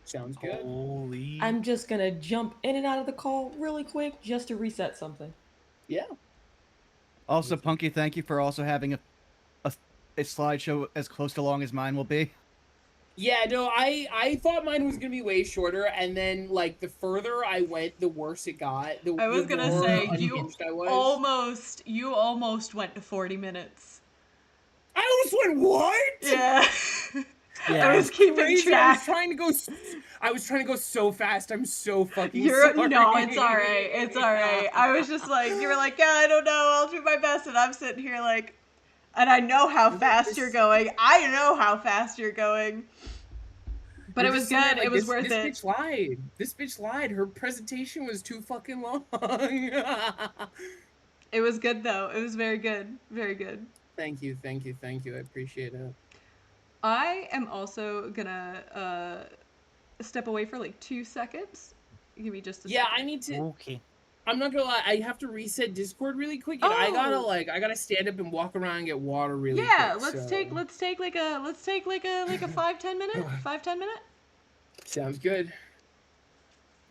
[SPEAKER 3] Sounds good.
[SPEAKER 5] Holy.
[SPEAKER 7] I'm just gonna jump in and out of the call really quick just to reset something.
[SPEAKER 3] Yeah.
[SPEAKER 6] Also, Punky, thank you for also having a slideshow as close to long as mine will be.
[SPEAKER 3] Yeah, no, I thought mine was gonna be way shorter, and then like the further I went, the worse it got.
[SPEAKER 2] I was
[SPEAKER 3] The
[SPEAKER 2] gonna
[SPEAKER 3] more
[SPEAKER 2] say
[SPEAKER 3] unhinged I was.
[SPEAKER 2] you almost went to 40 minutes.
[SPEAKER 3] I almost went what?
[SPEAKER 2] Yeah.
[SPEAKER 5] Yeah.
[SPEAKER 2] I was keeping
[SPEAKER 3] Crazy.
[SPEAKER 2] track.
[SPEAKER 3] I was trying to go so fast. I'm so fucking
[SPEAKER 2] No,
[SPEAKER 3] sorry.
[SPEAKER 2] it's all right. It's all right. I was just like, you were like, yeah, I don't know. I'll do my best, and I'm sitting here like, and I know how fast you're going. I know how fast you're going. But it was good. It was worth
[SPEAKER 3] this
[SPEAKER 2] it.
[SPEAKER 3] Bitch lied. This bitch lied. Her presentation was too fucking long.
[SPEAKER 2] It was good though. It was very good. Very good.
[SPEAKER 3] Thank you. I appreciate it.
[SPEAKER 2] I am also gonna step away for like 2 seconds. Give me just a second.
[SPEAKER 3] I need to.
[SPEAKER 5] Okay.
[SPEAKER 3] I'm not gonna lie. I have to reset Discord really quick, and I gotta stand up and walk around and get water really quick.
[SPEAKER 2] Yeah, let's take like a 5-10 minute. 5-10 minute.
[SPEAKER 3] Sounds good.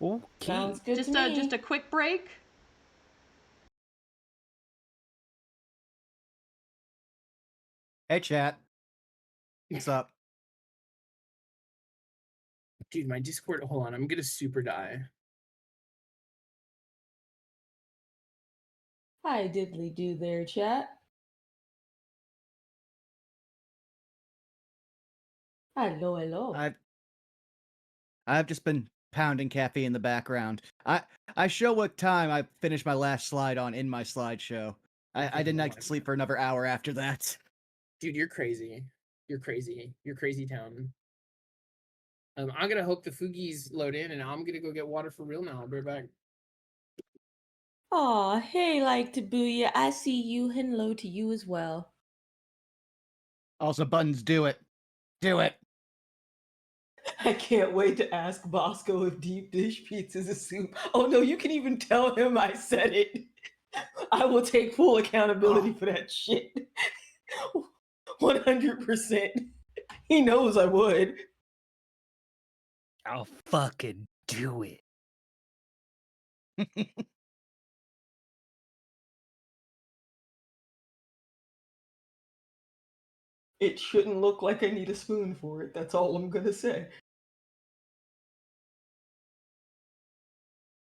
[SPEAKER 5] Okay.
[SPEAKER 7] Sounds good
[SPEAKER 2] Just
[SPEAKER 7] to me.
[SPEAKER 2] just a quick break.
[SPEAKER 6] Hey, chat. What's up?
[SPEAKER 3] Dude, my Discord. Hold on, I'm gonna super die.
[SPEAKER 7] Hi, diddly do there, chat. Hello, hello.
[SPEAKER 6] I've just been pounding caffeine in the background. I show what time I finished my last slide on in my slideshow. I didn't like to sleep for another hour after that.
[SPEAKER 3] Dude, you're crazy. You're crazy. You're crazy town. I'm gonna hope the Fugies load in, and I'm gonna go get water for real now. I'll be right back.
[SPEAKER 7] Aw, hey, like to booyah. I see you. Hello to you as well.
[SPEAKER 6] Also, Buttons, do it. Do it.
[SPEAKER 7] I can't wait to ask Bosco if deep dish pizza is a soup. Oh no, you can even tell him I said it. I will take full accountability for that shit. 100%. He knows I would.
[SPEAKER 5] I'll fucking do it.
[SPEAKER 7] It shouldn't look like I need a spoon for it. That's all I'm gonna say.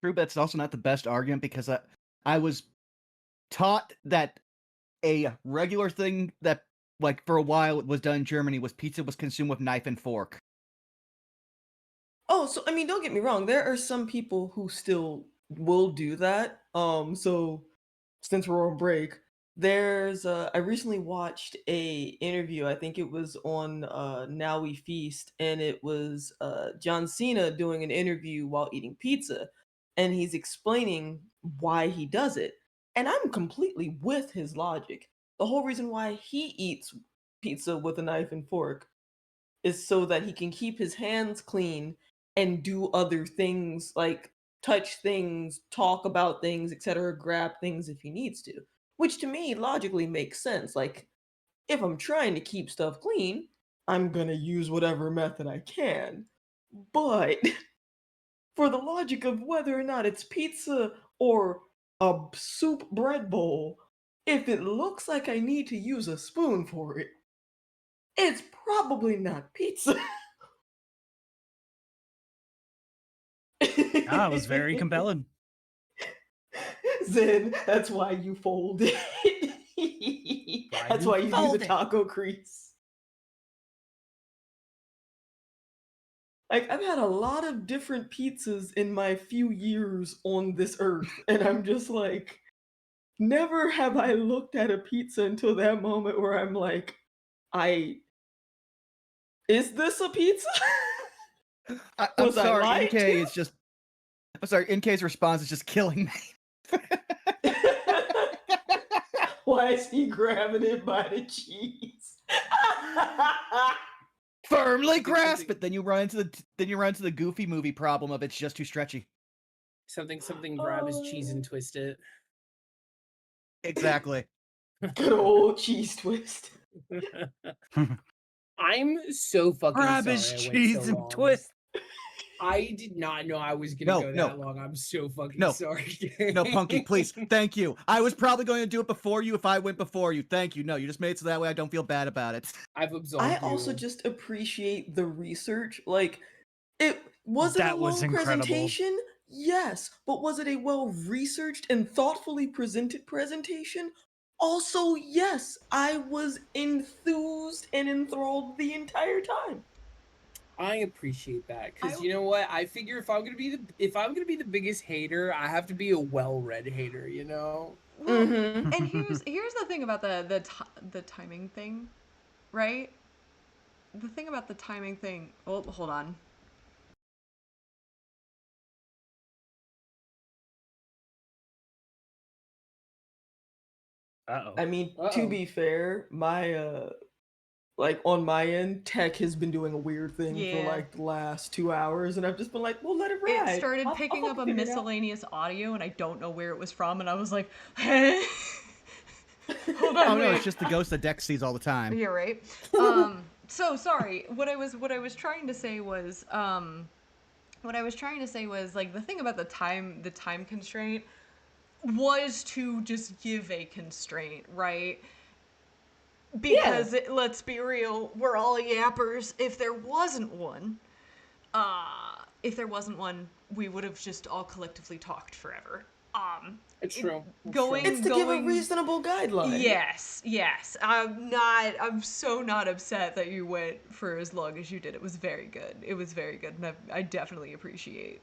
[SPEAKER 6] True, but it's also not the best argument because I was taught that a regular thing that, like, for a while was done in Germany was pizza was consumed with knife and fork.
[SPEAKER 7] Oh, so I mean, don't get me wrong. There are some people who still will do that. So since we're on break, there's I recently watched a interview. I think it was on Now We Feast, and it was John Cena doing an interview while eating pizza, and he's explaining why he does it. And I'm completely with his logic. The whole reason why he eats pizza with a knife and fork is so that he can keep his hands clean and do other things like touch things, talk about things, etc., grab things if he needs to. Which to me logically makes sense. Like, if I'm trying to keep stuff clean, I'm gonna use whatever method I can. But for the logic of whether or not it's pizza or a soup bread bowl, if it looks like I need to use a spoon for it, it's probably not pizza.
[SPEAKER 5] Ah, it was very compelling.
[SPEAKER 7] Zen, that's why you fold it. That's why you do the taco crease. Like, I've had a lot of different pizzas in my few years on this earth, and I'm just like, never have I looked at a pizza until that moment where I'm like, is this a pizza?
[SPEAKER 6] I'm sorry, NK is just. I'm sorry, NK's response is just killing me.
[SPEAKER 7] Why is he grabbing it by the cheese?
[SPEAKER 6] Firmly grasp it. Then you run into the Goofy movie problem of it's just too stretchy.
[SPEAKER 3] Something grab his cheese and twist it.
[SPEAKER 6] Exactly.
[SPEAKER 7] Good old cheese twist.
[SPEAKER 3] I'm so fucking
[SPEAKER 5] Grab
[SPEAKER 3] sorry.
[SPEAKER 5] his
[SPEAKER 3] I went
[SPEAKER 5] cheese
[SPEAKER 3] so
[SPEAKER 5] and
[SPEAKER 3] long.
[SPEAKER 5] twist.
[SPEAKER 11] I did not know I was gonna go that long. I'm so fucking sorry.
[SPEAKER 6] No, Punky, please. Thank you. I was probably going to do it before you if I went before you. Thank you. No, you just made it so that way I don't feel bad about it.
[SPEAKER 11] I've absolved
[SPEAKER 7] I
[SPEAKER 11] you.
[SPEAKER 7] also just appreciate the research. Like, it was it a
[SPEAKER 5] That was
[SPEAKER 7] long
[SPEAKER 5] incredible.
[SPEAKER 7] presentation? Yes, but was it a well-researched and thoughtfully presented presentation? Also, yes. I was enthused and enthralled the entire time.
[SPEAKER 11] I appreciate that because you know what? I figure if I'm gonna be the biggest hater, I have to be a well-read hater. You know.
[SPEAKER 2] Well,
[SPEAKER 7] Mm-hmm.
[SPEAKER 2] and here's the thing about the timing thing, right? The thing about the timing thing. Oh, hold on.
[SPEAKER 7] I mean, to be fair, my like on my end, tech has been doing a weird thing for
[SPEAKER 2] Yeah.
[SPEAKER 7] like the last 2 hours, and I've just been like, "Well, let it ride."
[SPEAKER 2] It started
[SPEAKER 7] I'll
[SPEAKER 2] picking up a
[SPEAKER 7] fucking figure it out.
[SPEAKER 2] miscellaneous audio, and I don't know where it was from, and I was like, hold on,
[SPEAKER 6] Oh no,
[SPEAKER 2] wait.
[SPEAKER 6] it's just the ghost that Dex sees all the time.
[SPEAKER 2] Yeah, right. So sorry. What I was trying to say was like the thing about the time constraint was to just give a constraint, right? Because let's be real, we're all yappers. If there wasn't one, we would have just all collectively talked forever.
[SPEAKER 11] It's true.
[SPEAKER 7] It's to give a reasonable guideline.
[SPEAKER 2] Yes. I'm so not upset that you went for as long as you did. It was very good. And I definitely appreciate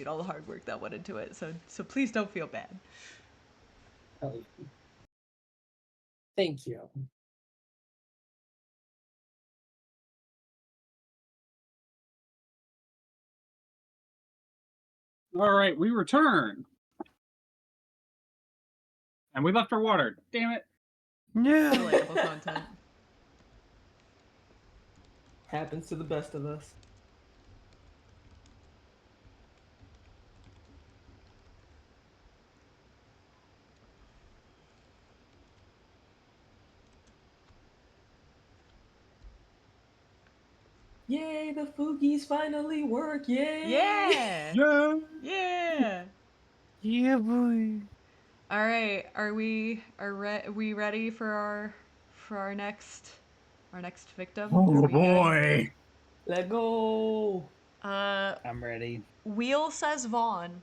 [SPEAKER 2] all the hard work that went into it. So please don't feel bad.
[SPEAKER 11] Thank you.
[SPEAKER 4] All right, we return. And we left our water. Damn it.
[SPEAKER 2] Relatable content.
[SPEAKER 7] Happens to the best of us. Yay, the Foogies finally work. Yay!
[SPEAKER 2] Yeah.
[SPEAKER 4] Yeah.
[SPEAKER 2] Yeah.
[SPEAKER 5] boy.
[SPEAKER 2] All right. Are we ready for our next victim?
[SPEAKER 5] Oh
[SPEAKER 2] Are we good?
[SPEAKER 5] boy.
[SPEAKER 7] Let go.
[SPEAKER 5] I'm ready.
[SPEAKER 2] Wheel says Vaughn.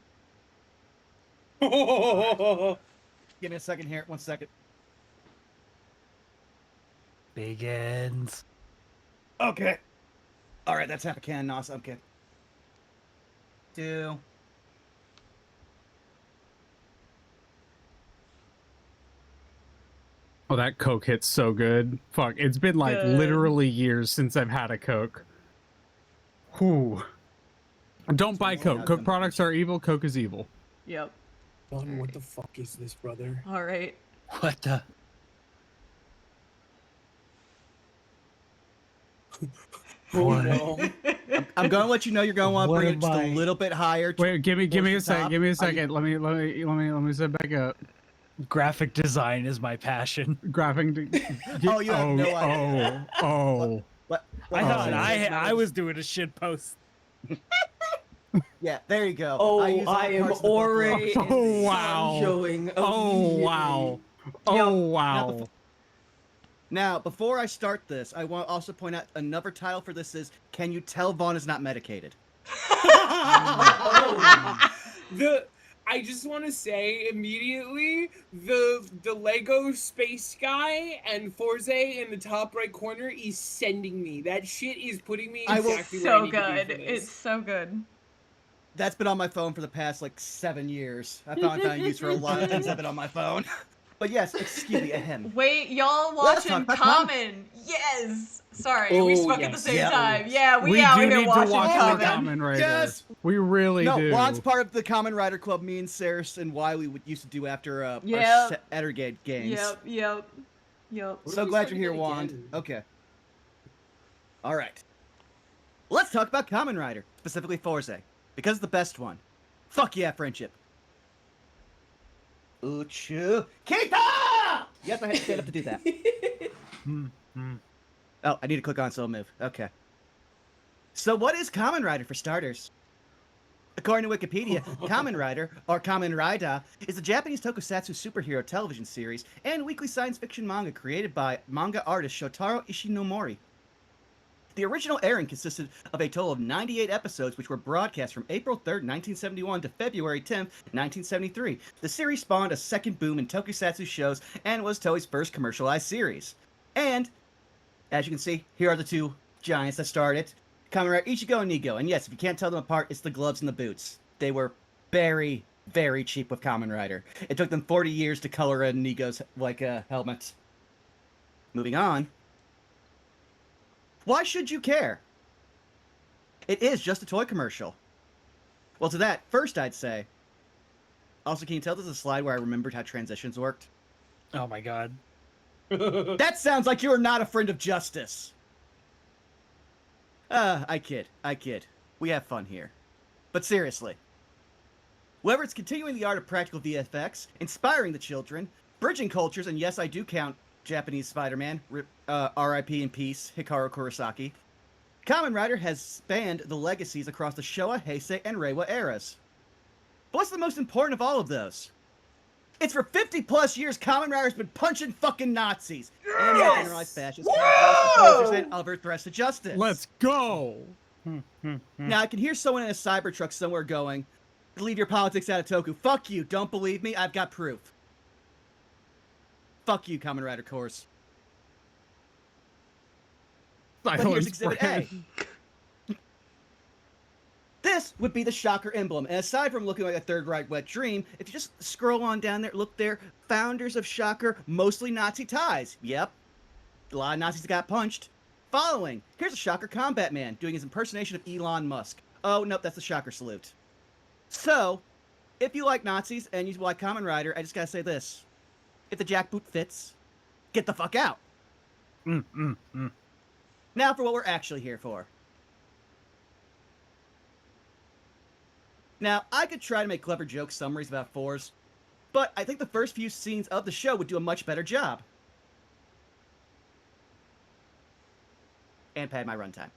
[SPEAKER 6] Give me a second here. 1 second.
[SPEAKER 5] Big ends.
[SPEAKER 6] Okay. All right, that's half a can, Nos. Okay. 2.
[SPEAKER 4] Oh, that Coke hits so good. Fuck, it's been like
[SPEAKER 2] Good.
[SPEAKER 4] literally years since I've had a Coke. Whew. Don't buy Coke. Coke products are evil. Coke is evil.
[SPEAKER 2] Yep.
[SPEAKER 11] Vaughn, what the fuck is this, brother?
[SPEAKER 2] All right.
[SPEAKER 5] What the?
[SPEAKER 11] Oh no.
[SPEAKER 6] I'm going to let you know you're going to want to
[SPEAKER 5] What
[SPEAKER 6] bring it
[SPEAKER 5] am
[SPEAKER 6] just a
[SPEAKER 5] I?
[SPEAKER 6] little bit higher.
[SPEAKER 4] Wait, give me a
[SPEAKER 6] towards the
[SPEAKER 4] second.
[SPEAKER 6] top.
[SPEAKER 4] Give me a
[SPEAKER 6] Are you-
[SPEAKER 4] second. Let me set back up.
[SPEAKER 5] Graphic design is my passion.
[SPEAKER 4] Graphic.
[SPEAKER 6] Oh, you have no idea. What?
[SPEAKER 5] I thought
[SPEAKER 6] Oh.
[SPEAKER 5] I was doing a shit post.
[SPEAKER 6] Yeah, there you go.
[SPEAKER 7] Oh,
[SPEAKER 6] use all
[SPEAKER 7] I am
[SPEAKER 6] parts of the buffalo.
[SPEAKER 7] already
[SPEAKER 4] Oh wow.
[SPEAKER 7] showing.
[SPEAKER 4] Oh wow. Oh wow.
[SPEAKER 6] Now, before I start this, I want to also point out another title for this is "Can you tell Vaughn is not medicated?"
[SPEAKER 11] I just want to say immediately the Lego space guy and Forze in the top right corner is sending me. That shit is putting me exactly where I
[SPEAKER 2] So
[SPEAKER 11] need to be
[SPEAKER 2] good.
[SPEAKER 11] for this.
[SPEAKER 2] It's so good.
[SPEAKER 6] That's been on my phone for the past like 7 years. I found use for a lot of things that have been on my phone. But yes, excuse me, ahem.
[SPEAKER 2] Wait, y'all
[SPEAKER 6] Let's
[SPEAKER 2] watching
[SPEAKER 6] talk about
[SPEAKER 2] Common? Yes. Sorry, we
[SPEAKER 11] Oh,
[SPEAKER 2] spoke at the
[SPEAKER 11] yes.
[SPEAKER 2] same
[SPEAKER 6] Yeah.
[SPEAKER 2] time. Yeah, we
[SPEAKER 4] We
[SPEAKER 2] out
[SPEAKER 4] do
[SPEAKER 2] here
[SPEAKER 4] need to
[SPEAKER 2] watching
[SPEAKER 4] watch
[SPEAKER 2] Common.
[SPEAKER 4] the Kamen Rider.
[SPEAKER 6] Yes!
[SPEAKER 4] We really
[SPEAKER 6] No,
[SPEAKER 4] do.
[SPEAKER 6] Juan's part of the Common Rider Club. Me and Saris and Wiley would used to do after our
[SPEAKER 2] Yep.
[SPEAKER 6] Ettergate games.
[SPEAKER 2] Yep.
[SPEAKER 6] So glad you're here, Juan. Okay. All right. Let's talk about Kamen Rider, specifically Forze, because it's the best one. Fuck yeah, friendship. Uchu Kita! Yes, I had to stand up to do that. Oh, I need to click on Soul Move. Okay. So what is Kamen Rider for starters? According to Wikipedia, Kamen Rider, or Kamen Rider, is a Japanese tokusatsu superhero television series and weekly science fiction manga created by manga artist Shotaro Ishinomori. The original airing consisted of a total of 98 episodes, which were broadcast from April 3rd, 1971 to February 10th, 1973. The series spawned a second boom in tokusatsu shows and was Toei's first commercialized series. And, as you can see, here are the two giants that started it. Kamen Rider Ichigo and Nigo. And yes, if you can't tell them apart, it's the gloves and the boots. They were very, very cheap with Kamen Rider. It took them 40 years to color in Nigo's, helmet. Moving on. Why should you care? It is just a toy commercial. Well, to that, first I'd say... Also, can you tell this is a slide where I remembered how transitions worked?
[SPEAKER 5] Oh my god.
[SPEAKER 6] That sounds like you're not a friend of justice! I kid. We have fun here. But seriously. Whether it's continuing the art of practical VFX, inspiring the children, bridging cultures, and yes, I do count Japanese Spider-Man, R.I.P. in peace, Hikaru Kurosaki, Kamen Rider has spanned the legacies across the Showa, Heisei, and Reiwa eras. But what's the most important of all of those? It's for 50 plus years Kamen Rider's been punching fucking Nazis and generalized fascists and other threats to justice.
[SPEAKER 4] Let's go!
[SPEAKER 6] Now, I can hear someone in a Cybertruck somewhere going, leave your politics out of Toku. Fuck you, don't believe me? I've got proof. Fuck you, Kamen Rider Course. But here's Exhibit A. This would be the Shocker emblem, and aside from looking like a Third Reich wet dream, if you just scroll on down there, look there, founders of Shocker, mostly Nazi ties. Yep, a lot of Nazis got punched. Following, here's a Shocker combat man doing his impersonation of Elon Musk. Oh, nope, that's the Shocker salute. So, if you like Nazis and you like Kamen Rider, I just gotta say this. If the jackboot fits, get the fuck out. Now for what we're actually here for. Now, I could try to make clever joke summaries about fours, but I think the first few scenes of the show would do a much better job. And pad my runtime.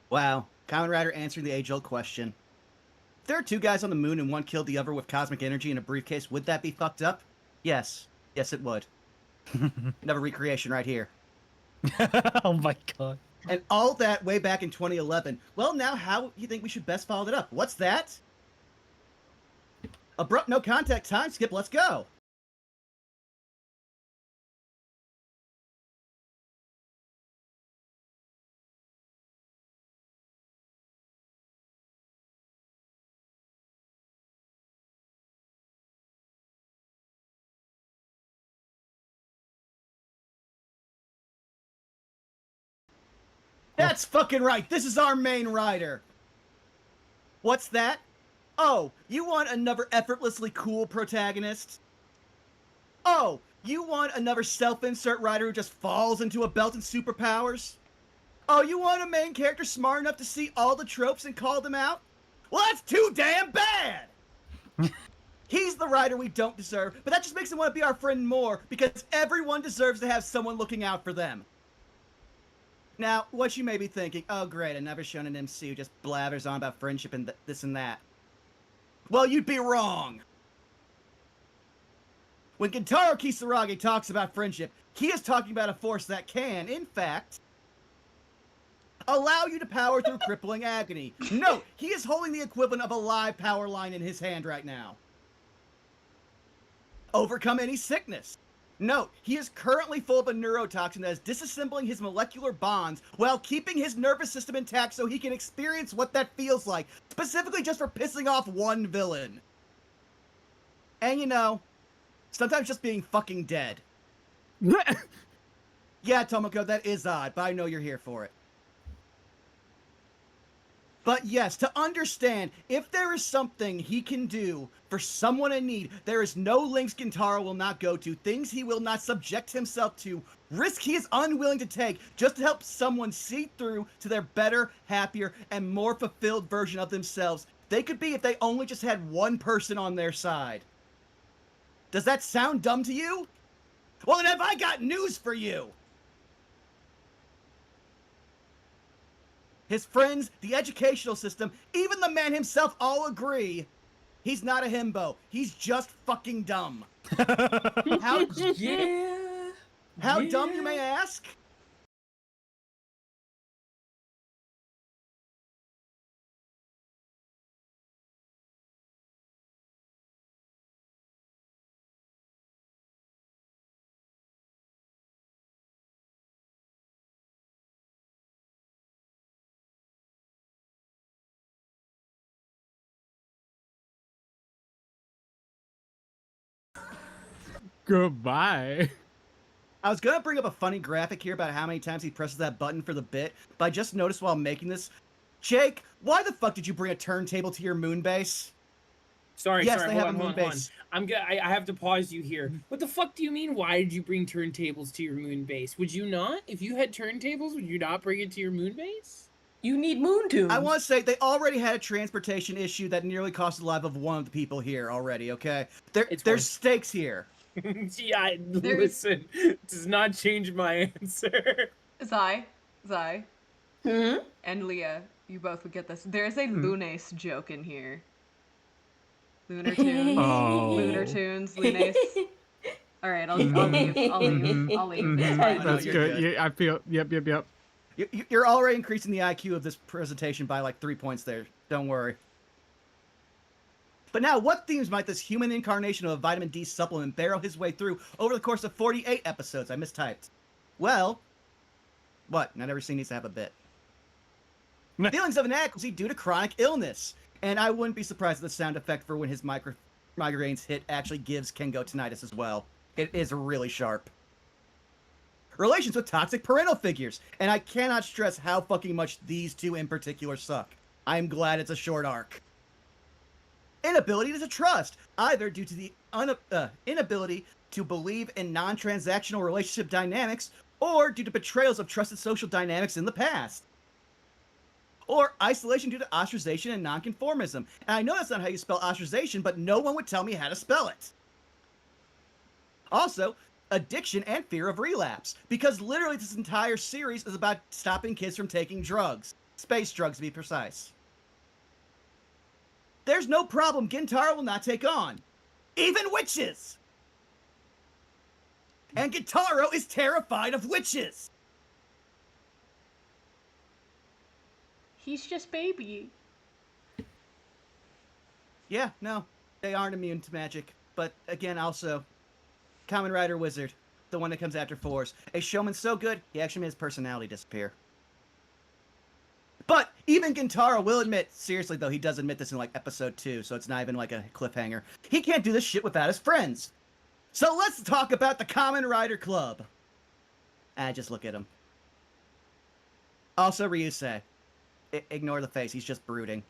[SPEAKER 6] Wow, Kamen Rider answering the age-old question. If there are two guys on the moon and one killed the other with cosmic energy in a briefcase, would that be fucked up? Yes. Yes, it would. Another recreation right here.
[SPEAKER 5] Oh my god.
[SPEAKER 6] And all that way back in 2011. Well, now how do you think we should best follow it up? What's that? Abrupt no contact time skip, let's go! That's fucking right! This is our main rider! What's that? Oh, you want another effortlessly cool protagonist? Oh, you want another self-insert rider who just falls into a belt and superpowers? Oh, you want a main character smart enough to see all the tropes and call them out? Well, that's too damn bad! He's the rider we don't deserve, but that just makes him want to be our friend more, because everyone deserves to have someone looking out for them. Now, what you may be thinking, oh great, I've never shown an MC who just blathers on about friendship and this and that. Well, you'd be wrong! When Kentaro Kisarage talks about friendship, he is talking about a force that can, in fact, allow you to power through crippling agony. No, he is holding the equivalent of a live power line in his hand right now. Overcome any sickness. Note, he is currently full of a neurotoxin that is disassembling his molecular bonds while keeping his nervous system intact so he can experience what that feels like, specifically just for pissing off one villain. And you know, sometimes just being fucking dead. Yeah, Tomoko, that is odd, but I know you're here for it. But yes, to understand, if there is something he can do for someone in need, there is no lengths Gintaro will not go to, things he will not subject himself to, risk he is unwilling to take just to help someone see through to their better, happier, and more fulfilled version of themselves. They could be if they only just had one person on their side. Does that sound dumb to you? Well, then have I got news for you! His friends, the educational system, even the man himself all agree he's not a himbo. He's just fucking dumb. How dumb, you may ask?
[SPEAKER 4] Goodbye.
[SPEAKER 6] I was gonna bring up a funny graphic here about how many times he presses that button for the bit, but I just noticed while making this. Jake, why the fuck did you bring a turntable to your moon base?
[SPEAKER 3] Sorry,
[SPEAKER 6] yes,
[SPEAKER 3] sorry,
[SPEAKER 6] they
[SPEAKER 3] hold
[SPEAKER 6] have
[SPEAKER 3] on,
[SPEAKER 6] a moon
[SPEAKER 3] hold on.
[SPEAKER 6] base.
[SPEAKER 3] I have to pause you here. What the fuck do you mean, why did you bring turntables to your moon base? Would you not? If you had turntables, would you not bring it to your moon base?
[SPEAKER 7] You need moon tunes.
[SPEAKER 6] I want to say they already had a transportation issue that nearly cost the life of one of the people here already, okay? There's stakes here.
[SPEAKER 3] Yeah, listen, it does not change my answer.
[SPEAKER 2] Zai, and Leah, you both would get this. There's a Lunes joke in here. Lunar tunes. Lunar tunes, Lunes. All right, I'll leave. I'll leave. It's fine.
[SPEAKER 4] That's good. Yeah, I feel. Yep.
[SPEAKER 6] You're already increasing the IQ of this presentation by like 3 points there. Don't worry. But now, what themes might this human incarnation of a vitamin D supplement barrel his way through over the course of 48 episodes? I mistyped. Well, what? Not every scene needs to have a bit. Feelings of inadequacy due to chronic illness. And I wouldn't be surprised if the sound effect for when his migraines hit actually gives Kengo tinnitus as well. It is really sharp. Relations with toxic parental figures. And I cannot stress how fucking much these two in particular suck. I'm glad it's a short arc. Inability to trust, either due to the inability to believe in non-transactional relationship dynamics, or due to betrayals of trusted social dynamics in the past. Or isolation due to ostracization and nonconformism. And I know that's not how you spell ostracization, but no one would tell me how to spell it. Also, addiction and fear of relapse, because literally this entire series is about stopping kids from taking drugs. Space drugs, to be precise. There's no problem Gintaro will not take on. Even witches! And Gintaro is terrified of witches!
[SPEAKER 2] He's just baby.
[SPEAKER 6] Yeah, no, they aren't immune to magic. But again, also, Kamen Rider Wizard, the one that comes after Fours. A showman so good, he actually made his personality disappear. But even Gintaro will admit, seriously though, he does admit this in like episode 2, so it's not even like a cliffhanger. He can't do this shit without his friends. So let's talk about the Kamen Rider Club. Just look at him. Also Ryusei. Ignore the face, he's just brooding.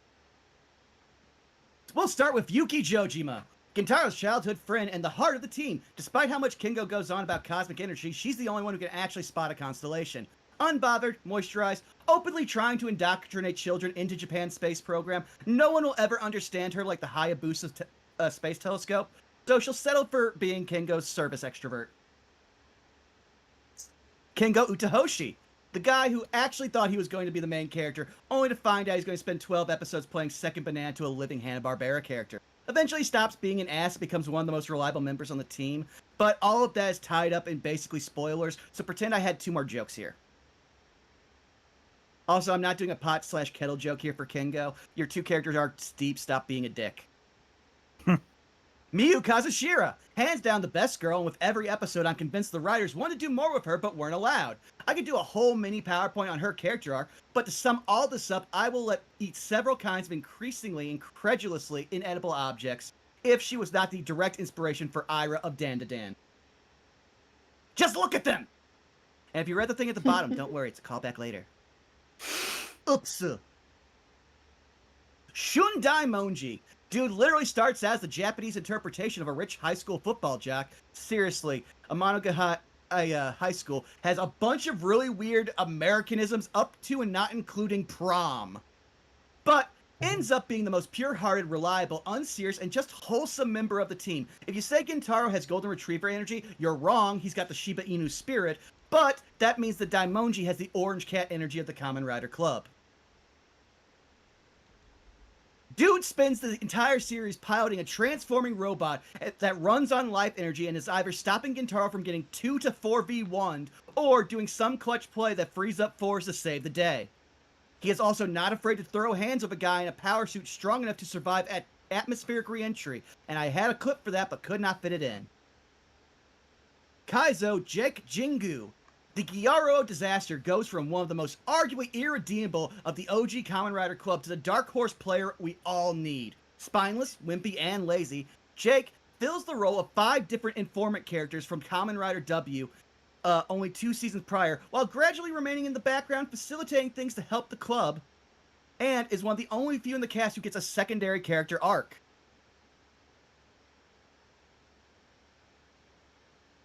[SPEAKER 6] We'll start with Yuki Jojima. Gintaro's childhood friend and the heart of the team. Despite how much Kingo goes on about cosmic energy, she's the only one who can actually spot a constellation. Unbothered, moisturized, openly trying to indoctrinate children into Japan's space program. No one will ever understand her like the Hayabusa space telescope, so she'll settle for being Kingo's service extrovert. Kingo Utahoshi, the guy who actually thought he was going to be the main character, only to find out he's going to spend 12 episodes playing second banana to a living Hanna-Barbera character. Eventually he stops being an ass and becomes one of the most reliable members on the team, but all of that is tied up in basically spoilers, so pretend I had 2 more jokes here. Also, I'm not doing a pot/kettle joke here for Kingo. Your 2 characters are steep, stop being a dick. Miyu Kazushira, hands down the best girl, and with every episode I'm convinced the writers wanted to do more with her but weren't allowed. I could do a whole mini PowerPoint on her character arc, but to sum all this up, I will eat several kinds of incredulously inedible objects if she was not the direct inspiration for Ira of Dan to Dan. Just look at them! And if you read the thing at the bottom, don't worry, it's a callback later. Oops. Shundai Monji. Dude literally starts as the Japanese interpretation of a rich high school football jock. Seriously, Amanoga High School has a bunch of really weird Americanisms up to and not including prom. But ends up being the most pure-hearted, reliable, unserious, and just wholesome member of the team. If you say Gintaro has Golden Retriever energy, you're wrong. He's got the Shiba Inu spirit, but that means that Daimonji has the Orange Cat energy of the Kamen Rider Club. Dude spends the entire series piloting a transforming robot that runs on life energy and is either stopping Gintaro from getting 2 to 4v1'd or doing some clutch play that frees up force to save the day. He is also not afraid to throw hands with a guy in a power suit strong enough to survive at atmospheric re-entry, and I had a clip for that but could not fit it in. Kaizo Jake Jingu. The Gyaro disaster goes from one of the most arguably irredeemable of the OG Kamen Rider Club to the dark horse player we all need. Spineless, wimpy, and lazy, Jake fills the role of 5 different informant characters from Kamen Rider W only 2 seasons prior, while gradually remaining in the background facilitating things to help the club, and is one of the only few in the cast who gets a secondary character arc.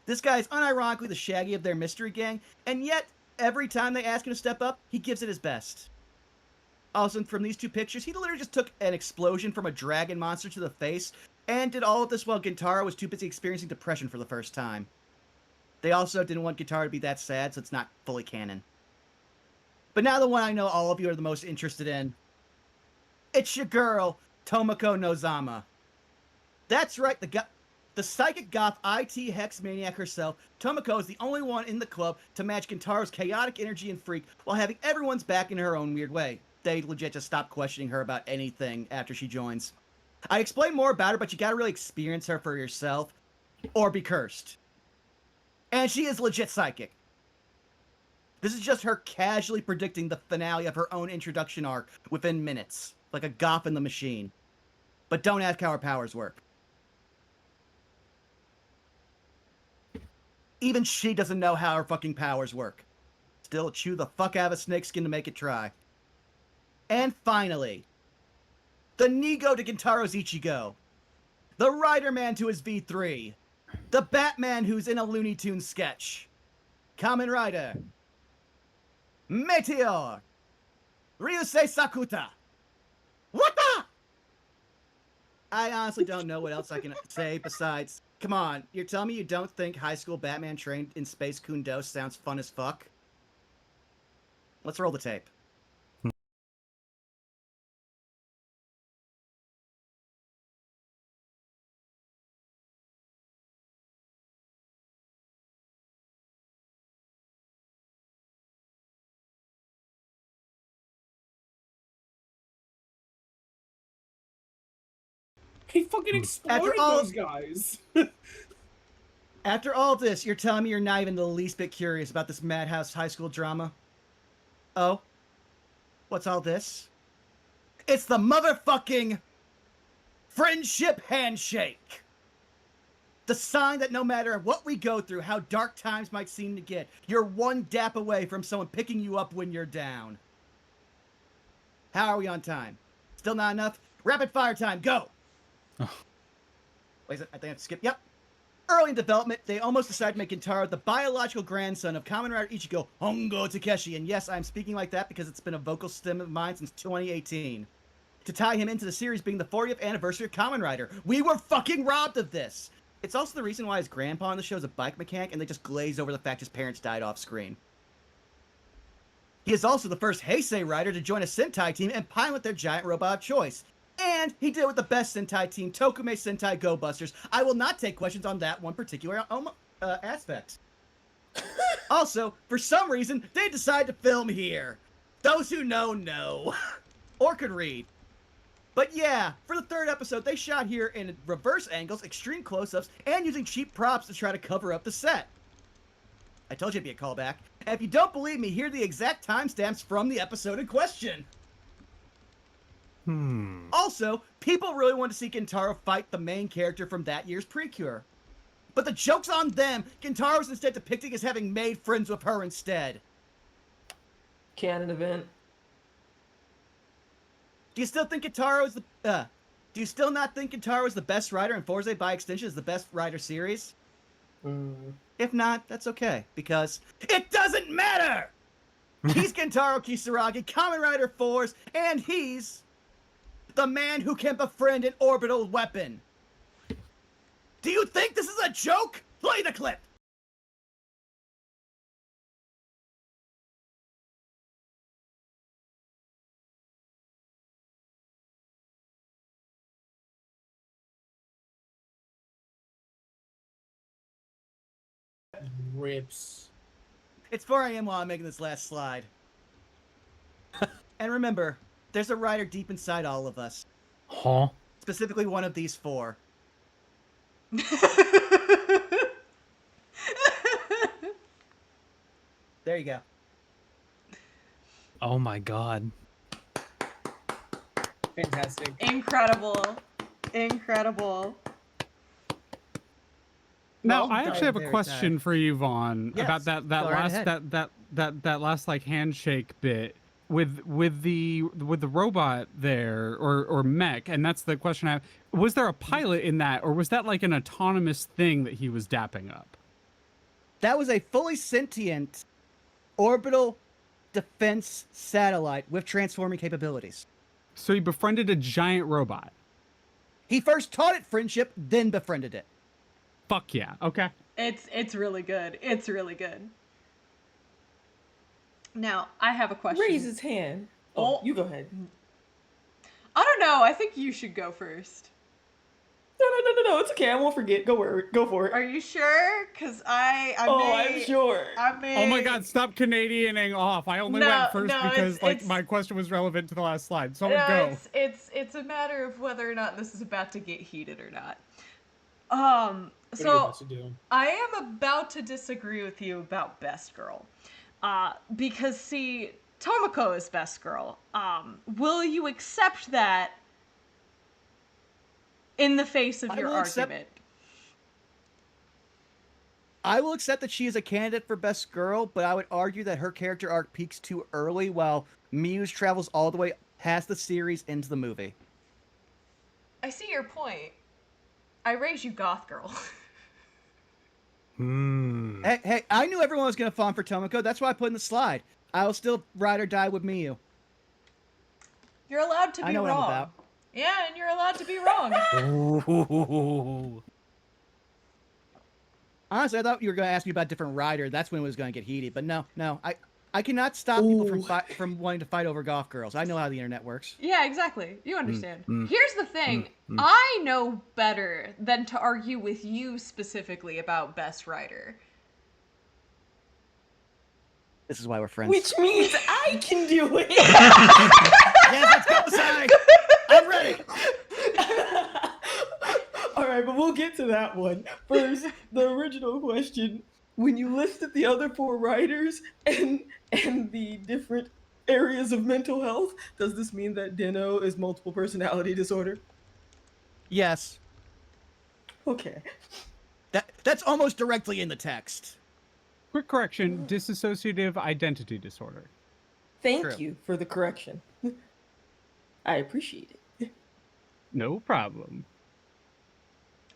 [SPEAKER 6] This guy is unironically the Shaggy of their mystery gang, and yet, every time they ask him to step up, he gives it his best. Also, from these 2 pictures, he literally just took an explosion from a dragon monster to the face, and did all of this while Gintaro was too busy experiencing depression for the first time. They also didn't want Gintaro to be that sad, so it's not fully canon. But now the one I know all of you are the most interested in. It's your girl, Tomoko Nozama. That's right, the psychic goth IT hex maniac herself, Tomoko is the only one in the club to match Gintaro's chaotic energy and freak while having everyone's back in her own weird way. They legit just stop questioning her about anything after she joins. I explain more about her, but you gotta really experience her for yourself, or be cursed. And she is legit psychic. This is just her casually predicting the finale of her own introduction arc within minutes, like a goth in the machine. But don't ask how her powers work. Even she doesn't know how her fucking powers work. Still chew the fuck out of a snakeskin to make it try. And finally, the Nigo to Gintaro's Ichigo. The Rider Man to his V3. The Batman who's in a Looney Tunes sketch. Kamen Rider. Meteor. Ryusei Sakuta. What the? I honestly don't know what else I can say besides, come on, you're telling me you don't think high school Batman trained in Space Kundo sounds fun as fuck? Let's roll the tape.
[SPEAKER 11] He fucking exploded those guys.
[SPEAKER 6] After all this, you're telling me you're not even the least bit curious about this Madhouse high school drama? Oh? What's all this? It's the motherfucking friendship handshake! The sign that no matter what we go through, how dark times might seem to get, you're one dap away from someone picking you up when you're down. How are we on time? Still not enough? Rapid fire time, go! Wait, I think I have to skip. Yep. Early in development, they almost decided to make Gintaro the biological grandson of Kamen Rider Ichigo Hongo Takeshi. And yes, I'm speaking like that because it's been a vocal stem of mine since 2018. To tie him into the series being the 40th anniversary of Kamen Rider. We were fucking robbed of this! It's also the reason why his grandpa on the show is a bike mechanic and they just glaze over the fact his parents died off screen. He is also the first Heisei rider to join a Sentai team and pilot their giant robot of choice. And he did it with the best Sentai team, Tokume Sentai Go Busters. I will not take questions on that one particular aspect. Also, for some reason, they decided to film here. Those who know, know. Or could read. But yeah, for the 3rd episode, they shot here in reverse angles, extreme close-ups, and using cheap props to try to cover up the set. I told you it'd be a callback. And if you don't believe me, here are the exact timestamps from the episode in question. Also, people really want to see Gintaro fight the main character from that year's Precure. But the joke's on them. Gintaro's instead depicting as having made friends with her instead.
[SPEAKER 7] Canon event.
[SPEAKER 6] Do you still think Kentaro is the do you still not think Kentaro is the best rider and Forza by extension is the best rider series? If not, that's okay, because it doesn't matter! He's Kentaro Kisaragi, Kamen Rider Force, and he's the man who can befriend an orbital weapon. Do you think this is a joke? Play the clip!
[SPEAKER 11] Rips.
[SPEAKER 6] It's 4 a.m. while I'm making this last slide. And remember, there's a rider deep inside all of us.
[SPEAKER 5] Huh?
[SPEAKER 6] Specifically one of these 4. There you go.
[SPEAKER 5] Oh my god.
[SPEAKER 11] Fantastic.
[SPEAKER 2] Incredible. Incredible.
[SPEAKER 4] Now,
[SPEAKER 6] Well
[SPEAKER 4] I actually have a
[SPEAKER 6] very
[SPEAKER 4] question
[SPEAKER 6] tired.
[SPEAKER 4] for you, Vaughn,
[SPEAKER 6] Yes,
[SPEAKER 4] about that
[SPEAKER 6] go right
[SPEAKER 4] last
[SPEAKER 6] ahead.
[SPEAKER 4] that last like handshake bit with the robot there or mech, and that's the question I have. Was there a pilot in that, or was that like an autonomous thing that he was dapping up?
[SPEAKER 6] That was a fully sentient orbital defense satellite with transforming capabilities.
[SPEAKER 4] So he befriended a giant robot.
[SPEAKER 6] He first taught it friendship, then befriended it.
[SPEAKER 4] Fuck yeah. Okay.
[SPEAKER 2] It's really good. It's really good. Now, I have a question.
[SPEAKER 7] Raise his hand. Oh, you go ahead.
[SPEAKER 2] I don't know. I think you should go first.
[SPEAKER 7] No. It's okay. I won't forget. Go for it.
[SPEAKER 2] Are you sure? Because
[SPEAKER 7] I'm sure.
[SPEAKER 4] Oh my god, stop Canadianing off. I only went first because my question was relevant to the last slide. Someone go.
[SPEAKER 2] It's a matter of whether or not this is about to get heated or not.
[SPEAKER 11] What are you about to do?
[SPEAKER 2] I am about to disagree with you about Best Girl. Because see, Tomoko is Best Girl. Will you accept that in the face of your argument?
[SPEAKER 6] I will accept that she is a candidate for Best Girl, but I would argue that her character arc peaks too early while Muse travels all the way past the series into the movie.
[SPEAKER 2] I see your point. I raise you Goth Girl.
[SPEAKER 6] Hey, I knew everyone was going to fawn for Tomoko. That's why I put in the slide. I'll still ride or die with Miyu.
[SPEAKER 2] You're allowed to be
[SPEAKER 6] I know
[SPEAKER 2] wrong.
[SPEAKER 6] what I'm about.
[SPEAKER 2] Yeah, and you're allowed to be wrong.
[SPEAKER 6] Honestly, I thought you were going to ask me about a different rider. That's when it was going to get heated. But no. I cannot stop people from wanting to fight over golf girls. I know how the internet works.
[SPEAKER 2] Yeah, exactly. You understand. Here's the thing. I know better than to argue with you specifically about Best Rider.
[SPEAKER 6] This is why we're friends.
[SPEAKER 7] Which means I can do it.
[SPEAKER 6] Yes, let's go, Sai. I'm ready.
[SPEAKER 7] All right, but we'll get to that one. First, the original question. When you listed the other 4 writers and the different areas of mental health, does this mean that Deno is multiple personality disorder?
[SPEAKER 6] Yes.
[SPEAKER 7] Okay.
[SPEAKER 6] That's almost directly in the text.
[SPEAKER 4] Quick correction, dissociative identity disorder.
[SPEAKER 7] Thank you for the correction. I appreciate it.
[SPEAKER 4] No problem.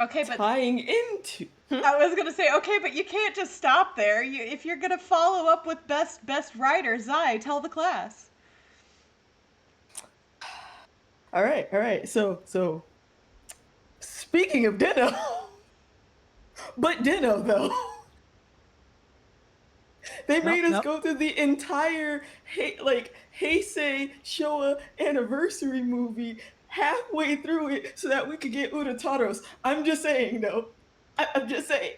[SPEAKER 2] Okay, but
[SPEAKER 7] tying into
[SPEAKER 2] I was gonna say, okay, but you can't just stop there. If you're gonna follow up with best writer, Zai, tell the class.
[SPEAKER 7] All right. So speaking of Deno, but Deno though, they made us go through the entire Heisei Showa anniversary movie halfway through it so that we could get Urataros. I'm just saying though. I'm just saying.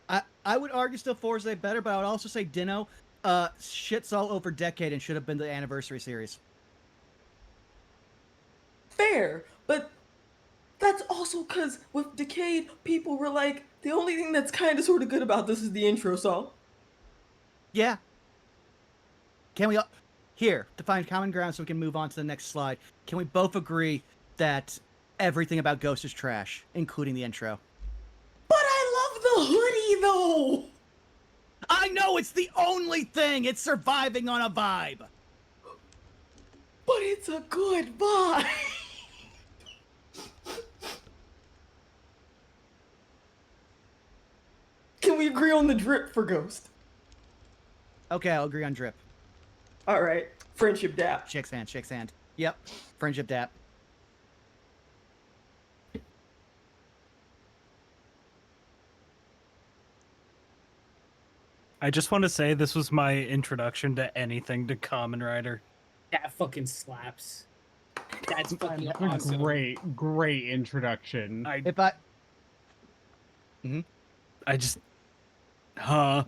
[SPEAKER 6] I would argue still Forza better, but I would also say Deno shits all over Decade and should have been the anniversary series.
[SPEAKER 7] Fair, but that's also because with Decade, people were like, the only thing that's kind of sort of good about this is the intro song.
[SPEAKER 6] Yeah. Can we here to find common ground so we can move on to the next slide? Can we both agree that everything about Ghost is trash, including the intro?
[SPEAKER 7] But I love the hoodie though.
[SPEAKER 6] I know it's the only thing. It's surviving on a vibe.
[SPEAKER 7] But it's a good vibe. Can we agree on the drip for Ghost?
[SPEAKER 6] Okay, I'll agree on drip.
[SPEAKER 7] All right. Friendship dap.
[SPEAKER 6] Shakes hand, shakes hand. Yep. Friendship dap.
[SPEAKER 5] I just want to say this was my introduction to anything to Kamen Rider.
[SPEAKER 3] That fucking slaps. That's fucking
[SPEAKER 4] A
[SPEAKER 3] awesome.
[SPEAKER 4] great introduction.
[SPEAKER 6] If I...
[SPEAKER 5] I just... Huh?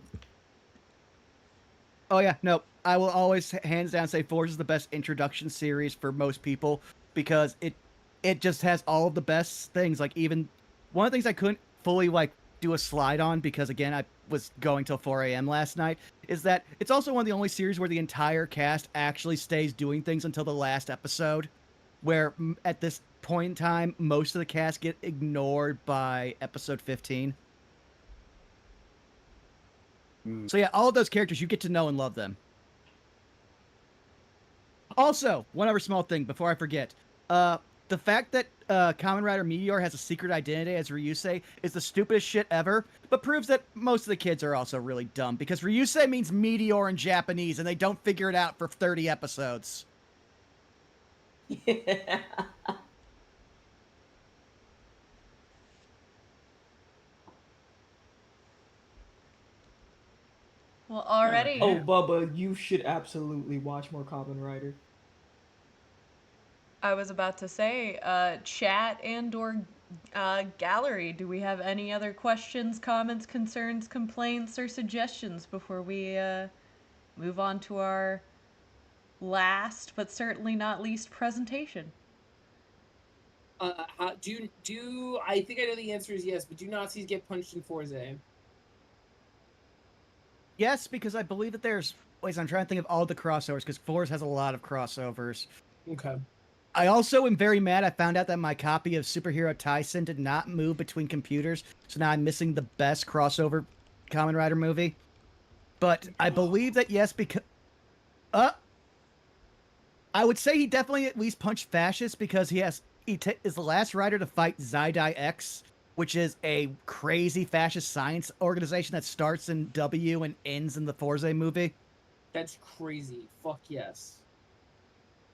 [SPEAKER 6] Oh yeah, no. I will always hands down say Force is the best introduction series for most people because it just has all of the best things. Like even one of the things I couldn't fully like do a slide on because again I was going till 4 a.m. last night is that it's also one of the only series where the entire cast actually stays doing things until the last episode, where at this point in time most of the cast get ignored by episode 15. So yeah, all of those characters, you get to know and love them. Also, one other small thing before I forget. The fact that Kamen Rider Meteor has a secret identity as Ryusei is the stupidest shit ever, but proves that most of the kids are also really dumb, because Ryusei means meteor in Japanese, and they don't figure it out for 30 episodes.
[SPEAKER 7] Yeah.
[SPEAKER 2] Well, already.
[SPEAKER 7] Oh, Bubba, you should absolutely watch more Kamen Rider.
[SPEAKER 2] I was about to say, chat and/or gallery. Do we have any other questions, comments, concerns, complaints, or suggestions before we move on to our last but certainly not least presentation?
[SPEAKER 3] Do I think I know the answer is yes, but do Nazis get punched in Forza?
[SPEAKER 6] Yes, because I believe that there's... Wait, I'm trying to think of all the crossovers, because Force has a lot of crossovers.
[SPEAKER 3] Okay.
[SPEAKER 6] I also am very mad I found out that my copy of Superhero Tyson did not move between computers, so now I'm missing the best crossover Kamen Rider movie. But I believe that yes, because... I would say he definitely at least punched fascists, because he is the last rider to fight Zaidai X, which is a crazy fascist science organization that starts in W and ends in the Forza movie.
[SPEAKER 3] That's crazy. Fuck yes.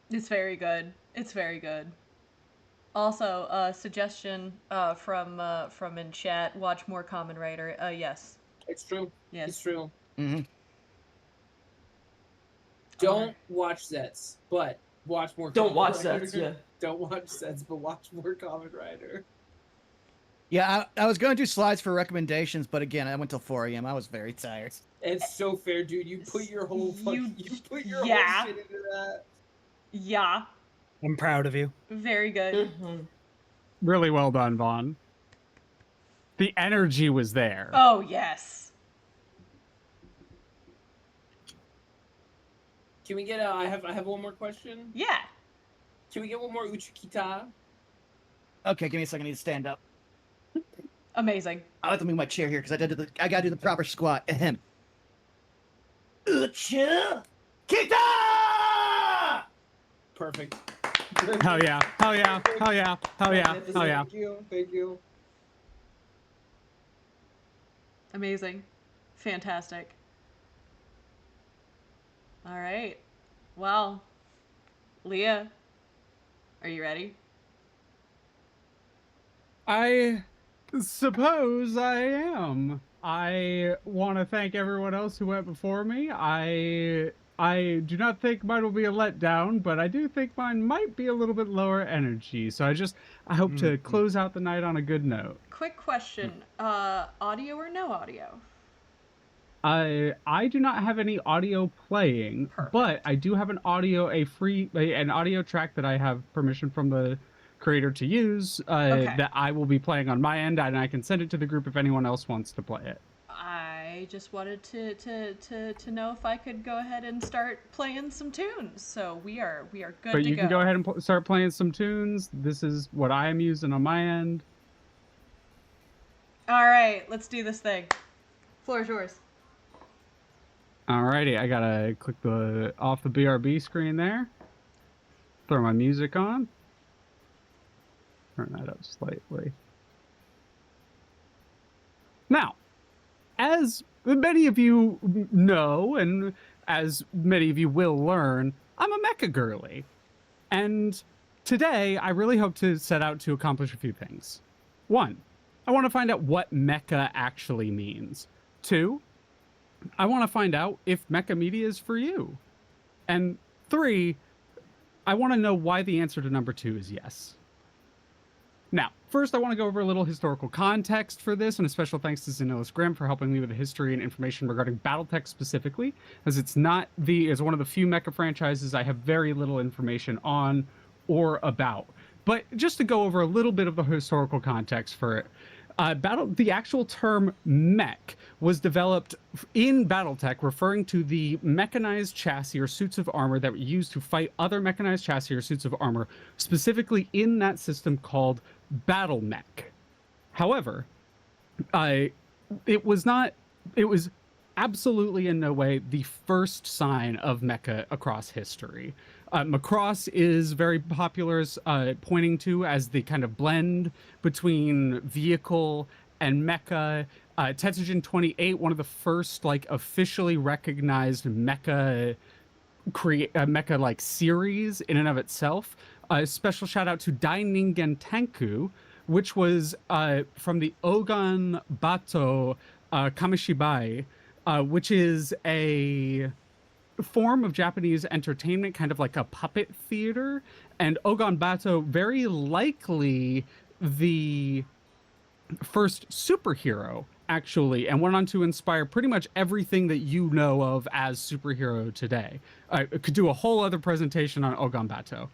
[SPEAKER 2] It's very good. It's very good. Also, suggestion from in chat: watch more Kamen Rider. Yes.
[SPEAKER 3] It's true.
[SPEAKER 2] Yes.
[SPEAKER 3] It's true.
[SPEAKER 6] Mm-hmm.
[SPEAKER 3] Don't watch Zets, but watch more.
[SPEAKER 7] Don't
[SPEAKER 3] Kamen
[SPEAKER 7] watch
[SPEAKER 3] Rider.
[SPEAKER 7] Zets, yeah.
[SPEAKER 3] Don't watch Zets, but watch more Kamen Rider.
[SPEAKER 6] Yeah, I was going to do slides for recommendations, but again, I went till 4 a.m. I was very tired.
[SPEAKER 3] It's so fair, dude. You put your whole you put your whole shit into that.
[SPEAKER 2] Yeah.
[SPEAKER 5] I'm proud of you.
[SPEAKER 2] Very good.
[SPEAKER 4] Really well done, Vaughn. The energy was there.
[SPEAKER 2] Oh, yes.
[SPEAKER 3] Can we get a... I have one more question.
[SPEAKER 2] Yeah.
[SPEAKER 3] Can we get one more Uchikita?
[SPEAKER 6] Okay, give me a second. I need to stand up.
[SPEAKER 2] Amazing.
[SPEAKER 6] I'll have to move my chair here because I gotta do the proper squat. Ahem. Ucha Kita!
[SPEAKER 3] Perfect.
[SPEAKER 4] Hell yeah. Hell yeah. Hell yeah. Hell yeah. Hell yeah.
[SPEAKER 3] Thank you. Thank you.
[SPEAKER 2] Amazing. Fantastic. All right. Well, Leah, are you ready?
[SPEAKER 4] I suppose I am. I want to thank everyone else who went before me. I do not think mine will be a letdown, but I do think mine might be a little bit lower energy. So I hope to close out the night on a good note.
[SPEAKER 2] Quick question. Audio or no audio?
[SPEAKER 4] I do not have any audio playing, but I do have an audio track that I have permission from the creator to use that I will be playing on my end, and I can send it to the group if anyone else wants to play it.
[SPEAKER 2] I just wanted to know if I could go ahead and start playing some tunes. So we are good to go.
[SPEAKER 4] But you can go ahead and start playing some tunes. This is what I am using on my end.
[SPEAKER 2] All right, let's do this thing. Floor is yours.
[SPEAKER 4] Alrighty, I gotta click off the BRB screen there. throw my music on. Turn that up slightly. Now, as many of you know, and as many of you will learn, I'm a mecha girly. And today, I really hope to set out to accomplish a few things. 1, I want to find out what mecha actually means. 2, I want to find out if mecha media is for you. And 3, I want to know why the answer to number 2 is yes. Now, first I want to go over a little historical context for this, and a special thanks to Xenilis Grimm for helping me with the history and information regarding Battletech specifically, as it's one of the few mecha franchises I have very little information on or about. But just to go over a little bit of the historical context for it, the actual term mech was developed in Battletech, referring to the mechanized chassis or suits of armor that were used to fight other mechanized chassis or suits of armor, specifically in that system called battle mech. However, it was absolutely in no way the first sign of mecha across history. Macross is very popular, pointing to as the kind of blend between vehicle and mecha. Tetsujin 28, one of the first officially recognized mecha mecha series in and of itself. A special shout out to Dainin Tenku, which was from the Ogan Bato Kamishibai, which is a form of Japanese entertainment, kind of like a puppet theater. And Ogan Bato, very likely the first superhero, actually, and went on to inspire pretty much everything that you know of as superhero today. I could do a whole other presentation on Ogan Bato.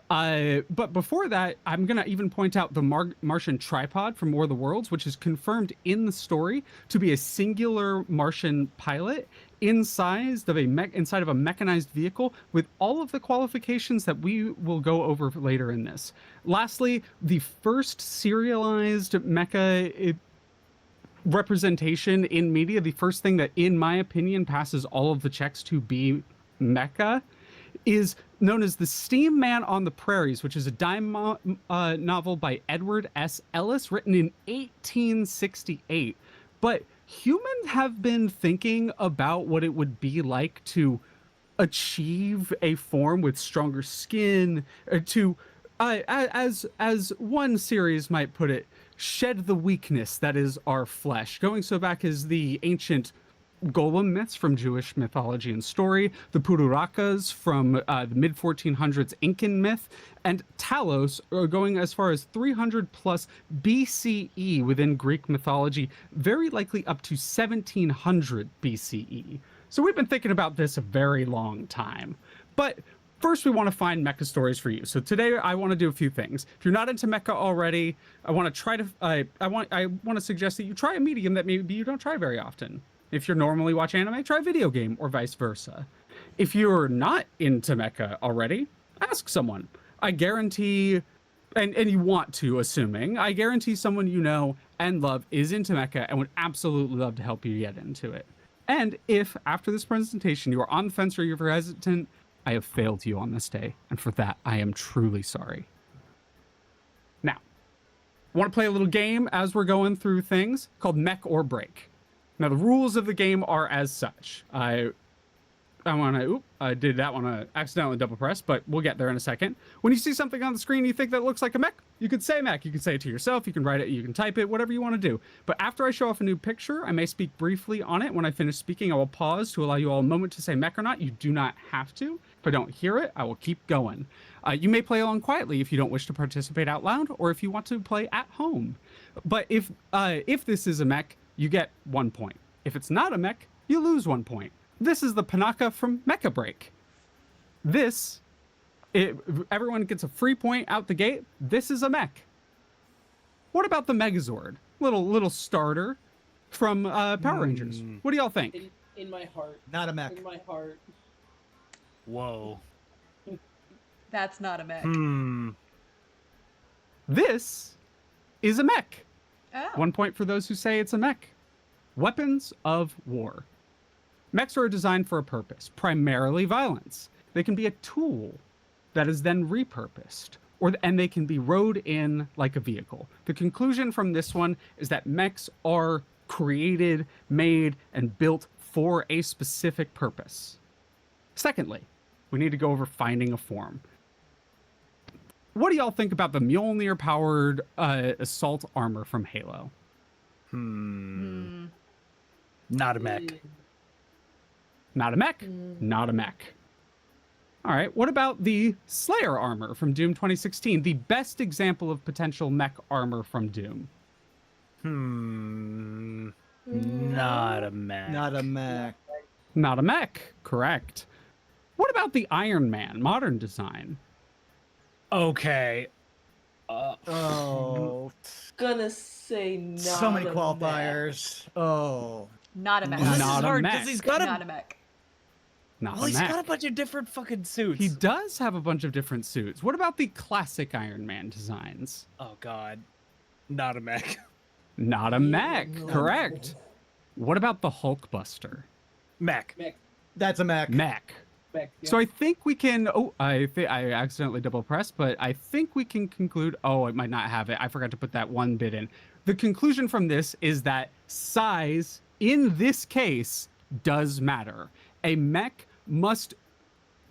[SPEAKER 4] But before that, I'm going to even point out the Martian tripod from War of the Worlds, which is confirmed in the story to be a singular Martian pilot inside of a mechanized vehicle with all of the qualifications that we will go over later in this. Lastly, the first serialized mecha representation in media, the first thing that, in my opinion, passes all of the checks to be mecha, is known as The Steam Man on the Prairies, which is a dime novel by Edward S. Ellis, written in 1868. But humans have been thinking about what it would be like to achieve a form with stronger skin, to, as one series might put it, shed the weakness that is our flesh. Going so back as the ancient golem myths from Jewish mythology and story, the Pururakas from the mid-1400s Incan myth, and Talos going as far as 300 plus BCE within Greek mythology, very likely up to 1700 BCE. So we've been thinking about this a very long time. But first, we want to find mecha stories for you. So today, I want to do a few things. If you're not into mecha already, I want to suggest that you try a medium that maybe you don't try very often. If you normally watch anime, try video game, or vice versa. If you're not into mecha already, ask someone. I guarantee, and you want to, assuming, I guarantee someone you know and love is into mecha and would absolutely love to help you get into it. And if, after this presentation, you are on the fence or you're hesitant, I have failed you on this day, and for that, I am truly sorry. Now, I want to play a little game as we're going through things called Mech or Break. Now, the rules of the game are as such. I did that one accidentally double press, but we'll get there in a second. When you see something on the screen you think that looks like a mech, you could say mech. You can say it to yourself, you can write it, you can type it, whatever you want to do. But after I show off a new picture, I may speak briefly on it. When I finish speaking, I will pause to allow you all a moment to say mech or not. You do not have to. If I don't hear it, I will keep going. You may play along quietly if you don't wish to participate out loud, or if you want to play at home. But if this is a mech, you get 1 point. If it's not a mech, you lose 1 point. This is the Panaka from Mecha Break. Everyone gets a free point out the gate. This is a mech. What about the Megazord? Little starter from Power Rangers. What do y'all think?
[SPEAKER 11] In my heart.
[SPEAKER 6] Not a mech.
[SPEAKER 11] In my heart.
[SPEAKER 5] Whoa.
[SPEAKER 2] That's not a mech.
[SPEAKER 4] This is a mech.
[SPEAKER 2] Oh.
[SPEAKER 4] 1 point for those who say it's a mech. Weapons of war. Mechs are designed for a purpose, primarily violence. They can be a tool that is then repurposed, and they can be rode in like a vehicle. The conclusion from this one is that mechs are created, made, and built for a specific purpose. Secondly, we need to go over finding a form. What do y'all think about the Mjolnir-powered assault armor from Halo?
[SPEAKER 5] Not a mech.
[SPEAKER 4] Not a mech? Not a mech. All right, what about the Slayer armor from Doom 2016? The best example of potential mech armor from Doom.
[SPEAKER 5] Not a mech.
[SPEAKER 6] Not a mech.
[SPEAKER 4] Not a mech, correct. What about the Iron Man, modern design?
[SPEAKER 5] Okay.
[SPEAKER 7] Gonna say not.
[SPEAKER 6] So many
[SPEAKER 7] a
[SPEAKER 6] qualifiers. Oh.
[SPEAKER 2] Not a mech.
[SPEAKER 4] Not a mech.
[SPEAKER 5] He's got
[SPEAKER 2] Not a mech.
[SPEAKER 4] Not
[SPEAKER 5] well,
[SPEAKER 4] a
[SPEAKER 5] he's
[SPEAKER 4] mech.
[SPEAKER 5] got a bunch of different fucking suits.
[SPEAKER 4] He does have a bunch of different suits. What about the classic Iron Man designs?
[SPEAKER 5] Oh god. Not a mech.
[SPEAKER 4] Not a mech, correct. What about the Hulkbuster?
[SPEAKER 5] Mech.
[SPEAKER 6] That's a mech.
[SPEAKER 4] Mech. So I think we can. Oh, I accidentally double pressed, but I think we can conclude. Oh, it might not have it. I forgot to put that one bit in. The conclusion from this is that size, in this case, does matter. A mech must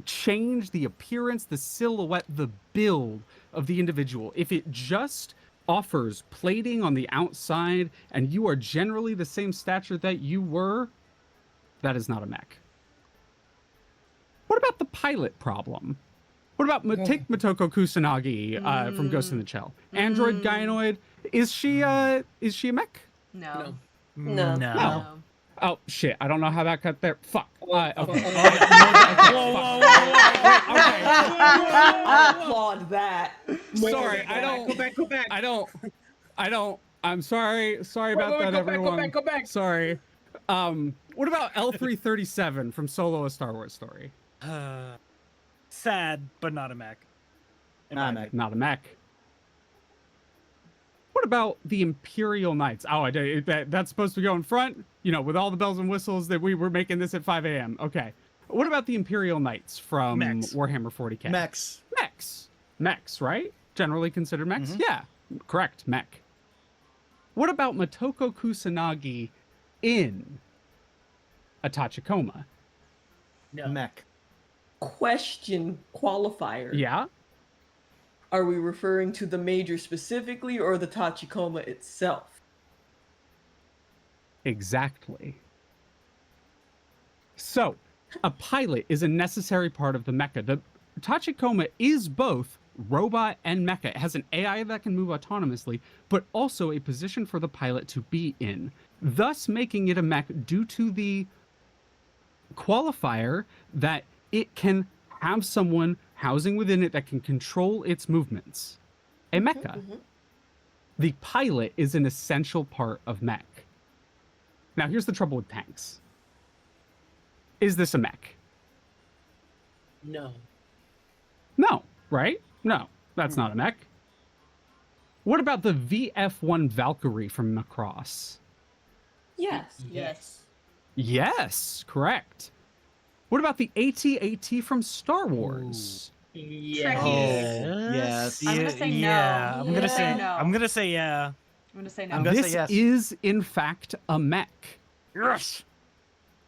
[SPEAKER 4] change the appearance, the silhouette, the build of the individual. If it just offers plating on the outside and you are generally the same stature that you were, that is not a mech. What about the pilot problem? What about take Motoko Kusanagi from Ghost in the Shell? Android Gynoid. Is she a mech?
[SPEAKER 2] No.
[SPEAKER 7] No.
[SPEAKER 4] Oh shit! I don't know how that got there. Fuck. Okay.
[SPEAKER 7] Applaud that.
[SPEAKER 4] Sorry, I don't.
[SPEAKER 11] Go back.
[SPEAKER 4] I don't. I'm sorry. Sorry about that, everyone.
[SPEAKER 11] Go back.
[SPEAKER 4] Sorry. What about L337 from Solo: A Star Wars Story?
[SPEAKER 5] Sad, but not a mech.
[SPEAKER 6] Not a mech.
[SPEAKER 4] Not a mech. What about the Imperial Knights? Oh, that's supposed to go in front, with all the bells and whistles that we were making this at 5 a.m. Okay. What about the Imperial Knights from
[SPEAKER 5] Mechs.
[SPEAKER 4] Warhammer 40k?
[SPEAKER 6] Mechs.
[SPEAKER 4] Mechs, right? Generally considered mechs? Yeah, correct, mech. What about Motoko Kusanagi in a Tachikoma?
[SPEAKER 5] No.
[SPEAKER 6] Mech.
[SPEAKER 7] Question qualifier.
[SPEAKER 4] Yeah?
[SPEAKER 7] Are we referring to the Major specifically or the Tachikoma itself?
[SPEAKER 4] Exactly. So, a pilot is a necessary part of the mecha. The Tachikoma is both robot and mecha. It has an AI that can move autonomously, but also a position for the pilot to be in, thus making it a mech due to the qualifier that it can have someone housing within it that can control its movements. A mecha. The pilot is an essential part of mech. Now, here's the trouble with tanks. Is this a mech?
[SPEAKER 11] No.
[SPEAKER 4] No, right? No, that's not a mech. What about the VF-1 Valkyrie from Macross?
[SPEAKER 7] Yes.
[SPEAKER 4] Yes, correct. What about the AT-AT from Star Wars?
[SPEAKER 11] Yes.
[SPEAKER 6] Yes.
[SPEAKER 2] I'm gonna say no.
[SPEAKER 5] Yeah. I'm gonna
[SPEAKER 2] Yeah.
[SPEAKER 5] say
[SPEAKER 2] No.
[SPEAKER 5] I'm gonna say yeah.
[SPEAKER 2] I'm gonna say no.
[SPEAKER 6] I'm gonna
[SPEAKER 4] This
[SPEAKER 6] say yes.
[SPEAKER 4] is, in fact, a mech.
[SPEAKER 5] Yes.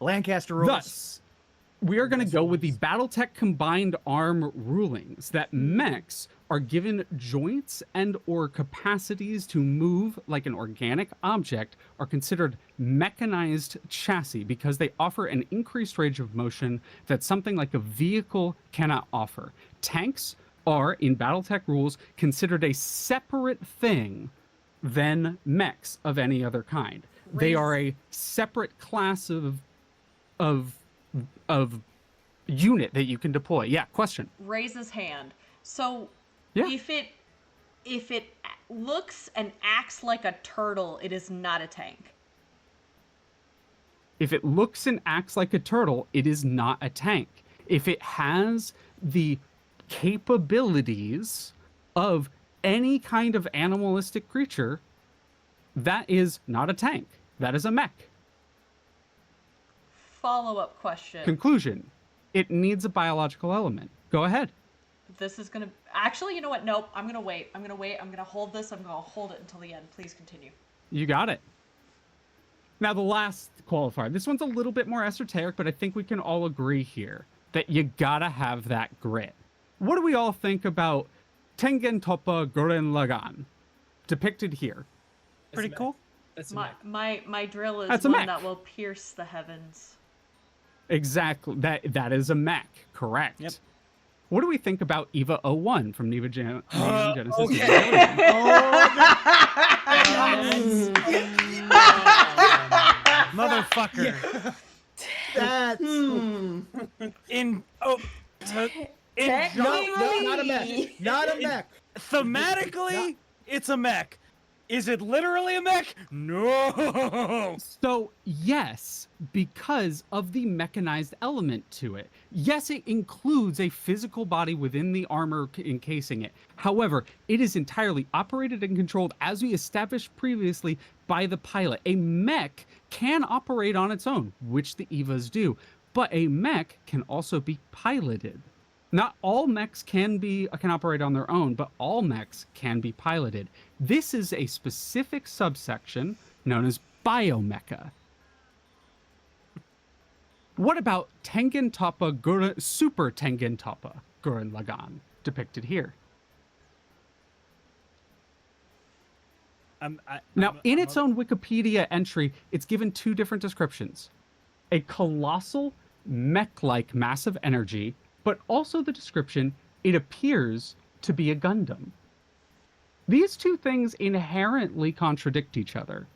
[SPEAKER 6] Lancaster rules.
[SPEAKER 4] Thus, we are going to go with the Battletech combined arm rulings that mechs are given joints and or capacities to move like an organic object, are considered mechanized chassis because they offer an increased range of motion that something like a vehicle cannot offer. Tanks are, in Battletech rules, considered a separate thing than mechs of any other kind. They are a separate class of unit that you can deploy. Yeah, question.
[SPEAKER 2] Raise his hand. So
[SPEAKER 4] Yeah.
[SPEAKER 2] if it looks and acts like a turtle, it is not a tank.
[SPEAKER 4] If it looks and acts like a turtle, it is not a tank. If it has the capabilities of any kind of animalistic creature, that is not a tank. That is a mech.
[SPEAKER 2] Follow-up question.
[SPEAKER 4] Conclusion. It needs a biological element. Go ahead.
[SPEAKER 2] This is gonna... Actually, you know what? Nope. I'm gonna wait. I'm gonna hold this. I'm gonna hold it until the end. Please continue.
[SPEAKER 4] You got it. Now, the last qualifier. This one's a little bit more esoteric, but I think we can all agree here that you gotta have that grit. What do we all think about Tengen Toppa Gurren Lagann, depicted here?
[SPEAKER 5] Pretty cool.
[SPEAKER 11] That's a
[SPEAKER 2] My drill is
[SPEAKER 4] That's a
[SPEAKER 2] one
[SPEAKER 4] mech.
[SPEAKER 2] that will pierce the heavens.
[SPEAKER 4] Exactly. That is a mech. Correct. Yep. What do we think about Eva 01 from Neon Genesis?
[SPEAKER 5] Okay. Motherfucker.
[SPEAKER 6] That's not a mech. Not a mech.
[SPEAKER 5] Thematically, it's a mech. Is it literally a mech? No.
[SPEAKER 4] So, yes, because of the mechanized element to it. Yes, it includes a physical body within the armor encasing it. However, it is entirely operated and controlled, as we established previously, by the pilot. A mech can operate on its own, which the Evas do, but a mech can also be piloted. Not all mechs can operate on their own, but all mechs can be piloted. This is a specific subsection known as biomecha. What about Tengen Toppa Super Tengen Toppa Gurren Lagann, depicted here? Now, in its own Wikipedia entry, it's given two different descriptions. A colossal, mech-like mass of energy, but also the description, it appears to be a Gundam. These two things inherently contradict each other.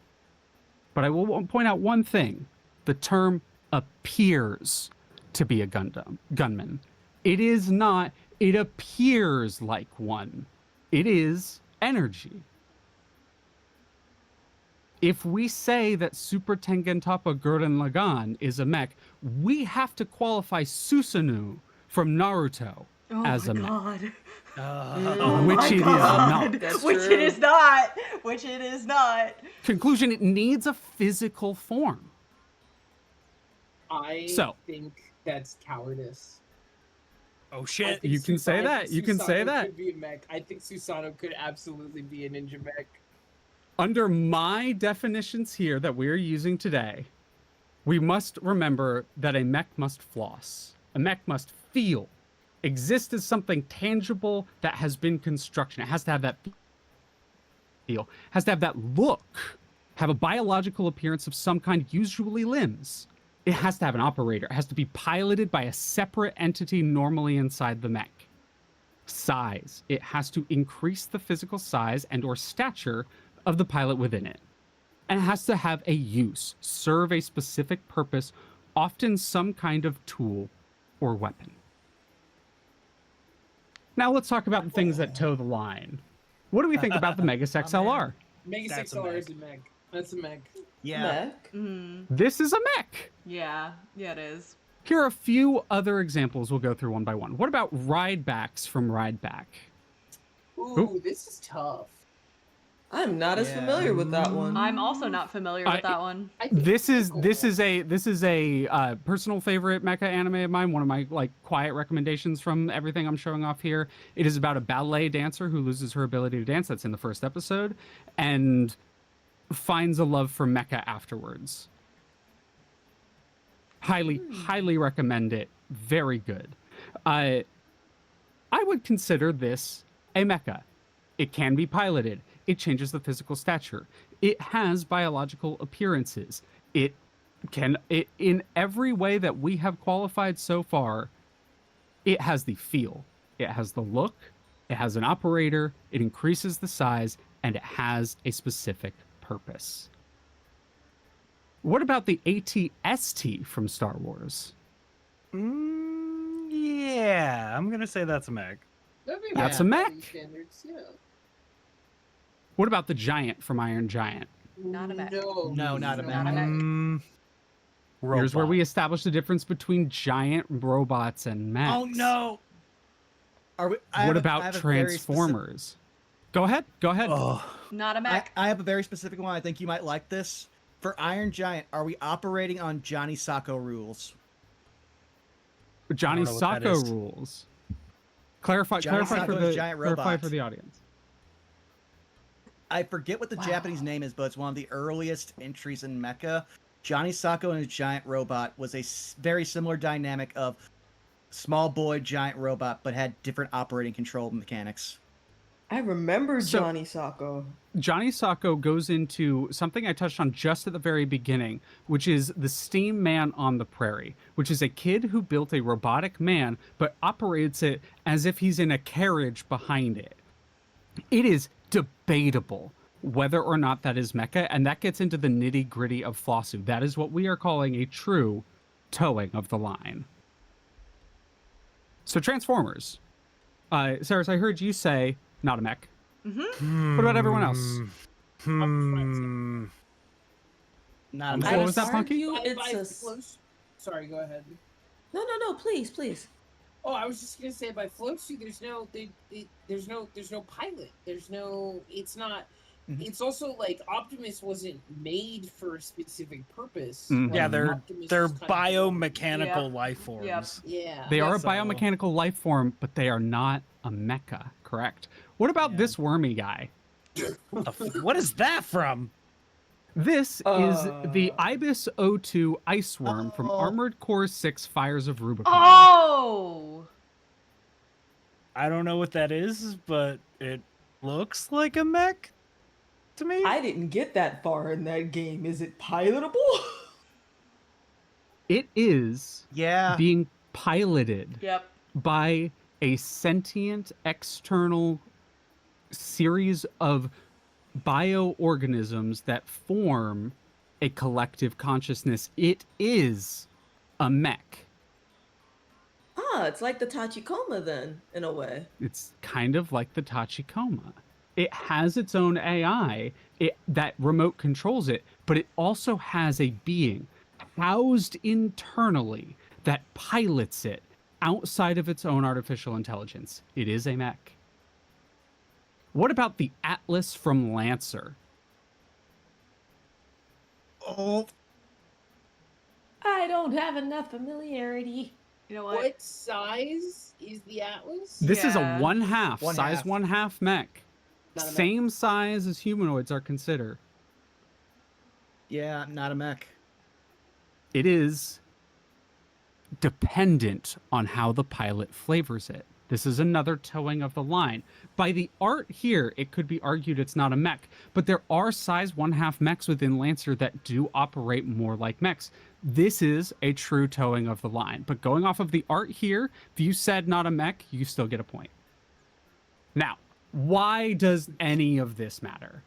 [SPEAKER 4] But I will point out one thing. The term appears to be a gunman. It is not, it appears like one. It is energy. If we say that Super Tengen Toppa Gurren Lagann is a mech, we have to qualify Susanoo from Naruto as a mech. Which it is not.
[SPEAKER 2] Which it is not.
[SPEAKER 4] Conclusion, it needs a physical form.
[SPEAKER 11] I think that's cowardice.
[SPEAKER 5] Oh shit.
[SPEAKER 4] You can say that. You can say that.
[SPEAKER 11] Could be a mech. I think Susanoo could absolutely be a ninja mech.
[SPEAKER 4] Under my definitions here that we're using today, we must remember that a mech must floss. A mech must feel, exist as something tangible that has been construction. It has to have that feel, has to have that look, have a biological appearance of some kind, usually limbs. It has to have an operator. It has to be piloted by a separate entity normally inside the mech. Size. It has to increase the physical size and or stature of the pilot within it. And it has to have a use, serve a specific purpose, often some kind of tool or weapon. Now let's talk about the things that toe the line. What do we think about the Megas XLR?
[SPEAKER 11] Megas XLR is a mech. That's a mech.
[SPEAKER 6] Yeah.
[SPEAKER 7] Mech?
[SPEAKER 4] This is a mech.
[SPEAKER 2] Yeah, it is.
[SPEAKER 4] Here are a few other examples we'll go through one by one. What about Ridebacks from Rideback?
[SPEAKER 11] Ooh, this is tough.
[SPEAKER 7] I'm not as familiar with that one.
[SPEAKER 2] I'm also not familiar with that one.
[SPEAKER 4] This is a personal favorite mecha anime of mine. One of my quiet recommendations from everything I'm showing off here. It is about a ballet dancer who loses her ability to dance. That's in the first episode, and finds a love for mecha afterwards. Highly recommend it. Very good. I would consider this a mecha. It can be piloted. It changes the physical stature. It has biological appearances. It in every way that we have qualified so far, it has the feel. It has the look. It has an operator. It increases the size, and it has a specific purpose. What about the AT-ST from Star Wars?
[SPEAKER 5] Yeah, I'm gonna say that's a mech.
[SPEAKER 4] That's a mech.
[SPEAKER 11] Standards, yeah.
[SPEAKER 4] What about the Giant from Iron Giant?
[SPEAKER 2] Not a mech.
[SPEAKER 6] No, not a mech.
[SPEAKER 2] Not a mech.
[SPEAKER 4] Here's where we establish the difference between giant robots and mechs.
[SPEAKER 5] Oh no!
[SPEAKER 4] What about Transformers? Go ahead.
[SPEAKER 2] Not a mech.
[SPEAKER 6] I have a very specific one. I think you might like this. For Iron Giant, are we operating on Johnny Sacco rules?
[SPEAKER 4] Johnny Sacco rules. Clarify
[SPEAKER 6] Johnny
[SPEAKER 4] for
[SPEAKER 6] Sacco
[SPEAKER 4] the
[SPEAKER 6] is giant
[SPEAKER 4] clarify
[SPEAKER 6] robot.
[SPEAKER 4] for the audience.
[SPEAKER 6] I forget what the Japanese name is, but it's one of the earliest entries in Mecha. Johnny Sacco and his giant robot was a very similar dynamic of small boy, giant robot, but had different operating control mechanics.
[SPEAKER 7] I remember
[SPEAKER 4] So-
[SPEAKER 7] Johnny Sacco.
[SPEAKER 4] Johnny Sacco goes into something I touched on just at the very beginning, which is the Steam Man on the Prairie, which is a kid who built a robotic man, but operates it as if he's in a carriage behind it. It is debatable whether or not that is mecha, and that gets into the nitty-gritty of Flossu. That is what we are calling a true towing of the line. So Transformers. Saris, I heard you say not a mech. What about everyone else?
[SPEAKER 6] Not a
[SPEAKER 4] What
[SPEAKER 6] mech.
[SPEAKER 4] was that, Punky?
[SPEAKER 11] Sorry, go ahead.
[SPEAKER 7] No, please, please.
[SPEAKER 11] Oh, I was just gonna say by Floatsu, there's no pilot. It's not. It's also like Optimus wasn't made for a specific purpose.
[SPEAKER 4] Mhm.
[SPEAKER 11] Like,
[SPEAKER 5] Yeah, they're
[SPEAKER 11] Optimus
[SPEAKER 5] they're
[SPEAKER 11] was kind of-
[SPEAKER 5] biomechanical life forms.
[SPEAKER 11] Yeah.
[SPEAKER 4] They are a
[SPEAKER 5] So-
[SPEAKER 4] biomechanical life form, but they are not a mecha, correct? What about this wormy guy?
[SPEAKER 5] What is that from?
[SPEAKER 4] This is the Ibis O2 ice worm from Armored Core 6 Fires of Rubicon.
[SPEAKER 2] Oh!
[SPEAKER 5] I don't know what that is, but it looks like a mech to me.
[SPEAKER 7] I didn't get that far in that game. Is it pilotable?
[SPEAKER 4] It is being piloted
[SPEAKER 2] Yep.
[SPEAKER 4] by a sentient external series of bioorganisms that form a collective consciousness. It is a mech.
[SPEAKER 7] It's like the Tachikoma then, in a way.
[SPEAKER 4] It's kind of like the Tachikoma. It has its own AI that remote controls it, but it also has a being housed internally that pilots it outside of its own artificial intelligence. It is a mech. What about the Atlas from Lancer?
[SPEAKER 6] Oh.
[SPEAKER 1] I don't have enough familiarity.
[SPEAKER 2] You know
[SPEAKER 11] What size is the Atlas?
[SPEAKER 4] This is a one half,
[SPEAKER 6] One
[SPEAKER 4] size
[SPEAKER 6] half.
[SPEAKER 4] 1/2 mech.
[SPEAKER 11] Not a mech.
[SPEAKER 4] Same size as humanoids are considered.
[SPEAKER 6] Yeah, not a mech.
[SPEAKER 4] It is dependent on how the pilot flavors it. This is another towing of the line. By the art here, it could be argued it's not a mech, but there are size 1/2 mechs within Lancer that do operate more like mechs. This is a true towing of the line. But going off of the art here, if you said not a mech, you still get a point. Now, why does any of this matter?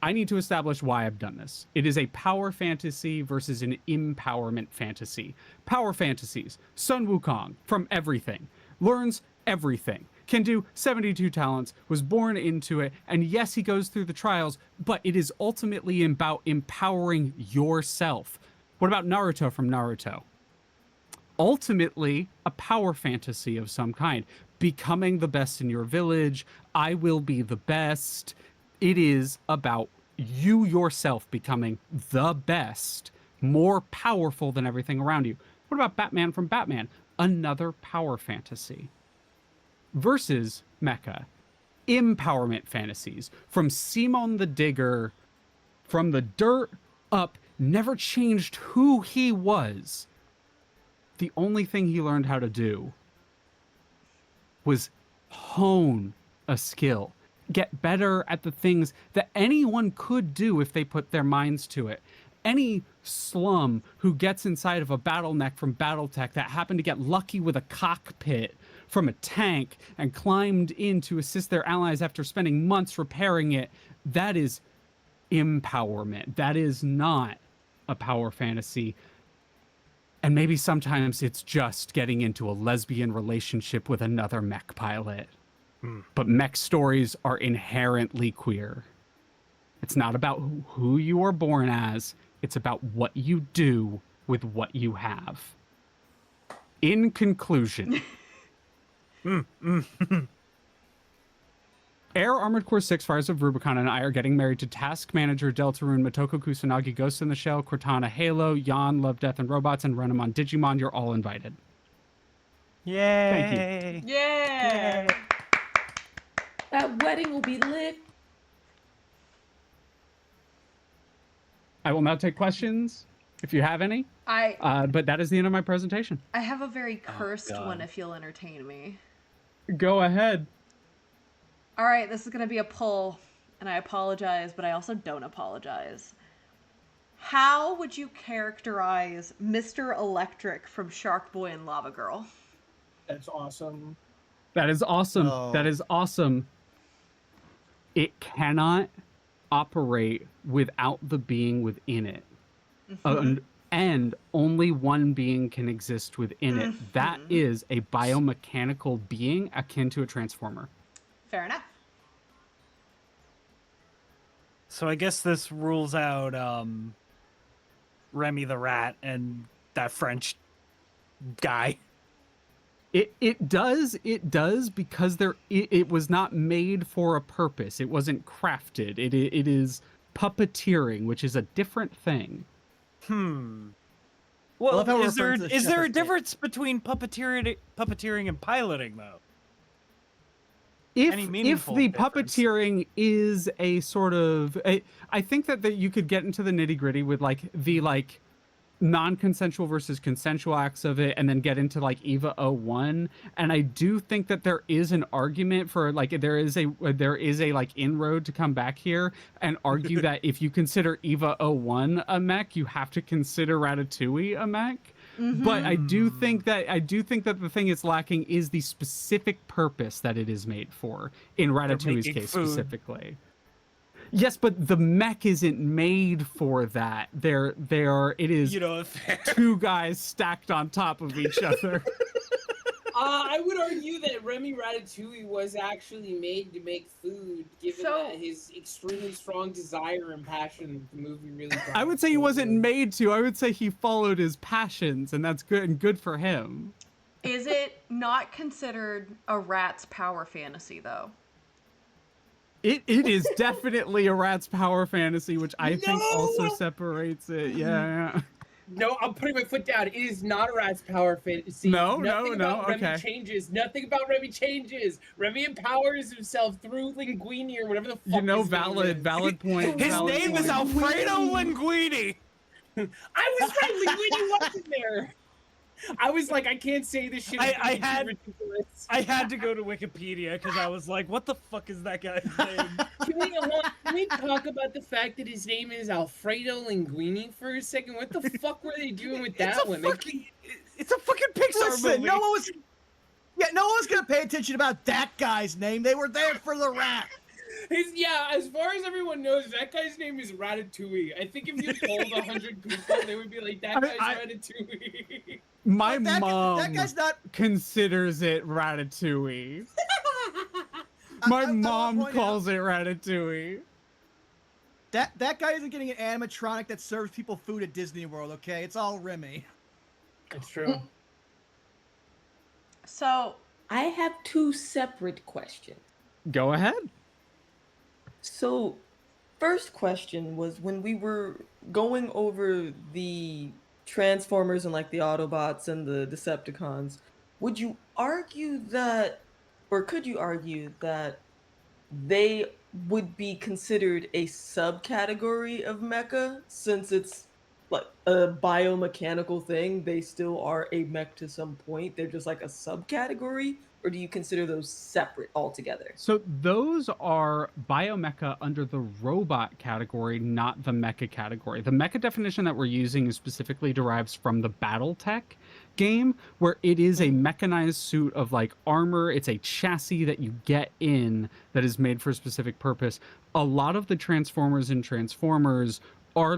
[SPEAKER 4] I need to establish why I've done this. It is a power fantasy versus an empowerment fantasy. Power fantasies. Sun Wukong from everything. Learns everything. Can do 72 talents, was born into it, and yes, he goes through the trials, but it is ultimately about empowering yourself. What about Naruto from Naruto? Ultimately, a power fantasy of some kind. Becoming the best in your village. I will be the best. It is about you yourself becoming the best, more powerful than everything around you. What about Batman from Batman? Another power fantasy. Versus Mecha. Empowerment fantasies. From Simon the Digger, from the dirt up, never changed who he was. The only thing he learned how to do was hone a skill. Get better at the things that anyone could do if they put their minds to it. Any slum who gets inside of a battle mech from Battletech that happened to get lucky with a cockpit from a tank and climbed in to assist their allies after spending months repairing it, that is empowerment. That is not a power fantasy. And maybe sometimes it's just getting into a lesbian relationship with another mech pilot. But mech stories are inherently queer. It's not about who you are born as. It's about what you do with what you have. In conclusion, Air Armored Core 6 Fires of Rubicon and I are getting married to Task Manager Deltarune, Motoko Kusanagi, Ghost in the Shell, Cortana Halo, Yan, Love, Death, and Robots, and Renamon Digimon. You're all invited.
[SPEAKER 5] Yay!
[SPEAKER 4] Thank you.
[SPEAKER 2] Yeah.
[SPEAKER 1] That wedding will be lit.
[SPEAKER 4] I will now take questions if you have any. But that is the end of my presentation.
[SPEAKER 2] I have a very cursed one if you'll entertain me.
[SPEAKER 4] Go ahead.
[SPEAKER 2] All right, this is going to be a pull, and I apologize, but I also don't apologize. How would you characterize Mr. Electric from Shark Boy and Lava Girl?
[SPEAKER 11] That's awesome.
[SPEAKER 4] That is awesome.
[SPEAKER 6] Oh.
[SPEAKER 4] That is awesome. It cannot operate without the being within it. And only one being can exist within it. That is a biomechanical being akin to a transformer.
[SPEAKER 2] Fair enough.
[SPEAKER 5] So I guess this rules out Remy the Rat and that French guy.
[SPEAKER 4] It does because it was not made for a purpose. It wasn't crafted. It is puppeteering, which is a different thing.
[SPEAKER 5] Well,
[SPEAKER 6] how we're
[SPEAKER 5] is there
[SPEAKER 6] referring to the
[SPEAKER 5] a
[SPEAKER 6] shepherd's
[SPEAKER 5] difference between puppeteering and piloting though?
[SPEAKER 4] If
[SPEAKER 5] Any
[SPEAKER 4] the
[SPEAKER 5] meaningful difference?
[SPEAKER 4] puppeteering is a sort of, I think that you could get into the nitty gritty with the non-consensual versus consensual acts of it, and then get into EVA 01. And I do think that there is an argument for there is a inroad to come back here and argue that if you consider EVA 01 a mech, you have to consider Ratatouille a mech. But I do think that the thing it's lacking is the specific purpose that it is made for in Ratatouille's case specifically. Yes, but the mech isn't made for that. It is two guys stacked on top of each other.
[SPEAKER 3] I would argue that Remy Ratatouille was actually made to make food, given that his extremely strong desire and passion the movie really brought.
[SPEAKER 4] I would say he wasn't made to. I would say he followed his passions, and that's good and good for him.
[SPEAKER 2] Is it not considered a rat's power fantasy, though?
[SPEAKER 4] It is definitely a rat's power fantasy, which I think also separates it. Yeah.
[SPEAKER 3] No, I'm putting my foot down. It is not a rat's power fantasy. Nothing about Remy changes. Nothing about Remy changes. Remy empowers himself through Linguini or whatever the fuck.
[SPEAKER 4] Valid point.
[SPEAKER 5] His name is Alfredo Linguini.
[SPEAKER 3] I was right. Linguini wasn't there. I was like, I can't say this shit.
[SPEAKER 5] I had to go to Wikipedia because I was like, what the fuck is that guy's name?
[SPEAKER 3] Can we talk about the fact that his name is Alfredo Linguini for a second? What the fuck were they doing with that one?
[SPEAKER 5] It's a fucking Pixar movie.
[SPEAKER 6] No one was gonna pay attention about that guy's name. They were there for the rat.
[SPEAKER 3] As far as everyone knows, that guy's name is Ratatouille. I think if you polled 100 people, they would be like, that guy's Ratatouille.
[SPEAKER 4] My mom
[SPEAKER 6] that guy's not...
[SPEAKER 4] considers it Ratatouille. My mom calls it Ratatouille.
[SPEAKER 6] That guy isn't getting an animatronic that serves people food at Disney World, okay? It's all Remy.
[SPEAKER 3] It's true.
[SPEAKER 2] So,
[SPEAKER 1] I have two separate questions.
[SPEAKER 4] Go ahead.
[SPEAKER 7] So, first question was when we were going over the Transformers and the Autobots and the Decepticons, would you argue that, or could you argue that they would be considered a subcategory of mecha since it's like a biomechanical thing? They still are a mech to some point. They're just like a subcategory, or do you consider those separate altogether?
[SPEAKER 4] So those are biomecha under the robot category, not the mecha category. The mecha definition that we're using is specifically derives from the BattleTech game, where it is a mechanized suit of armor. It's a chassis that you get in that is made for a specific purpose. A lot of the Transformers and Transformers are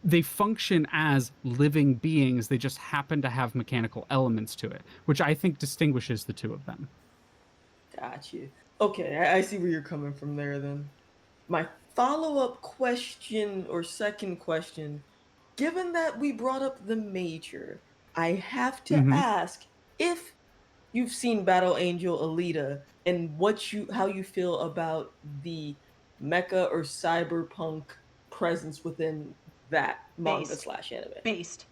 [SPEAKER 4] they function as living beings. They just happen to have mechanical elements to it, which I think distinguishes the two of them.
[SPEAKER 7] Got you. Okay, I see where you're coming from there then. My follow-up question or second question, given that we brought up the Major, I have to ask if you've seen Battle Angel Alita and how you feel about the mecha or cyberpunk presence within that manga slash anime.
[SPEAKER 2] Based.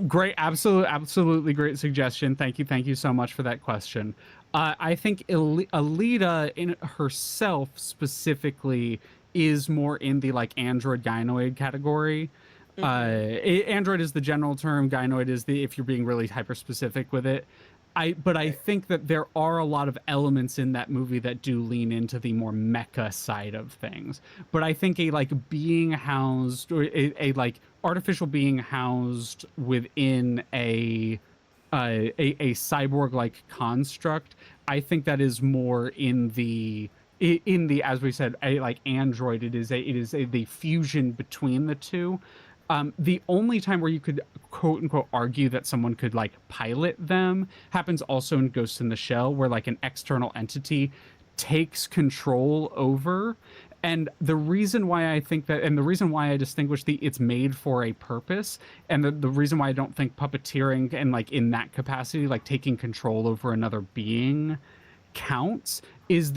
[SPEAKER 4] Great, absolutely great suggestion. Thank you so much for that question. I think Alita in herself specifically is more in the like android gynoid category. Android is the general term. Gynoid is the if you're being really hyper specific with it. I think that there are a lot of elements in that movie that do lean into the more mecha side of things. But I think a like being housed or a like artificial being housed within a cyborg like construct, I think that is more in the as we said a like android. It is the fusion between the two. The only time where you could quote unquote argue that someone could like pilot them happens also in Ghost in the Shell, where like an external entity takes control over. And the reason why I think that, and the reason why I distinguish it's made for a purpose, and the reason why I don't think puppeteering and like in that capacity, like taking control over another being counts is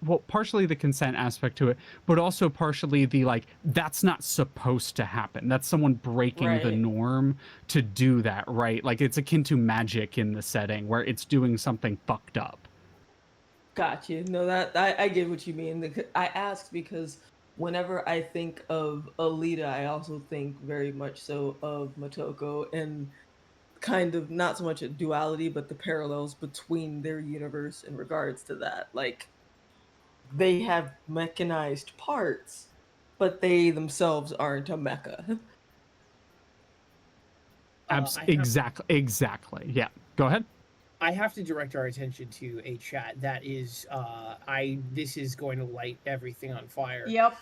[SPEAKER 4] well partially the consent aspect to it, but also partially the like that's not supposed to happen, that's someone breaking the norm to do that, right? Like it's akin to magic in the setting where it's doing something fucked up.
[SPEAKER 7] Gotcha. No, that I get what you mean. I asked because whenever I think of Alita, I also think very much so of Motoko, and kind of not so much a duality, but the parallels between their universe in regards to that. Like, they have mechanized parts, but they themselves aren't a mecha.
[SPEAKER 4] Exactly. Yeah. Go ahead.
[SPEAKER 3] I have to direct our attention to a chat that is this is going to light everything on fire.
[SPEAKER 2] Yep.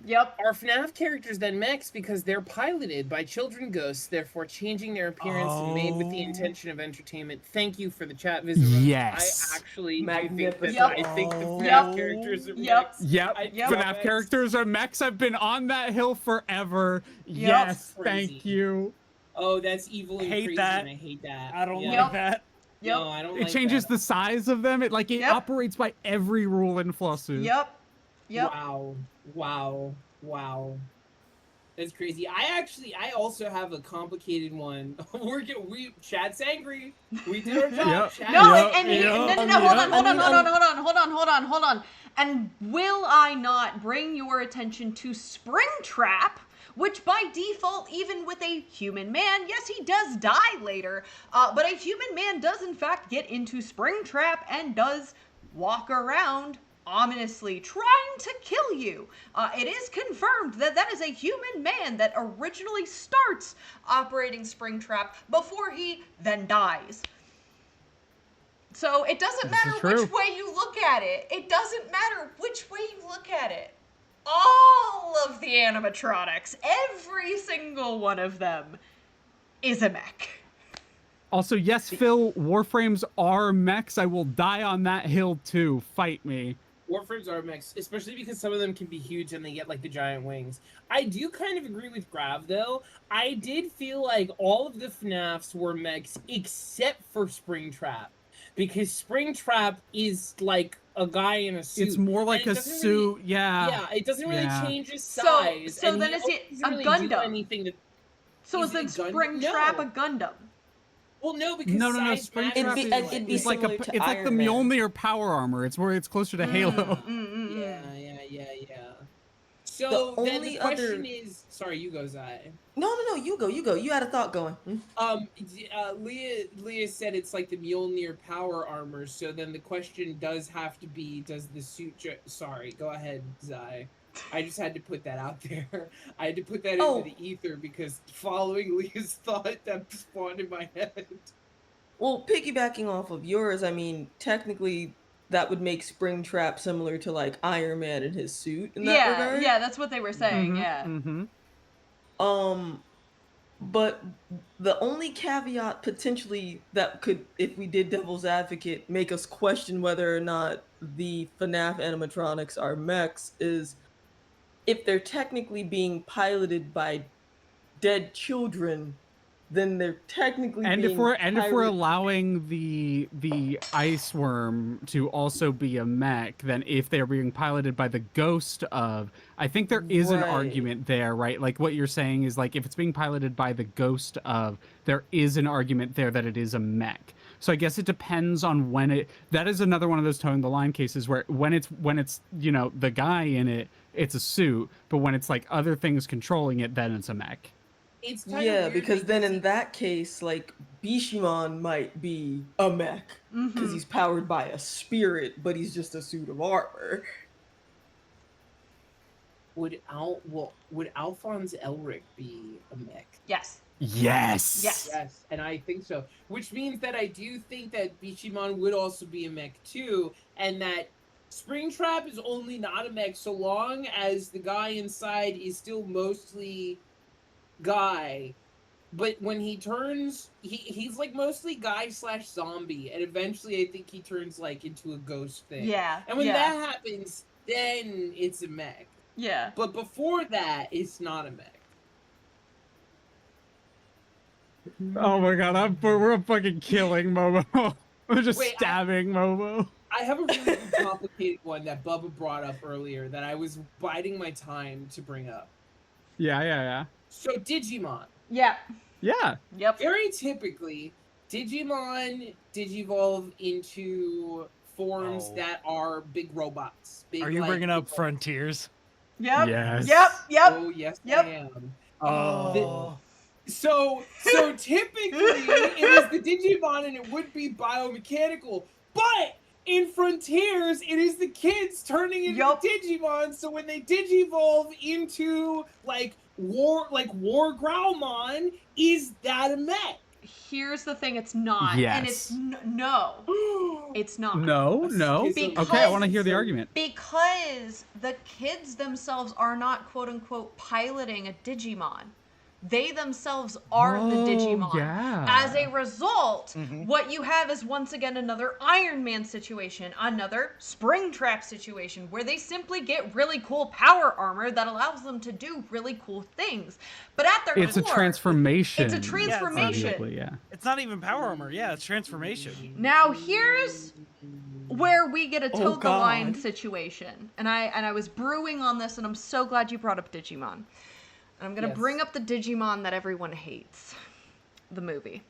[SPEAKER 3] Yep. Are FNAF characters then mechs because they're piloted by children ghosts, therefore changing their appearance and made with the intention of entertainment? Thank you for the chat visit.
[SPEAKER 4] Yes.
[SPEAKER 3] I actually do think that
[SPEAKER 2] Yep.
[SPEAKER 3] I think the FNAF characters are mechs.
[SPEAKER 4] Yep. FNAF characters are mechs. I've been on that hill forever. Yes. Thank you.
[SPEAKER 3] Oh, that's evil and crazy, and I hate that.
[SPEAKER 5] I don't like that.
[SPEAKER 3] Yep. No, I don't like
[SPEAKER 4] It changes
[SPEAKER 3] that.
[SPEAKER 4] the size of them. It like it operates by every rule in Flossu.
[SPEAKER 2] Yep.
[SPEAKER 3] Wow. That's crazy. I also have a complicated one. Chad's angry. We did our job.
[SPEAKER 2] No, hold on. And will I not bring your attention to Springtrap, which by default, even with a human man, yes, he does die later, but a human man does in fact get into Springtrap and does walk around ominously trying to kill you. It is confirmed that that is a human man that originally starts operating Springtrap before he then dies. So it doesn't matter which way you look at it. It doesn't matter which way you look at it. All of the animatronics, every single one of them, is a mech.
[SPEAKER 4] Also, yes, Phil, Warframes are mechs. I will die on that hill too. Fight me.
[SPEAKER 3] Warframes are mechs, especially because some of them can be huge and they get like the giant wings. I do kind of agree with Grav though. I did feel like all of the FNAFs were mechs except for Springtrap, because Springtrap is like a guy in a suit.
[SPEAKER 4] It's more like a suit,
[SPEAKER 3] Yeah, it doesn't really change his size.
[SPEAKER 2] So then is it a Gundam? So is then Springtrap a Gundam?
[SPEAKER 3] Well, no, because
[SPEAKER 4] no. Springtrap is like it's like the Mjolnir power armor. It's where it's closer to Halo.
[SPEAKER 3] Yeah. So then the question is, sorry, you go, Zai.
[SPEAKER 7] No, you go. You had a thought going.
[SPEAKER 3] Leah said it's like the Mjolnir power armor. So then the question does have to be, does the suit? Sorry, go ahead, Zai. I just had to put that out there. I had to put that into the ether because following Leah's thought that spawned in my head.
[SPEAKER 7] Well, piggybacking off of yours, I mean, technically that would make Springtrap similar to like Iron Man in his suit in that regard.
[SPEAKER 2] Yeah, that's what they were saying.
[SPEAKER 7] But the only caveat potentially that could, if we did devil's advocate, make us question whether or not the FNAF animatronics are mechs is if they're technically being piloted by dead children, then they're technically
[SPEAKER 4] And
[SPEAKER 7] being
[SPEAKER 4] if we're
[SPEAKER 7] pirate-
[SPEAKER 4] allowing the ice worm to also be a mech, then if they're being piloted by the ghost of, I think there is an
[SPEAKER 7] Right.
[SPEAKER 4] argument there, right? Like what you're saying is like if it's being piloted by the ghost of, there is an argument there that it is a mech. So I guess it depends on when it. That is another one of those towing the line cases where when it's you know the guy in it, it's a suit, but when it's like other things controlling it, then it's a mech.
[SPEAKER 1] It's kind of
[SPEAKER 7] Yeah,
[SPEAKER 1] weird
[SPEAKER 7] because then in
[SPEAKER 1] he-
[SPEAKER 7] that case, like Bishamon might be a mech because he's powered by a spirit, but he's just a suit of armor.
[SPEAKER 3] Would Alphonse Elric be a mech?
[SPEAKER 2] Yes.
[SPEAKER 4] Yes.
[SPEAKER 3] Yes, and I think so. Which means that I do think that Bishamon would also be a mech too, and that Springtrap is only not a mech so long as the guy inside is still mostly guy. But when he turns, he's like mostly guy / zombie, and eventually I think he turns like into a ghost thing.
[SPEAKER 2] Yeah.
[SPEAKER 3] And when
[SPEAKER 2] yeah.
[SPEAKER 3] that happens, then it's a mech.
[SPEAKER 2] Yeah.
[SPEAKER 3] But before that, it's not a mech.
[SPEAKER 4] Oh my god, we're fucking killing Momo. We're just
[SPEAKER 3] Wait,
[SPEAKER 4] stabbing Momo.
[SPEAKER 3] I have a really complicated one that Bubba brought up earlier that I was biding my time to bring up.
[SPEAKER 4] Yeah.
[SPEAKER 3] So Digimon.
[SPEAKER 2] Yeah.
[SPEAKER 4] Yeah.
[SPEAKER 2] Yep.
[SPEAKER 3] Very typically, Digimon digivolve into forms that are big robots. Big,
[SPEAKER 12] Are you
[SPEAKER 3] like,
[SPEAKER 12] bringing up Frontiers?
[SPEAKER 2] Yep.
[SPEAKER 4] Yes.
[SPEAKER 2] Yep.
[SPEAKER 3] Oh yes,
[SPEAKER 2] Yep.
[SPEAKER 3] I am.
[SPEAKER 12] Oh.
[SPEAKER 3] So typically it is the Digimon and it would be biomechanical, but in Frontiers it is the kids turning into the Digimon. So when they digivolve into like War Growlmon, is that a mech?
[SPEAKER 2] Here's the thing, it's not.
[SPEAKER 4] Yes.
[SPEAKER 2] And it's no. It's not.
[SPEAKER 4] No.
[SPEAKER 2] Because-
[SPEAKER 4] Okay, I want to hear the argument.
[SPEAKER 2] Because the kids themselves are not quote unquote piloting a Digimon. They themselves are the Digimon.
[SPEAKER 4] Yeah.
[SPEAKER 2] As a result, what you have is once again another Iron Man situation, another Springtrap situation, where they simply get really cool power armor that allows them to do really cool things. But at their
[SPEAKER 4] It's a
[SPEAKER 2] core,
[SPEAKER 4] transformation.
[SPEAKER 2] It's a transformation.
[SPEAKER 4] Arguably, yeah.
[SPEAKER 5] It's not even power armor. Yeah, it's transformation.
[SPEAKER 2] Now here's where we get a
[SPEAKER 5] Oh,
[SPEAKER 2] toe the line
[SPEAKER 5] God.
[SPEAKER 2] situation. And I was brewing on this, and I'm so glad you brought up Digimon. And I'm going to bring up the Digimon that everyone hates. The movie.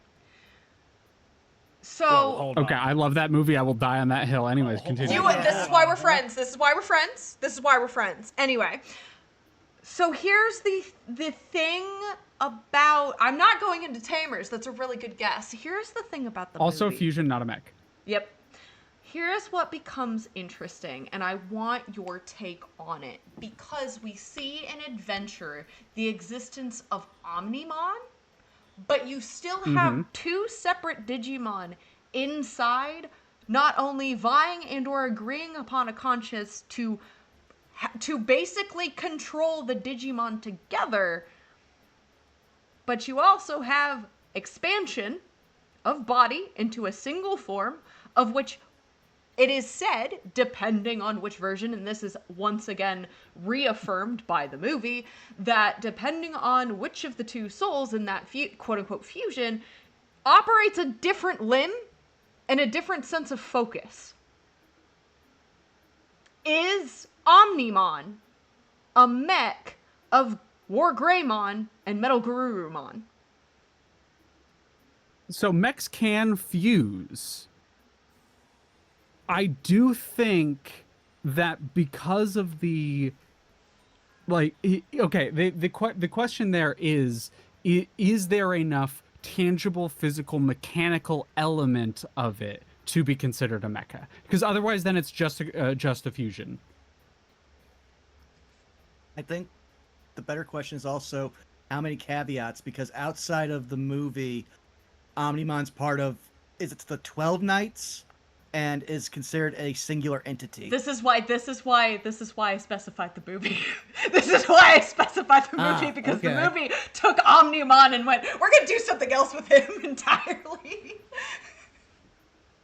[SPEAKER 2] So...
[SPEAKER 4] Okay, I love that movie. I will die on that hill. Anyways, continue.
[SPEAKER 2] This is why we're friends. This is why we're friends. This is why we're friends. Anyway. So here's the thing about... I'm not going into Tamers. That's a really good guess. Here's the thing about the
[SPEAKER 4] Also,
[SPEAKER 2] movie.
[SPEAKER 4] Fusion, not a mech.
[SPEAKER 2] Yep. Here's what becomes interesting, and I want your take on it. Because we see in Adventure the existence of Omnimon, but you still have two separate Digimon inside, not only vying and or agreeing upon a conscience to basically control the Digimon together, but you also have expansion of body into a single form, of which it is said, depending on which version, and this is once again reaffirmed by the movie, that depending on which of the two souls in that quote-unquote fusion operates a different limb and a different sense of focus. Is Omnimon a mech of War Greymon and Metal Garurumon?
[SPEAKER 4] So mechs can fuse. I do think that because of the, like, okay, the question there is there enough tangible, physical, mechanical element of it to be considered a mecha? Because otherwise, then it's just a fusion.
[SPEAKER 6] I think the better question is also how many caveats, because outside of the movie, Omnimon's part of, is it the 12 Knights? And is considered a singular entity.
[SPEAKER 2] This is why I specified the movie. This is why I specified the movie, because the movie took Omnimon and went, we're gonna do something else with him entirely.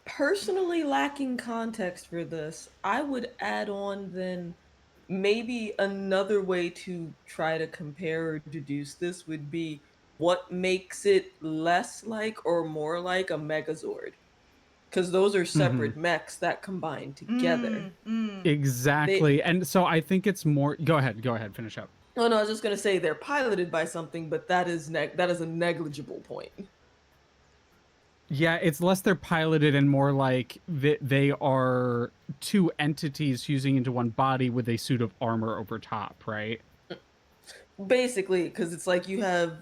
[SPEAKER 7] Personally lacking context for this, I would add on then maybe another way to try to compare or deduce this would be what makes it less like or more like a Megazord? Because those are separate mechs that combine together.
[SPEAKER 4] Exactly. And so I think it's more. Go ahead. Finish up.
[SPEAKER 7] Oh no, I was just gonna say they're piloted by something, but that is a negligible point.
[SPEAKER 4] Yeah, it's less they're piloted and more like they are two entities fusing into one body with a suit of armor over top, right?
[SPEAKER 7] Basically, because it's like you have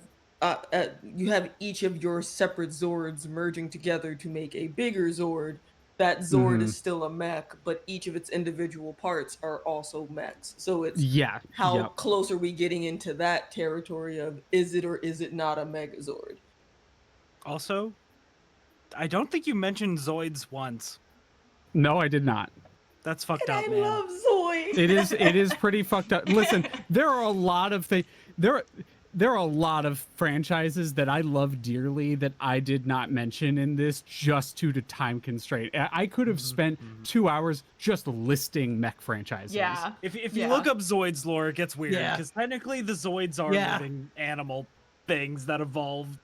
[SPEAKER 7] each of your separate Zords merging together to make a bigger Zord. That Zord is still a mech, but each of its individual parts are also mechs. So it's
[SPEAKER 4] Yeah.
[SPEAKER 7] how
[SPEAKER 4] Yep.
[SPEAKER 7] close are we getting into that territory of is it or is it not a Megazord?
[SPEAKER 5] Also, I don't think you mentioned Zoids once.
[SPEAKER 4] No, I did not.
[SPEAKER 5] That's fucked
[SPEAKER 7] And
[SPEAKER 5] up,
[SPEAKER 7] I
[SPEAKER 5] man.
[SPEAKER 7] love Zoid.
[SPEAKER 4] It is pretty fucked up. Listen, there are a lot of things. There are a lot of franchises that I love dearly that I did not mention in this just due to time constraint. I could have spent 2 hours just listing mech franchises.
[SPEAKER 2] Yeah.
[SPEAKER 5] If you look up Zoids lore, it gets weird
[SPEAKER 6] Yeah.
[SPEAKER 5] because technically the Zoids are
[SPEAKER 6] Yeah.
[SPEAKER 5] living animal things that evolve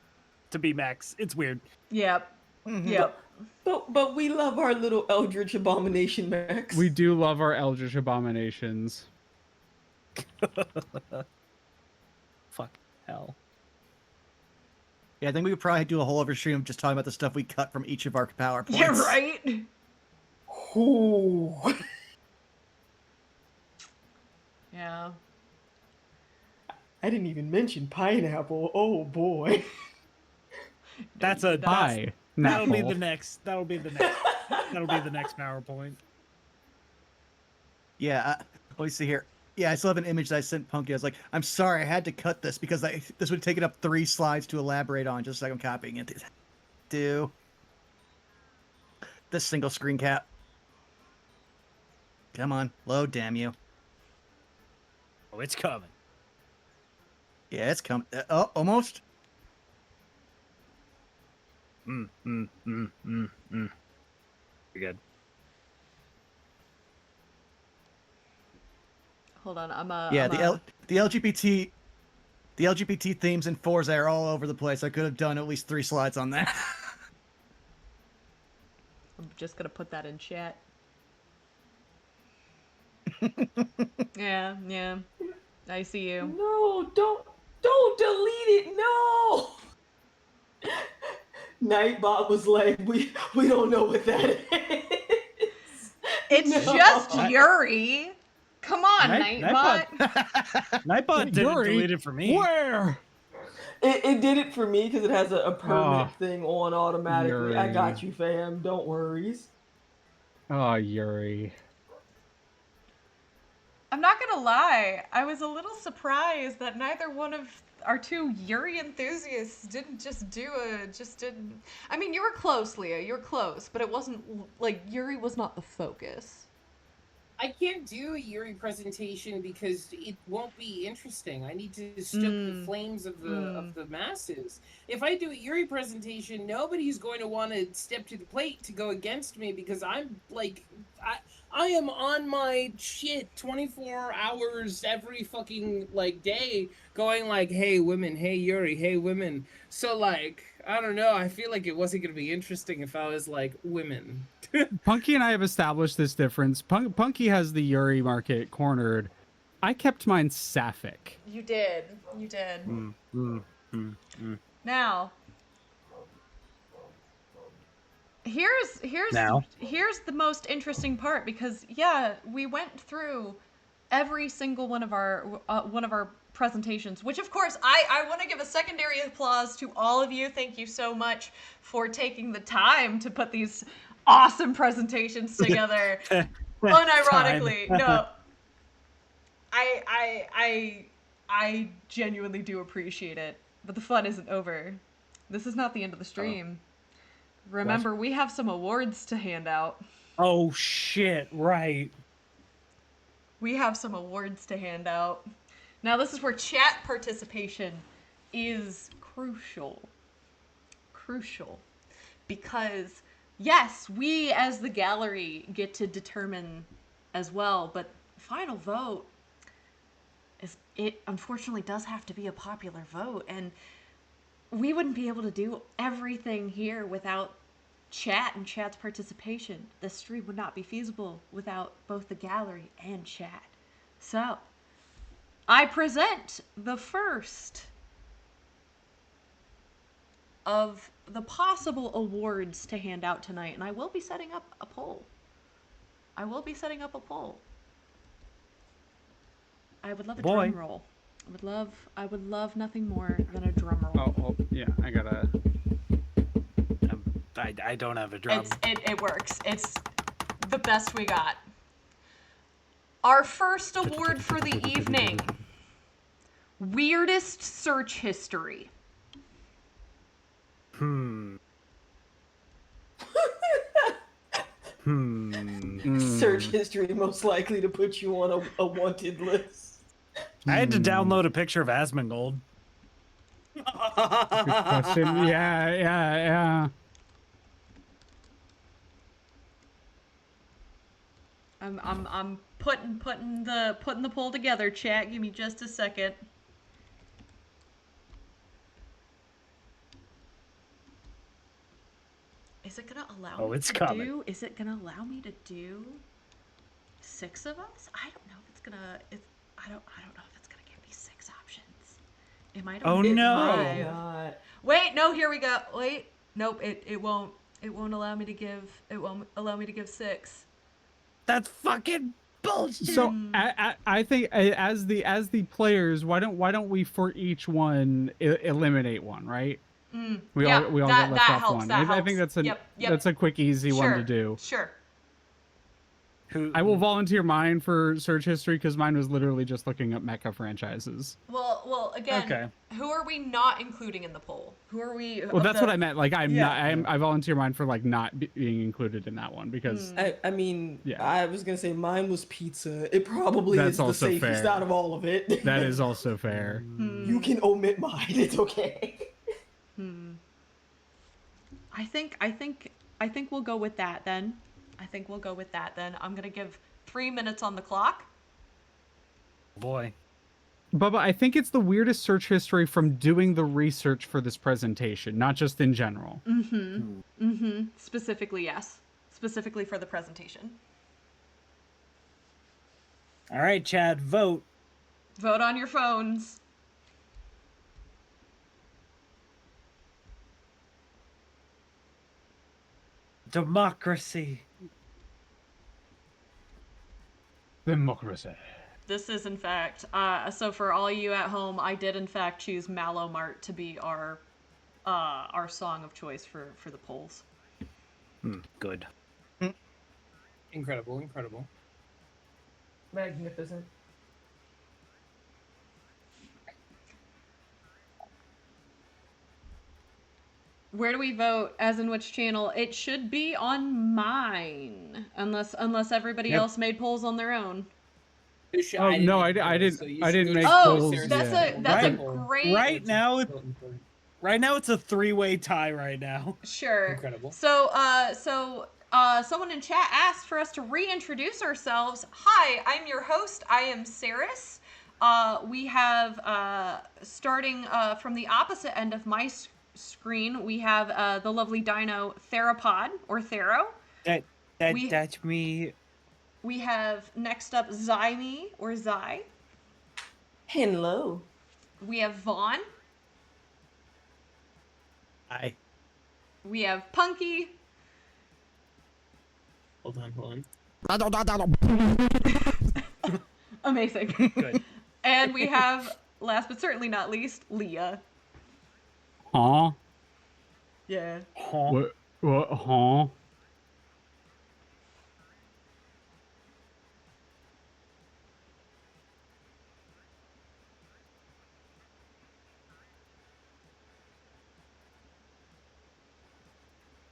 [SPEAKER 5] to be mechs. It's weird.
[SPEAKER 2] Yep. Yep.
[SPEAKER 7] But we love our little Eldritch Abomination mechs.
[SPEAKER 4] We do love our Eldritch Abominations.
[SPEAKER 5] Fuck hell.
[SPEAKER 6] Yeah, I think we could probably do a whole other stream of just talking about the stuff we cut from each of our PowerPoints.
[SPEAKER 2] Yeah, right?
[SPEAKER 7] Ooh.
[SPEAKER 2] Yeah.
[SPEAKER 7] I didn't even mention pineapple. Oh boy.
[SPEAKER 5] That's a
[SPEAKER 4] Pie.
[SPEAKER 5] that'll be
[SPEAKER 4] Napple.
[SPEAKER 5] the next. That'll be the next PowerPoint.
[SPEAKER 6] Yeah, let me see here. Yeah, I still have an image that I sent Punky. I was like, I'm sorry, I had to cut this because this would have taken up 3 slides to elaborate on, just like I'm copying it. Do this single screen cap. Come on, load, damn you.
[SPEAKER 5] Oh, it's coming.
[SPEAKER 6] Yeah, it's coming. Oh, almost.
[SPEAKER 5] You're good.
[SPEAKER 2] Hold on,
[SPEAKER 6] Yeah, the LGBT themes in Forza are all over the place. I could have done at least 3 slides on that.
[SPEAKER 2] I'm just gonna put that in chat. Yeah. I see you.
[SPEAKER 7] No, don't delete it. No. Nightbot was like, we don't know what that is.
[SPEAKER 2] It's just Yuri. Come on, Nightbot.
[SPEAKER 5] Nightbot didn't delete it for me.
[SPEAKER 4] Where?
[SPEAKER 7] It did it for me because it has a permanent thing on automatically. I got
[SPEAKER 4] Yuri.
[SPEAKER 7] you, fam. Don't worry.
[SPEAKER 4] Oh, Yuri.
[SPEAKER 2] I'm not gonna lie, I was a little surprised that neither one of our two Yuri enthusiasts didn't. I mean, you were close, Leah. You were close, but it wasn't like Yuri was not the focus.
[SPEAKER 3] I can't do a Yuri presentation because it won't be interesting. I need to stoke the flames of the masses. If I do a Yuri presentation, nobody's going to want to step to the plate to go against me because I'm like, I am on my shit 24 hours every fucking like day going like, hey women, hey Yuri, hey women. So like, I don't know, I feel like it wasn't going to be interesting if I was like women.
[SPEAKER 4] Punky and I have established this difference. Punky has the Yuri market cornered. I kept mine sapphic.
[SPEAKER 2] You did. Now, here's the most interesting part because yeah, we went through every single one of our presentations, which of course I want to give a secondary applause to all of you. Thank you so much for taking the time to put these awesome presentations together. Unironically, no. I genuinely do appreciate it, but the fun isn't over. This is not the end of the stream. Remember, we have some awards to hand out.
[SPEAKER 5] Oh shit! Right.
[SPEAKER 2] We have some awards to hand out. Now, this is where chat participation is crucial. Because, yes, we as the gallery get to determine as well, but final vote, it unfortunately does have to be a popular vote. And we wouldn't be able to do everything here without chat and chat's participation. The stream would not be feasible without both the gallery and chat. So, I present the first of the possible awards to hand out tonight, and I will be setting up a poll. I would love a drum roll. I would love nothing more than a drum roll.
[SPEAKER 4] Oh, yeah, I gotta.
[SPEAKER 5] I don't have a drum.
[SPEAKER 2] It works. It's the best we got. Our first award for the evening. Weirdest search history.
[SPEAKER 7] Search history most likely to put you on a wanted list.
[SPEAKER 5] I had to download a picture of Asmongold.
[SPEAKER 4] Good question. Yeah.
[SPEAKER 2] I'm putting the poll together, chat. Give me just a second. Is it gonna allow me to do? Is it gonna allow me to do 6 of us? I don't know if it's gonna. I don't know if it's gonna give me 6 options. It might.
[SPEAKER 5] Oh no!
[SPEAKER 7] God.
[SPEAKER 2] Wait, no. Here we go. Wait, nope. It won't. It won't allow me to give. It won't allow me to give 6.
[SPEAKER 5] That's fucking bullshit.
[SPEAKER 4] So I think as the players, why don't we for each one eliminate one, right? We all get left off
[SPEAKER 2] helps,
[SPEAKER 4] one.
[SPEAKER 2] that
[SPEAKER 4] I think
[SPEAKER 2] helps.
[SPEAKER 4] that's that's a quick, easy one to do.
[SPEAKER 2] Sure.
[SPEAKER 4] I will volunteer mine for search history because mine was literally just looking up mecha franchises.
[SPEAKER 2] Well, again, who are we not including in the poll? Who are we?
[SPEAKER 4] Well, that's what I meant. Like, I volunteer mine for like not being included in that one because
[SPEAKER 7] I mean, I was gonna say mine was pizza. It probably is the safest out of all of it.
[SPEAKER 4] That is also fair.
[SPEAKER 7] You can omit mine. It's okay.
[SPEAKER 2] I think we'll go with that then. I'm gonna give 3 minutes on the clock.
[SPEAKER 5] Boy.
[SPEAKER 4] Bubba, I think it's the weirdest search history from doing the research for this presentation, not just in general.
[SPEAKER 2] Specifically, yes. Specifically for the presentation.
[SPEAKER 5] All right, Chad, vote.
[SPEAKER 2] Vote on your phones.
[SPEAKER 5] Democracy.
[SPEAKER 2] This is in fact, so for all you at home, I did in fact choose Mallow Mart to be our song of choice for the polls.
[SPEAKER 5] Good.
[SPEAKER 3] Incredible.
[SPEAKER 7] Magnificent.
[SPEAKER 2] Where do we vote? As in which channel? It should be on mine, unless everybody else made polls on their own.
[SPEAKER 4] Oh no, I didn't make polls.
[SPEAKER 2] Oh, that's a great.
[SPEAKER 5] Right now it's a 3-way tie right now.
[SPEAKER 2] Sure.
[SPEAKER 3] Incredible.
[SPEAKER 2] So someone in chat asked for us to reintroduce ourselves. Hi, I'm your host. I am Saris. We have starting from the opposite end of my screen, we have the lovely dino Theropod or Thero.
[SPEAKER 5] That's me.
[SPEAKER 2] We have next up Zyme or Zy.
[SPEAKER 7] Hello.
[SPEAKER 2] We have Vaughn.
[SPEAKER 5] Hi.
[SPEAKER 2] We have Punky.
[SPEAKER 3] Hold on.
[SPEAKER 2] Amazing.
[SPEAKER 5] Good.
[SPEAKER 2] And we have, last but certainly not least, Leah.
[SPEAKER 4] Huh?
[SPEAKER 2] Yeah.
[SPEAKER 4] Huh? What? Huh?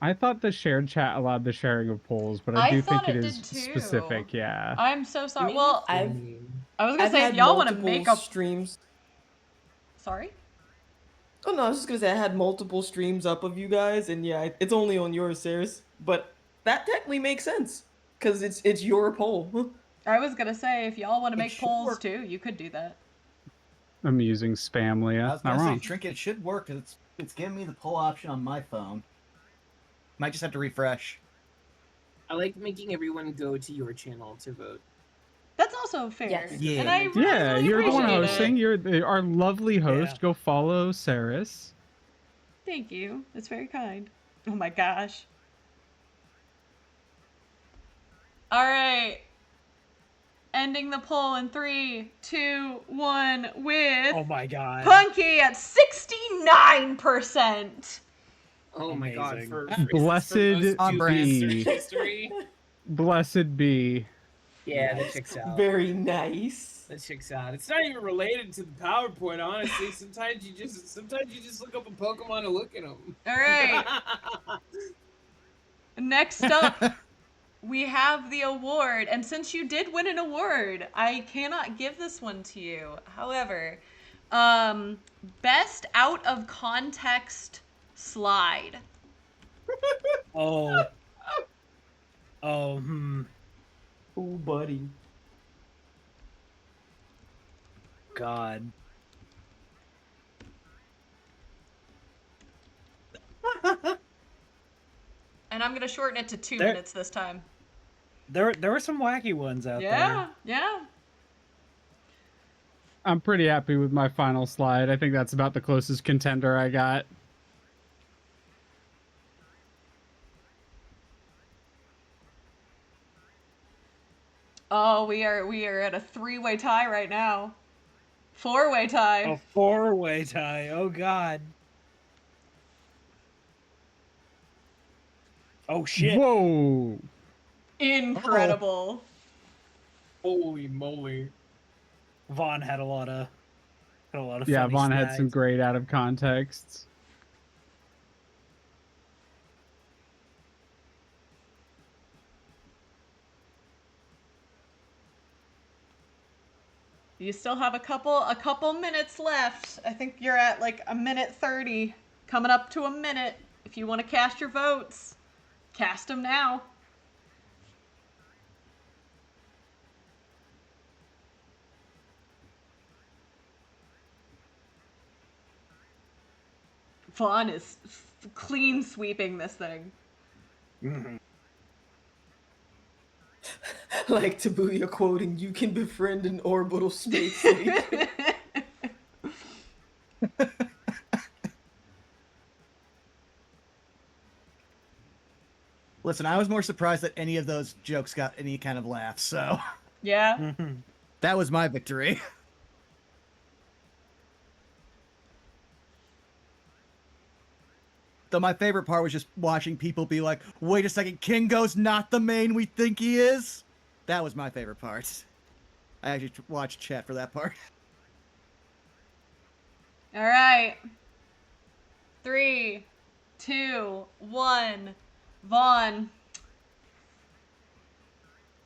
[SPEAKER 4] I thought the shared chat allowed the sharing of polls, but I do think it is specific. Yeah.
[SPEAKER 2] I'm so sorry. Well, I was gonna
[SPEAKER 7] I've
[SPEAKER 2] say if y'all want to make up
[SPEAKER 7] streams.
[SPEAKER 2] Sorry.
[SPEAKER 7] Oh no, I was just gonna say I had multiple streams up of you guys, and yeah, it's only on yours, Saris. But that technically makes sense because it's your poll.
[SPEAKER 2] I was gonna say if y'all want to make polls too, you could do that.
[SPEAKER 4] I'm using spam, Leah.
[SPEAKER 6] I was
[SPEAKER 4] Not
[SPEAKER 6] gonna
[SPEAKER 4] wrong.
[SPEAKER 6] say Trinket should work because it's It's giving me the poll option on my phone. Might just have to refresh.
[SPEAKER 3] I like making everyone go to your channel to vote.
[SPEAKER 2] That's also fair.
[SPEAKER 7] Yes.
[SPEAKER 6] Yeah.
[SPEAKER 2] And I really,
[SPEAKER 4] Yeah,
[SPEAKER 2] really
[SPEAKER 4] you're the one
[SPEAKER 2] appreciate
[SPEAKER 4] hosting.
[SPEAKER 2] it.
[SPEAKER 4] You're our lovely host.
[SPEAKER 5] Yeah.
[SPEAKER 4] Go follow Saris.
[SPEAKER 2] Thank you. That's very kind. Oh my gosh. All right. Ending the poll in 3, 2, 1 with
[SPEAKER 5] Oh my god.
[SPEAKER 2] Punky at 69%.
[SPEAKER 3] Oh my god!
[SPEAKER 5] Amazing.
[SPEAKER 3] For
[SPEAKER 4] Blessed
[SPEAKER 3] most
[SPEAKER 6] On brand.
[SPEAKER 3] search history.
[SPEAKER 4] Blessed be.
[SPEAKER 3] Yeah, that checks out.
[SPEAKER 7] Very nice.
[SPEAKER 3] That checks out. It's not even related to the PowerPoint, honestly. Sometimes you just look up a Pokemon and look at them.
[SPEAKER 2] All right. Next up, we have the award. And since you did win an award, I cannot give this one to you. However, best out of context slide.
[SPEAKER 5] Oh,
[SPEAKER 7] Oh, buddy.
[SPEAKER 5] God.
[SPEAKER 2] And I'm gonna shorten it to 2
[SPEAKER 5] There-
[SPEAKER 2] minutes this time.
[SPEAKER 5] There were some wacky ones out
[SPEAKER 2] Yeah, yeah.
[SPEAKER 4] I'm pretty happy with my final slide. I think that's about the closest contender I got.
[SPEAKER 2] Oh, we are at a 3-way tie right now. 4-way tie.
[SPEAKER 5] there. A 4-way tie. Oh God. Oh shit.
[SPEAKER 4] Whoa.
[SPEAKER 2] Incredible.
[SPEAKER 3] Holy moly!
[SPEAKER 5] Vaughn had a lot of
[SPEAKER 4] Yeah,
[SPEAKER 5] funny
[SPEAKER 4] Vaughn had some
[SPEAKER 5] snags.
[SPEAKER 4] great out of contexts.
[SPEAKER 2] You still have a couple minutes left. I think you're at like a minute 30, coming up to a minute. If you want to cast your votes, cast them now. Vaughn is clean sweeping this thing.
[SPEAKER 5] Mhm.
[SPEAKER 7] Like Tabuya quoting, "You can befriend an orbital space station."
[SPEAKER 6] Listen, I was more surprised that any of those jokes got any kind of laugh, so
[SPEAKER 2] Yeah.
[SPEAKER 5] Mhm.
[SPEAKER 6] that was my victory. Though my favorite part was just watching people be like, wait a second, Kingo's not the main we think he is? That was my favorite part. I actually watched chat for that part.
[SPEAKER 2] All right. 3, 2, 1. Vaughn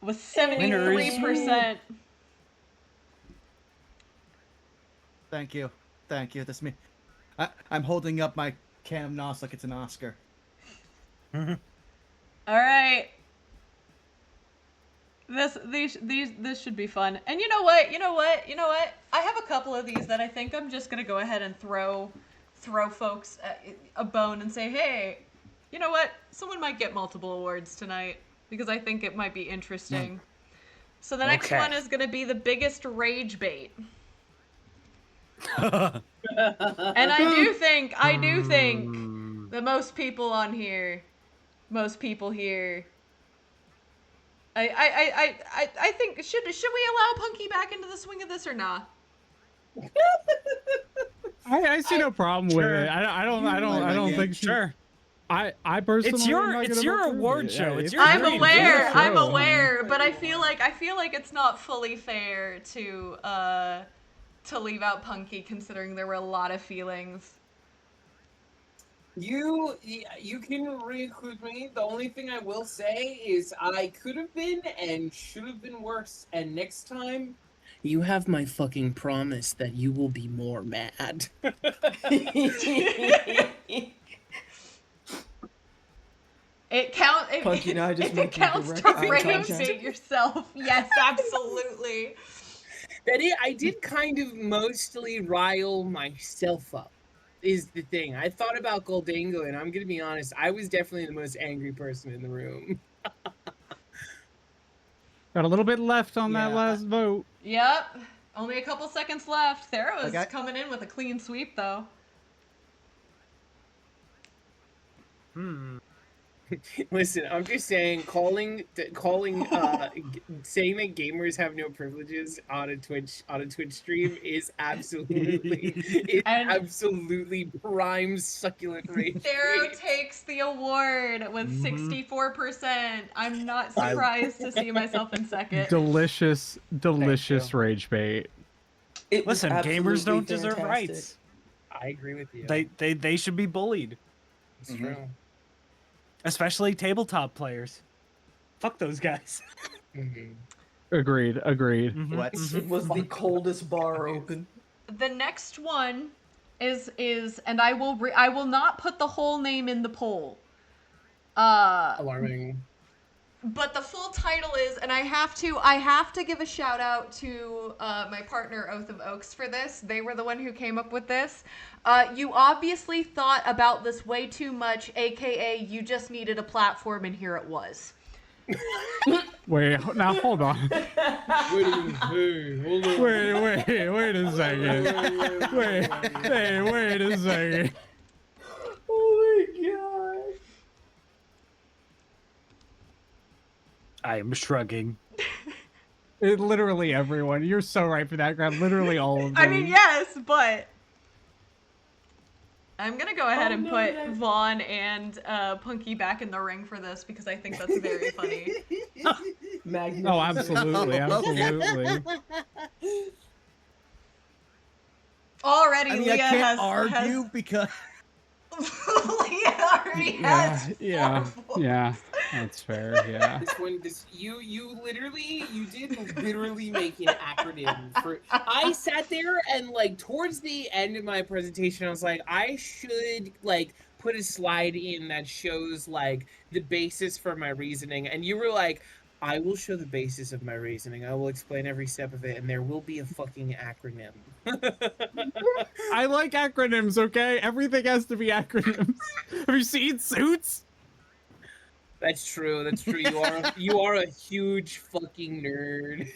[SPEAKER 2] with 73%.
[SPEAKER 6] Thank you. Thank you. That's me. I'm holding up my can of NOS like it's an Oscar.
[SPEAKER 2] All right. This should be fun. And you know what? I have a couple of these that I think I'm just gonna go ahead and throw folks a bone and say, hey, you know what? Someone might get multiple awards tonight because I think it might be interesting. So the next
[SPEAKER 5] Okay.
[SPEAKER 2] one is gonna be the biggest rage bait. And I do think that most people here, I think should we allow Punky back into the swing of this or not?
[SPEAKER 4] I see no problem with it. I don't think
[SPEAKER 5] Sure.
[SPEAKER 4] I personally
[SPEAKER 5] It's your award show. It's your
[SPEAKER 2] I'm
[SPEAKER 5] dream.
[SPEAKER 2] aware,
[SPEAKER 4] Yeah,
[SPEAKER 2] I'm
[SPEAKER 4] sure.
[SPEAKER 2] aware, but I feel like it's not fully fair to leave out Punky considering there were a lot of feelings.
[SPEAKER 3] You can re-include me. The only thing I will say is I could have been and should have been worse. And next time, you have my fucking promise that you will be more mad.
[SPEAKER 7] Punky and I just
[SPEAKER 2] It
[SPEAKER 7] make
[SPEAKER 2] counts
[SPEAKER 7] direct
[SPEAKER 2] to
[SPEAKER 7] eye
[SPEAKER 2] rage
[SPEAKER 7] contact.
[SPEAKER 2] bait yourself. Yes, absolutely.
[SPEAKER 3] That I did kind of mostly rile myself up. is the thing. I thought about Goldango, and I'm gonna be honest, I was definitely the most angry person in the room.
[SPEAKER 4] Got a little bit left on that
[SPEAKER 6] Yeah,
[SPEAKER 4] last vote.
[SPEAKER 2] Yep. Only a couple seconds left. Sarah was
[SPEAKER 6] Okay.
[SPEAKER 2] coming in with a clean sweep, though.
[SPEAKER 3] Listen, I'm just saying, saying that gamers have no privileges on a Twitch stream is absolutely prime succulent rage.
[SPEAKER 2] Sarah takes the award with 64%. I'm not surprised to see myself in second.
[SPEAKER 4] Delicious rage bait.
[SPEAKER 5] Listen, gamers don't deserve rights.
[SPEAKER 3] I agree with you.
[SPEAKER 5] They should be bullied.
[SPEAKER 3] It's true.
[SPEAKER 5] Especially tabletop players. Fuck those guys.
[SPEAKER 4] Agreed.
[SPEAKER 6] What?
[SPEAKER 7] It was the coldest bar open.
[SPEAKER 2] The next one is and I will not put the whole name in the poll.
[SPEAKER 3] Alarming.
[SPEAKER 2] But the full title is, and I have to give a shout out to my partner Oath of Oaks for this. They were the one who came up with this. You obviously thought about this way too much, aka you just needed a platform, and here it was.
[SPEAKER 4] Wait, now hold on.
[SPEAKER 3] Wait
[SPEAKER 4] a second. Wait a second.
[SPEAKER 7] Oh my god.
[SPEAKER 5] I am shrugging.
[SPEAKER 4] Literally everyone. You're so right for that, Grab. Literally all of them.
[SPEAKER 2] I mean, yes, but I'm gonna go ahead and put Vaughn and Punky back in the ring for this because I think that's very funny.
[SPEAKER 4] Oh, absolutely.
[SPEAKER 2] Already,
[SPEAKER 6] I mean,
[SPEAKER 2] Leah
[SPEAKER 6] I can't
[SPEAKER 2] has
[SPEAKER 6] argue because
[SPEAKER 2] Leah already has
[SPEAKER 4] yeah, that's fair. Yeah.
[SPEAKER 3] You did literally make an acronym for. I sat there and like towards the end of my presentation, I was like, I should like put a slide in that shows like the basis for my reasoning, and you were like, I will show the basis of my reasoning. I will explain every step of it, and there will be a fucking acronym.
[SPEAKER 4] I like acronyms, okay? Everything has to be acronyms. Have you seen Suits?
[SPEAKER 3] That's true. You are a huge fucking nerd.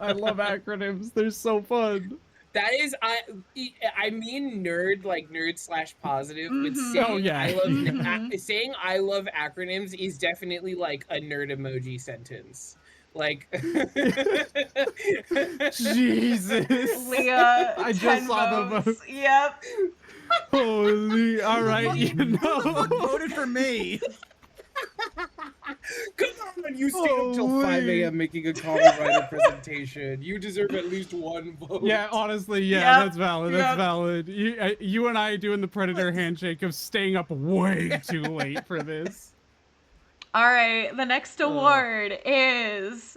[SPEAKER 4] I love acronyms. They're so fun.
[SPEAKER 3] That is, I mean nerd, like nerd/positive, but saying I love acronyms is definitely like a nerd emoji sentence. Like,
[SPEAKER 4] Jesus.
[SPEAKER 2] Leah,
[SPEAKER 4] I just saw the vote.
[SPEAKER 2] Yep.
[SPEAKER 4] Holy, all right, you know.
[SPEAKER 6] Voted for me.
[SPEAKER 3] Come on, you stayed up till 5 a.m. making a comic writer presentation. You deserve at least one vote.
[SPEAKER 4] Yeah, honestly, that's valid. That's valid. You and I doing the Predator handshake of staying up way too late for this.
[SPEAKER 2] All right, the next award is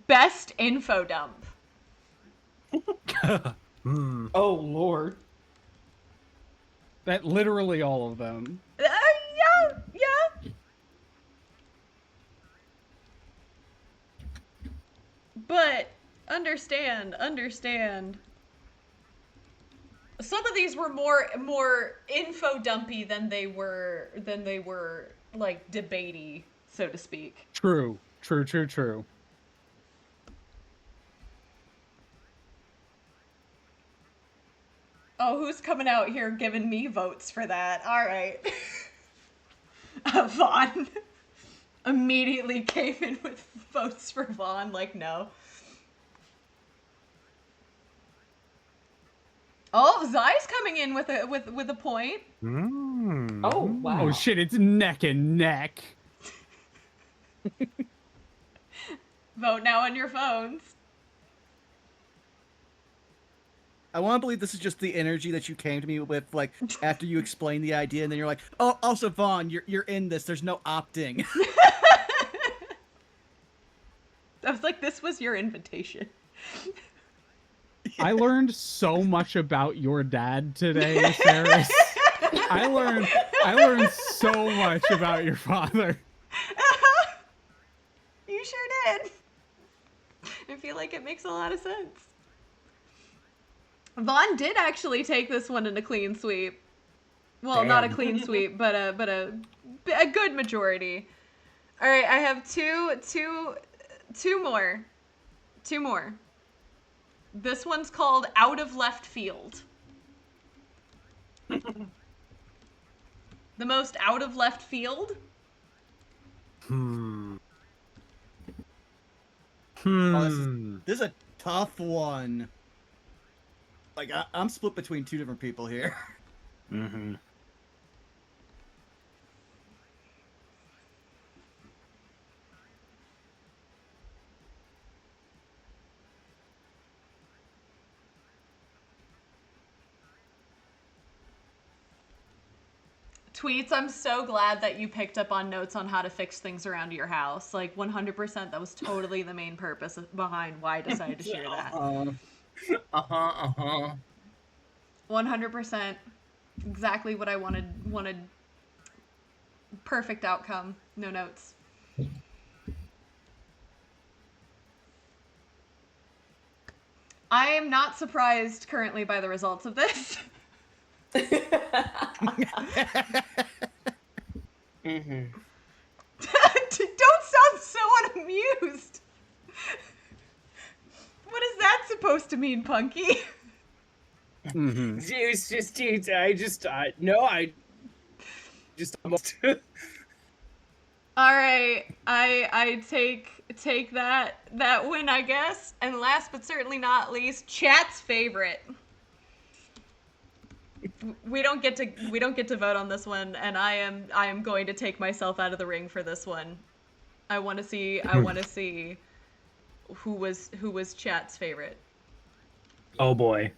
[SPEAKER 2] Best Info Dump.
[SPEAKER 7] Oh Lord.
[SPEAKER 4] That literally all of them.
[SPEAKER 2] Yeah. But understand. Some of these were more info dumpy than they were like debatey, so to speak.
[SPEAKER 4] True.
[SPEAKER 2] Oh, who's coming out here giving me votes for that? All right. Vaughn immediately came in with votes for Vaughn, like, no. Oh, Zai's coming in with a point.
[SPEAKER 7] Oh, wow.
[SPEAKER 4] Oh shit, it's neck and neck.
[SPEAKER 2] Vote now on your phones.
[SPEAKER 6] I want to believe this is just the energy that you came to me with, like, after you explained the idea, and then you're like, oh, also, Vaughn, you're in this. There's no opting.
[SPEAKER 2] I was like, this was your invitation.
[SPEAKER 4] I learned so much about your dad today, Sarah. I learned so much about your father.
[SPEAKER 2] You sure did. I feel like it makes a lot of sense. Vaughn did actually take this one in a clean sweep. Well, not a clean sweep, but a good majority. All right, I have two more. Two more. This one's called Out of Left Field. The most out of left field?
[SPEAKER 6] Oh, this is a tough one. Like, I'm split between two different people here.
[SPEAKER 5] Mm-hmm.
[SPEAKER 2] Tweets, I'm so glad that you picked up on notes on how to fix things around your house. Like, 100%, that was totally the main purpose behind why I decided to share that. 100%. Exactly what I wanted. Perfect outcome. No notes. I am not surprised currently by the results of this.
[SPEAKER 3] Mm-hmm.
[SPEAKER 2] Don't sound so unamused. What is that supposed to mean, Punky?
[SPEAKER 3] Mm-hmm. It's just, dude, I just almost.
[SPEAKER 2] All right, I take that win, I guess. And last but certainly not least, chat's favorite. We don't get to vote on this one, and I am going to take myself out of the ring for this one. I want to see who was chat's favorite.
[SPEAKER 5] Oh boy.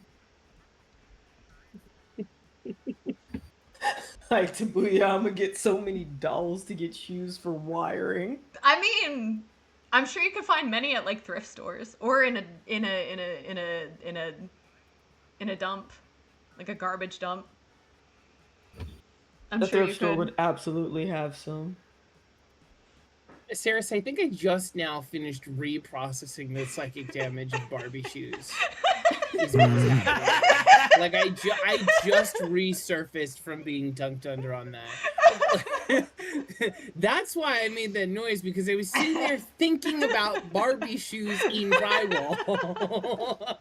[SPEAKER 7] Like, Tabuya, I'm gonna get so many dolls to get shoes for wiring.
[SPEAKER 2] I mean, I'm sure you could find many at like thrift stores or in a dump, like a garbage dump. I'm
[SPEAKER 7] The
[SPEAKER 2] sure you
[SPEAKER 7] thrift store
[SPEAKER 2] could.
[SPEAKER 7] would absolutely have some.
[SPEAKER 3] Saris, I think I just now finished reprocessing the psychic damage of Barbie shoes. Is what was happening. Like I just resurfaced from being dunked under on that. That's why I made that noise, because I was sitting there thinking about Barbie shoes in drywall.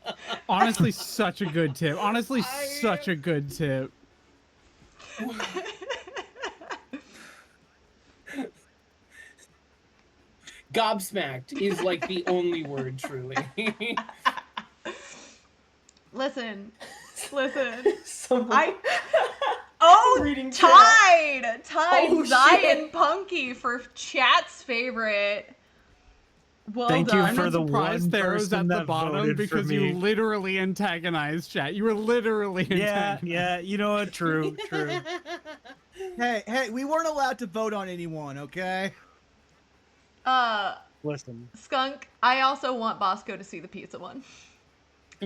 [SPEAKER 4] Honestly, such a good tip. Honestly, such a good tip.
[SPEAKER 3] Gobsmacked is like the only word, truly.
[SPEAKER 2] Listen.
[SPEAKER 7] Someone...
[SPEAKER 2] tied
[SPEAKER 7] Oh,
[SPEAKER 2] Zion
[SPEAKER 7] shit.
[SPEAKER 2] Punky for chat's favorite. Well
[SPEAKER 5] Thank
[SPEAKER 2] done.
[SPEAKER 5] you for the
[SPEAKER 4] Surprised
[SPEAKER 5] one
[SPEAKER 4] Theros
[SPEAKER 5] person
[SPEAKER 4] at the
[SPEAKER 5] that
[SPEAKER 4] bottom
[SPEAKER 5] voted
[SPEAKER 4] because
[SPEAKER 5] for
[SPEAKER 4] you
[SPEAKER 5] me.
[SPEAKER 4] literally antagonized chat. You were literally antagonized.
[SPEAKER 5] Yeah, you know what? True.
[SPEAKER 6] Hey, we weren't allowed to vote on anyone, okay?
[SPEAKER 5] Listen.
[SPEAKER 2] Skunk, I also want Bosco to see the pizza one.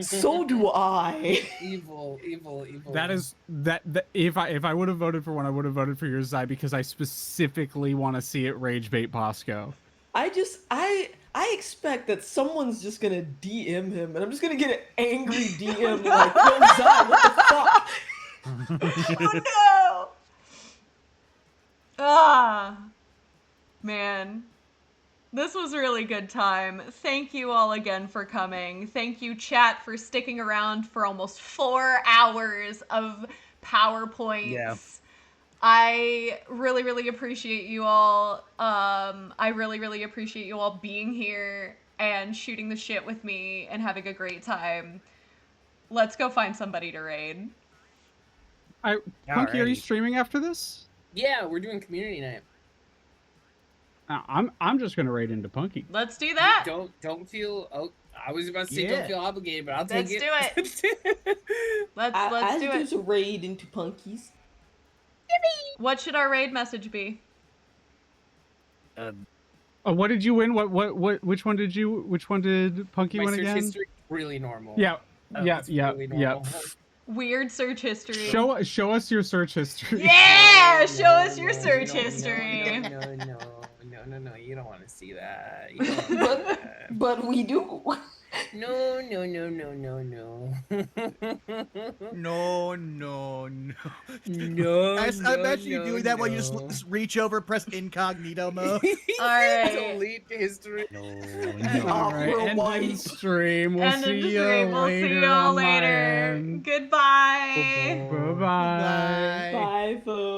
[SPEAKER 7] So do I.
[SPEAKER 3] Evil.
[SPEAKER 4] That is that if I would have voted for one, I would have voted for your Zai, because I specifically want to see it rage bait Bosco.
[SPEAKER 7] I expect that someone's just gonna DM him, and I'm just gonna get an angry DM like, "Yo, Zai, what the fuck?"
[SPEAKER 2] Oh no! Man. This was a really good time. Thank you all again for coming. Thank you, chat, for sticking around for almost 4 hours of PowerPoints.
[SPEAKER 5] Yeah.
[SPEAKER 2] I really, really appreciate you all. I really, really appreciate you all being here and shooting the shit with me and having a great time. Let's go find somebody to raid.
[SPEAKER 4] Punky, are you streaming after this?
[SPEAKER 3] Yeah, we're doing community night.
[SPEAKER 4] I'm just gonna raid into Punky.
[SPEAKER 2] Let's do that.
[SPEAKER 3] Don't feel. Oh, I was about to say don't feel obligated, but I'll take it.
[SPEAKER 2] Let's do it. Let's do it.
[SPEAKER 7] There's a raid into Punkies.
[SPEAKER 2] What should our raid message be?
[SPEAKER 4] What did you win? Which one did Punky win
[SPEAKER 3] My
[SPEAKER 4] again?
[SPEAKER 3] search history really normal.
[SPEAKER 4] Yeah.
[SPEAKER 3] It's really normal.
[SPEAKER 2] Weird search history.
[SPEAKER 4] Show us your search history.
[SPEAKER 2] Yeah, show us your search history.
[SPEAKER 3] No, you don't want to see that.
[SPEAKER 7] But we do.
[SPEAKER 3] No, no, no, no, no, no.
[SPEAKER 6] No, no, no.
[SPEAKER 3] No,
[SPEAKER 6] I
[SPEAKER 3] no,
[SPEAKER 6] imagine you
[SPEAKER 3] no,
[SPEAKER 6] doing that while you
[SPEAKER 3] no.
[SPEAKER 6] just reach over, press incognito mode.
[SPEAKER 2] All right.
[SPEAKER 3] Delete history.
[SPEAKER 4] All right,
[SPEAKER 7] Opera
[SPEAKER 4] end
[SPEAKER 7] white.
[SPEAKER 4] stream. We'll
[SPEAKER 2] End of
[SPEAKER 4] see
[SPEAKER 2] the
[SPEAKER 4] you
[SPEAKER 2] stream. We'll
[SPEAKER 4] later
[SPEAKER 2] see y'all
[SPEAKER 4] on my
[SPEAKER 2] later.
[SPEAKER 4] end.
[SPEAKER 2] Goodbye.
[SPEAKER 4] Bye-bye.
[SPEAKER 6] Bye.
[SPEAKER 7] Bye, folks.